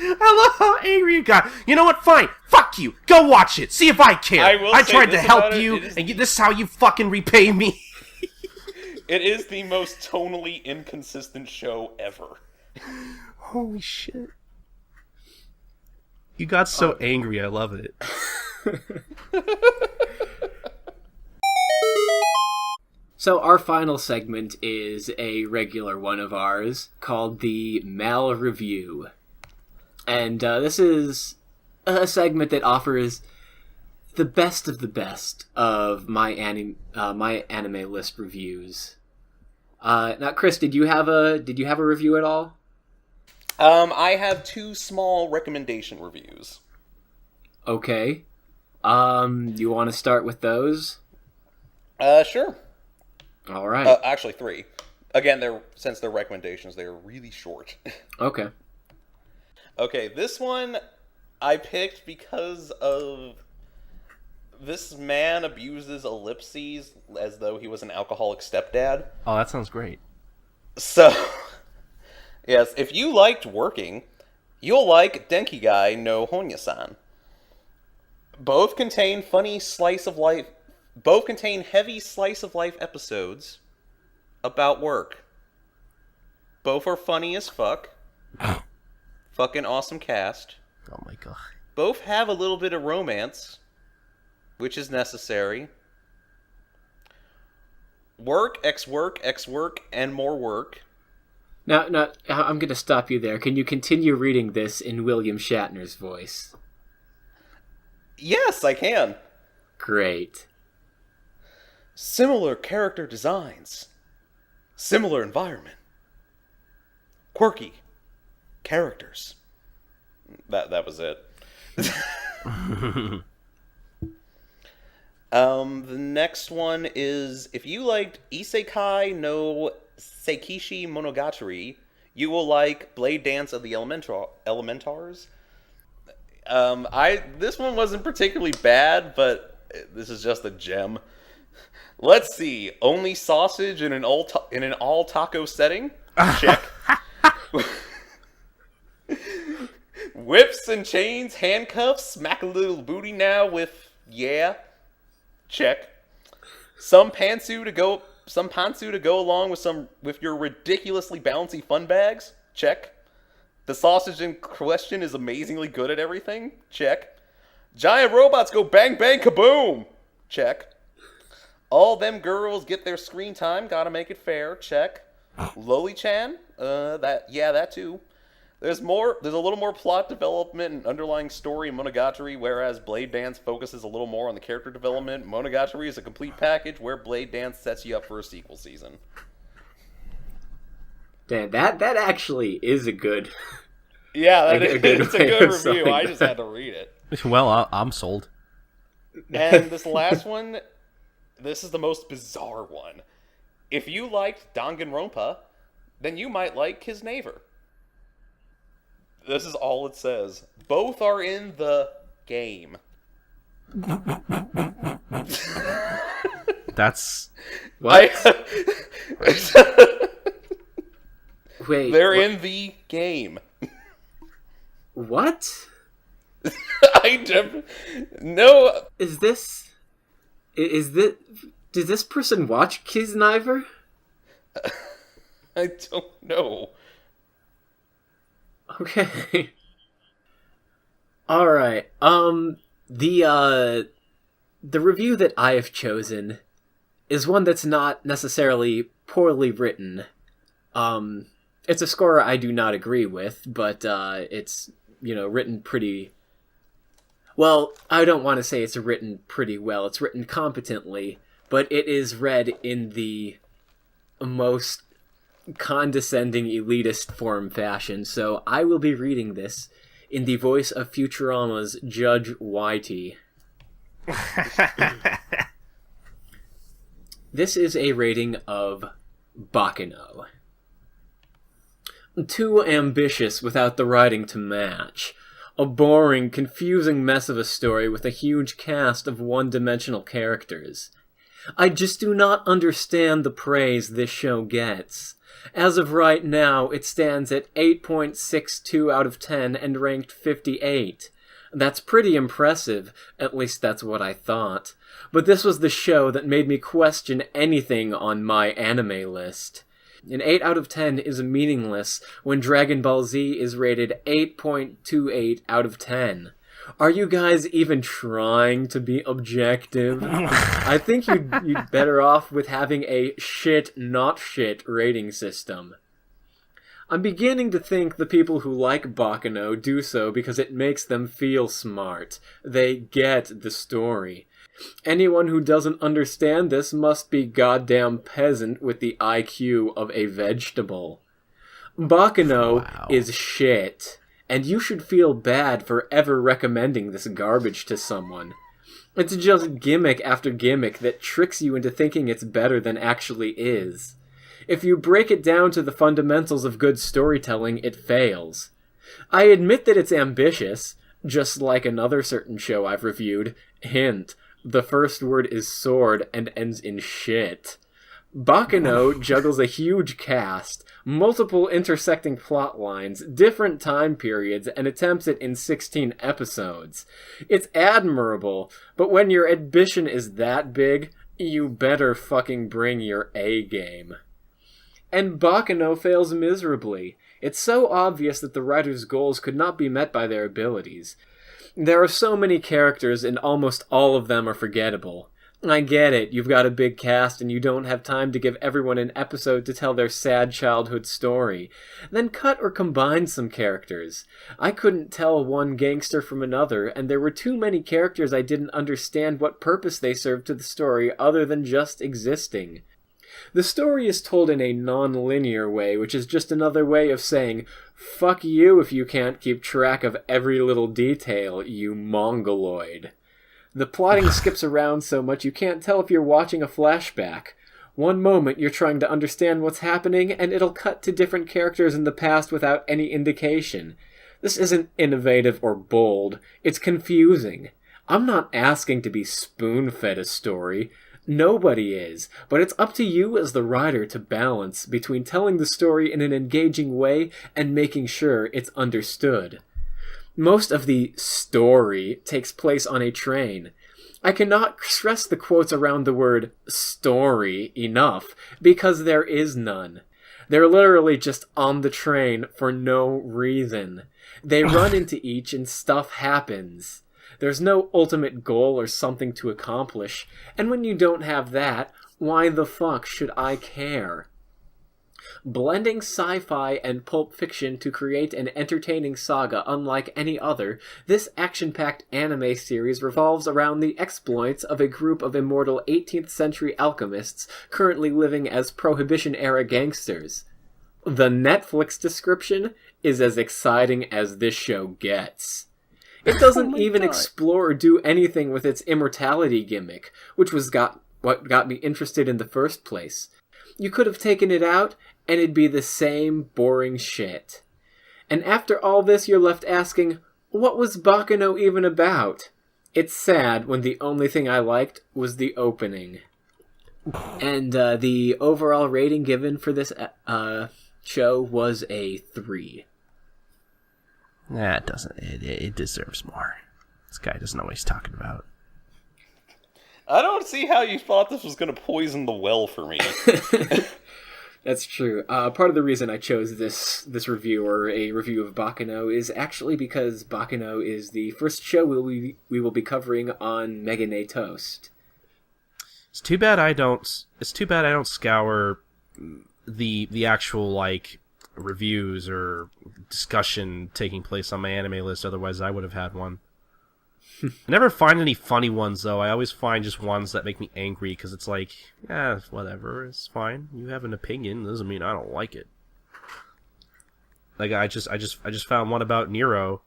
I love how angry you got. You know what? Fine. Fuck you. Go watch it. See if I care. I tried to help you, and this is how you fucking repay me. It is the most tonally inconsistent show ever. Holy shit. You got so angry, I love it. So our final segment is a regular one of ours called the Mal Review. And this is a segment that offers the best of my anime list reviews. Now, Chris, did you have a review at all? I have 2 small recommendation reviews. Okay. You want to start with those? Sure. All right. Actually, 3. Again, since they're recommendations, they're really short. Okay. Okay, this one I picked because of this man abuses ellipses as though he was an alcoholic stepdad. Oh, that sounds great. So, yes, if you liked working, you'll like Denkigai no Honya-san. Both contain heavy slice of life episodes about work. Both are funny as fuck. Fucking awesome cast. Oh my god. Both have a little bit of romance, which is necessary. Work, ex-work, ex-work, and more work. Now, I'm going to stop you there. Can you continue reading this in William Shatner's voice? Yes, I can. Great. Similar character designs. Similar environment. Quirky characters. That was it. The next one is, if you liked Isekai no Seikishi Monogatari, you will like Blade Dance of the Elementars. This one wasn't particularly bad, but this is just a gem. Let's see. Only sausage in an all taco setting? Check. Whips and chains, handcuffs, smack a little booty now with yeah. Check. Some pantsu to go along with your ridiculously bouncy fun bags? Check. The sausage in question is amazingly good at everything? Check. Giant robots go bang bang kaboom? Check. All them girls get their screen time, gotta make it fair? Check. Loli-chan? That too. There's a little more plot development and underlying story in Monogatari, whereas Blade Dance focuses a little more on the character development. Monogatari is a complete package where Blade Dance sets you up for a sequel season. Dan, that actually is a good... Yeah, it's a good of review. I just that. had to read it. Well, I'm sold. And this last one, this is the most bizarre one. If you liked Danganronpa, then you might like his neighbor. This is all it says. Both are in the game. That's... What? Wait. They're in the game. What? No. Is this... Did this person watch Kisniver? I don't know. Okay. Alright. The review that I have chosen is one that's not necessarily poorly written. It's a score I do not agree with, but it's, written pretty... Well, I don't want to say it's written pretty well. It's written competently, but it is read in the most condescending, elitist form fashion, so I will be reading this in the voice of Futurama's Judge Whitey. This is a rating of Bakano. Too ambitious without the writing to match. A boring, confusing mess of a story with a huge cast of one-dimensional characters. I just do not understand the praise this show gets. As of right now, it stands at 8.62 out of 10 and ranked 58. That's pretty impressive, at least that's what I thought. But this was the show that made me question anything on my anime list. An 8 out of 10 is meaningless when Dragon Ball Z is rated 8.28 out of 10. Are you guys even trying to be objective? I think you'd better off with having a shit, not shit rating system. I'm beginning to think the people who like Baccano do so because it makes them feel smart. They get the story. Anyone who doesn't understand this must be goddamn peasant with the IQ of a vegetable. Baccano is shit, and you should feel bad for ever recommending this garbage to someone. It's just gimmick after gimmick that tricks you into thinking it's better than actually is. If you break it down to the fundamentals of good storytelling, it fails. I admit that it's ambitious, just like another certain show I've reviewed. Hint, the first word is sword and ends in shit. Baccano juggles a huge cast, multiple intersecting plot lines, different time periods, and attempts it in 16 episodes. It's admirable, but when your ambition is that big, you better fucking bring your A game. And Baccano fails miserably. It's so obvious that the writer's goals could not be met by their abilities. There are so many characters, and almost all of them are forgettable. I get it, you've got a big cast and you don't have time to give everyone an episode to tell their sad childhood story. Then cut or combine some characters. I couldn't tell one gangster from another, and there were too many characters I didn't understand what purpose they served to the story other than just existing. The story is told in a non-linear way, which is just another way of saying, fuck you if you can't keep track of every little detail, you mongoloid. The plotting skips around so much you can't tell if you're watching a flashback. One moment you're trying to understand what's happening, and it'll cut to different characters in the past without any indication. This isn't innovative or bold, it's confusing. I'm not asking to be spoon-fed a story. Nobody is, but it's up to you as the writer to balance between telling the story in an engaging way and making sure it's understood. Most of the story takes place on a train. I cannot stress the quotes around the word story enough, because there is none. They're literally just on the train for no reason. They run into each and stuff happens. There's no ultimate goal or something to accomplish, and when you don't have that, why the fuck should I care? Blending sci-fi and pulp fiction to create an entertaining saga unlike any other, this action-packed anime series revolves around the exploits of a group of immortal 18th century alchemists currently living as Prohibition-era gangsters. The Netflix description is as exciting as this show gets. It doesn't even explore or do anything with its immortality gimmick, which was what got me interested in the first place. You could have taken it out, and it'd be the same boring shit. And after all this, you're left asking, what was Baccano even about? It's sad when the only thing I liked was the opening. And the overall rating given for this show was a 3. Nah, it doesn't. It deserves more. This guy doesn't know what he's talking about. I don't see how you thought this was going to poison the well for me. That's true. Part of the reason I chose this review, or a review of Baccano, is actually because Baccano is the first show we will be covering on Megane Toast. It's too bad I don't scour the actual like reviews or discussion taking place on my anime list. Otherwise, I would have had one. I never find any funny ones, though. I always find just ones that make me angry, because it's like, yeah, whatever, it's fine. You have an opinion, doesn't mean I don't like it. Like, I just found one about Neuro,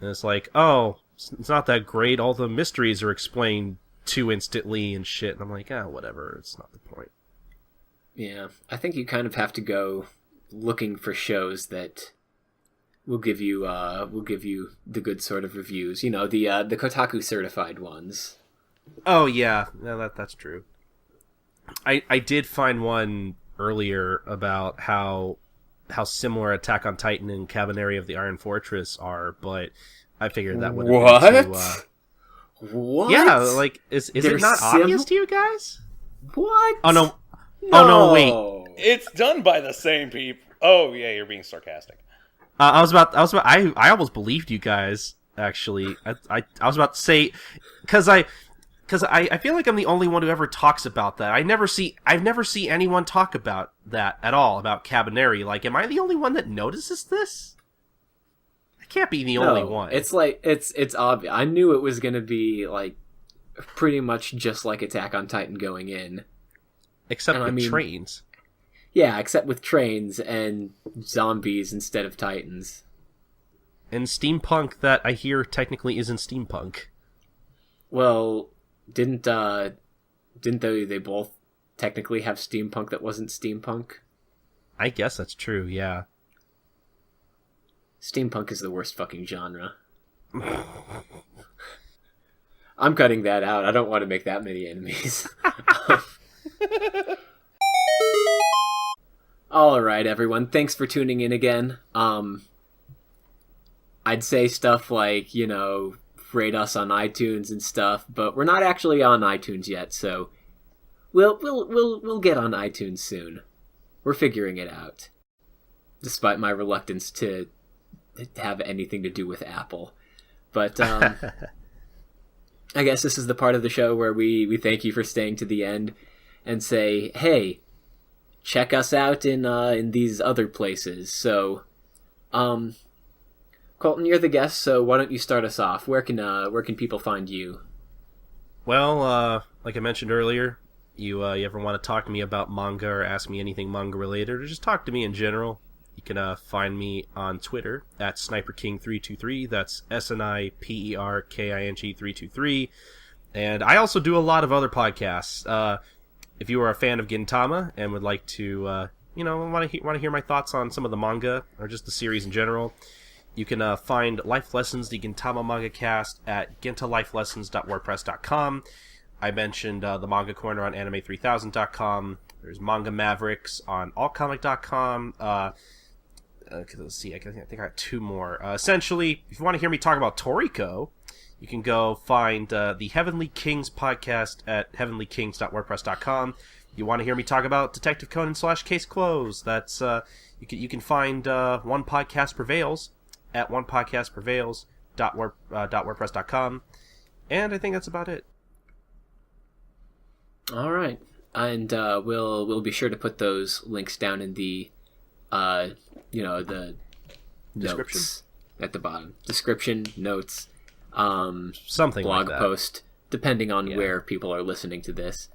and it's like, oh, it's not that great, all the mysteries are explained too instantly and shit, and I'm like, whatever, it's not the point. Yeah, I think you kind of have to go looking for shows that will give you the good sort of reviews. You know, the Kotaku certified ones. Oh yeah, no, that's true. I did find one earlier about how similar Attack on Titan and Cavalry of the Iron Fortress are, but I figured that would have What? been too, What? Yeah, like, is They're it not obvious to you guys? What? Oh, no. No. Oh, no, wait. It's done by the same people. Oh, yeah, you're being sarcastic. I almost believed you guys, actually. I was about to say, because I feel like I'm the only one who ever talks about that. I never see anyone talk about that at all, about Cabaneri. Like, am I the only one that notices this? I can't be the only one. It's like, it's obvious. I knew it was gonna be, like, pretty much just like Attack on Titan going in. Except with trains. Yeah, except with trains and zombies instead of titans. And steampunk that I hear technically isn't steampunk. Well, didn't they both technically have steampunk that wasn't steampunk? I guess that's true, yeah. Steampunk is the worst fucking genre. I'm cutting that out. I don't want to make that many enemies. Alright, everyone. Thanks for tuning in again. I'd say stuff like, rate us on iTunes and stuff, but we're not actually on iTunes yet, so we'll get on iTunes soon. We're figuring it out. Despite my reluctance to have anything to do with Apple. But I guess this is the part of the show where we thank you for staying to the end and say, hey, check us out in these other places. So, Colton, you're the guest, so why don't you start us off? Where can people find you? Well, like I mentioned earlier, you ever want to talk to me about manga or ask me anything manga related, or just talk to me in general, you can find me on Twitter at SniperKing323. That's SNIPERKING323. And I also do a lot of other podcasts. If you are a fan of Gintama and would like to, want to hear my thoughts on some of the manga or just the series in general, you can find Life Lessons, the Gintama manga cast, at gintalifelessons.wordpress.com. I mentioned the Manga Corner on anime3000.com. There's Manga Mavericks on allcomic.com. Let's see, I think I got two more. Essentially, if you want to hear me talk about Toriko, you can go find the Heavenly Kings podcast at heavenlykings.wordpress.com. You want to hear me talk about Detective Conan / Case Closed? That's you can find One Podcast Prevails at onepodcastprevails.wordpress.com. And I think that's about it. All right, and we'll be sure to put those links down in the the Description? notes at the bottom. Description, notes. Something blog like that. post, depending on where people are listening to this.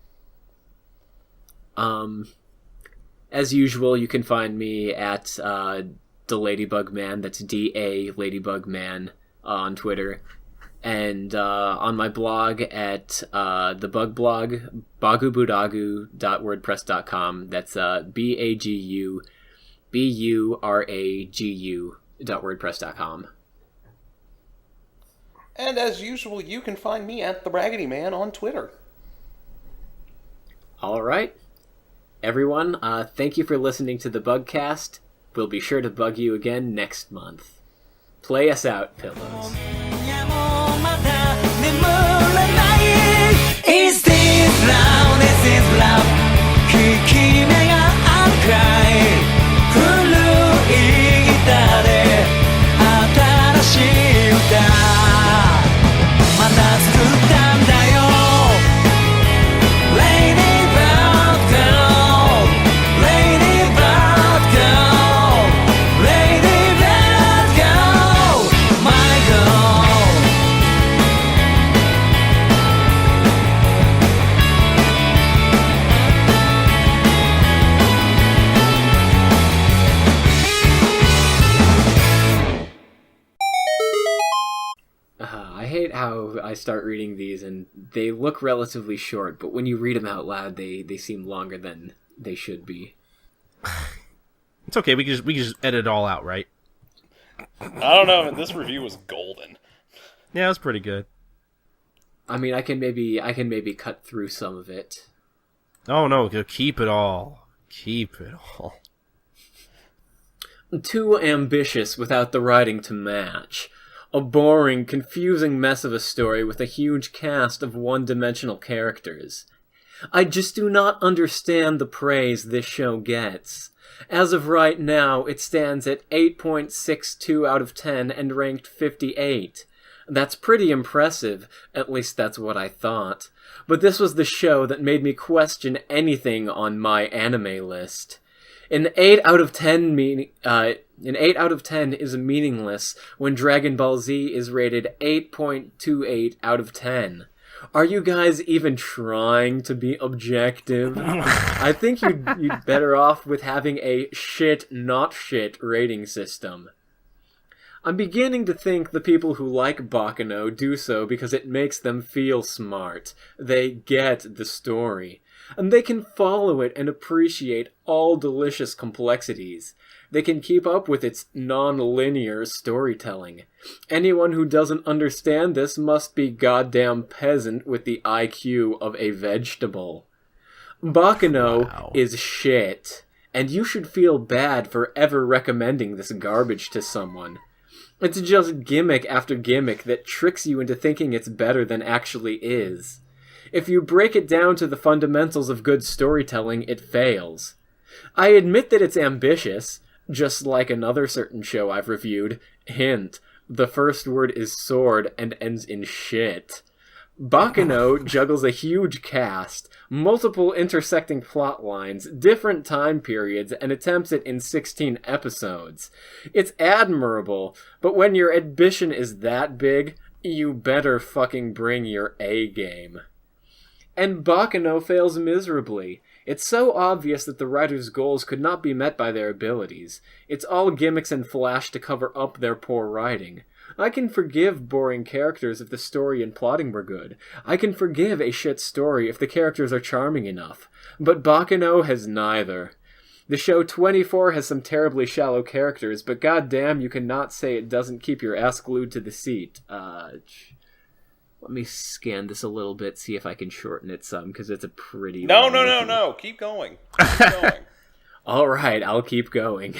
As usual, you can find me at the Ladybug Man. That's DA Ladybug Man on Twitter, and on my blog at the Bug Blog, bagubudagu.wordpress.com. That's BAGUBURAGU.wordpress.com. And as usual, you can find me at The Raggedy Man on Twitter. All right. Everyone, thank you for listening to the Bugcast. We'll be sure to bug you again next month. Play us out, pillows. Is this love? This is love. 効き目があるかい。古いギターで新しい歌また作ったんだよ。Ladybird girl, Ladybird girl, Ladybird girl, my girl. I hate how I start reading these and they look relatively short, but when you read them out loud, they seem longer than they should be. It's okay. We can just edit it all out, right? I don't know, this review was golden. Yeah, it was pretty good. I mean, I can maybe cut through some of it. Oh no, keep it all. Keep it all. Too ambitious without the writing to match. A boring, confusing mess of a story with a huge cast of one-dimensional characters. I just do not understand the praise this show gets. As of right now, it stands at 8.62 out of 10 and ranked 58. That's pretty impressive, at least that's what I thought. But this was the show that made me question anything on my anime list. An 8 out of 10 is meaningless when Dragon Ball Z is rated 8.28 out of 10. Are you guys even trying to be objective? I think you'd better off with having a shit, not shit rating system. I'm beginning to think the people who like Baccano do so because it makes them feel smart. They get the story. And they can follow it and appreciate all delicious complexities. They can keep up with its non-linear storytelling. Anyone who doesn't understand this must be goddamn peasant with the IQ of a vegetable. Baccano is shit, and you should feel bad for ever recommending this garbage to someone. It's just gimmick after gimmick that tricks you into thinking it's better than actually is. If you break it down to the fundamentals of good storytelling, it fails. I admit that it's ambitious, just like another certain show I've reviewed. Hint, the first word is sword and ends in shit. Baccano juggles a huge cast, multiple intersecting plot lines, different time periods, and attempts it in 16 episodes. It's admirable, but when your ambition is that big, you better fucking bring your A game. And Baccano fails miserably. It's so obvious that the writer's goals could not be met by their abilities. It's all gimmicks and flash to cover up their poor writing. I can forgive boring characters if the story and plotting were good. I can forgive a shit story if the characters are charming enough. But Baccano has neither. The show 24 has some terribly shallow characters, but goddamn, you cannot say it doesn't keep your ass glued to the seat. Let me scan this a little bit, see if I can shorten it some, because it's a pretty... No. Keep going. Keep going. Alright, I'll keep going.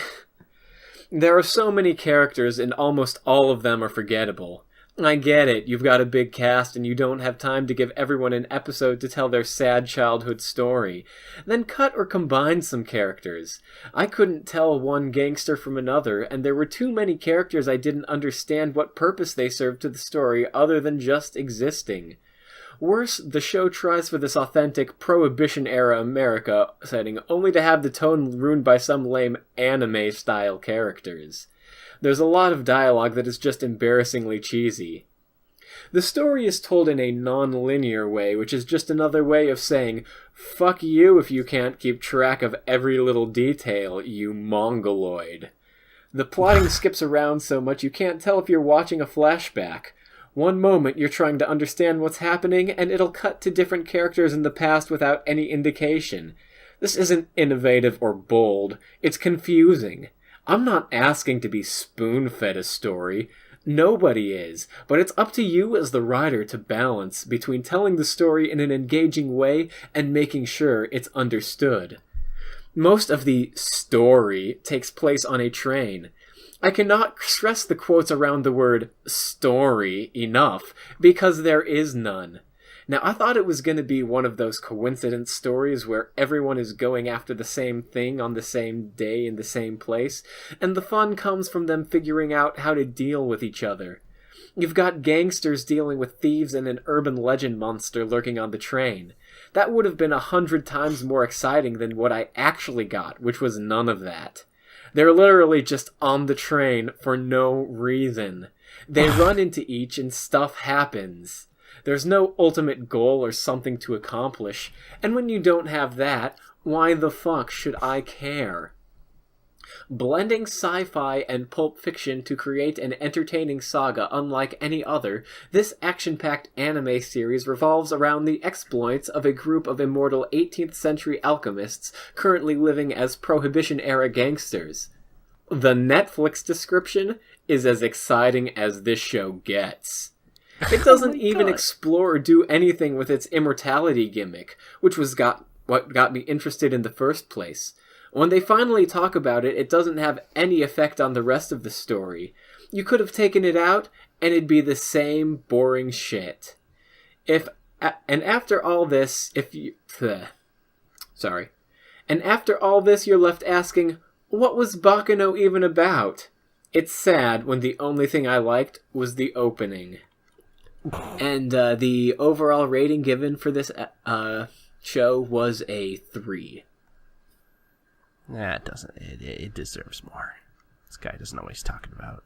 There are so many characters, and almost all of them are forgettable. I get it, you've got a big cast, and you don't have time to give everyone an episode to tell their sad childhood story. Then cut or combine some characters. I couldn't tell one gangster from another, and there were too many characters I didn't understand what purpose they served to the story other than just existing. Worse, the show tries for this authentic Prohibition-era America setting only to have the tone ruined by some lame anime-style characters. There's a lot of dialogue that is just embarrassingly cheesy. The story is told in a non-linear way, which is just another way of saying, fuck you if you can't keep track of every little detail, you mongoloid. The plotting skips around so much you can't tell if you're watching a flashback. One moment you're trying to understand what's happening, and it'll cut to different characters in the past without any indication. This isn't innovative or bold, it's confusing. I'm not asking to be spoon-fed a story. Nobody is. But it's up to you as the writer to balance between telling the story in an engaging way and making sure it's understood. Most of the story takes place on a train. I cannot stress the quotes around the word story enough, because there is none. Now, I thought it was going to be one of those coincidence stories where everyone is going after the same thing on the same day in the same place, and the fun comes from them figuring out how to deal with each other. You've got gangsters dealing with thieves and an urban legend monster lurking on the train. That would have been 100 times more exciting than what I actually got, which was none of that. They're literally just on the train for no reason. They run into each and stuff happens. There's no ultimate goal or something to accomplish, and when you don't have that, why the fuck should I care? Blending sci-fi and pulp fiction to create an entertaining saga unlike any other, this action-packed anime series revolves around the exploits of a group of immortal 18th century alchemists currently living as Prohibition-era gangsters. The Netflix description is as exciting as this show gets. It doesn't even explore or do anything with its immortality gimmick, which was what got me interested in the first place. When they finally talk about it, it doesn't have any effect on the rest of the story. You could have taken it out, and it'd be the same boring shit. And after all this, you're left asking, what was Baccano even about? It's sad when the only thing I liked was the opening. And the overall rating given for this show was a 3. Nah, it doesn't. It deserves more. This guy doesn't know what he's talking about.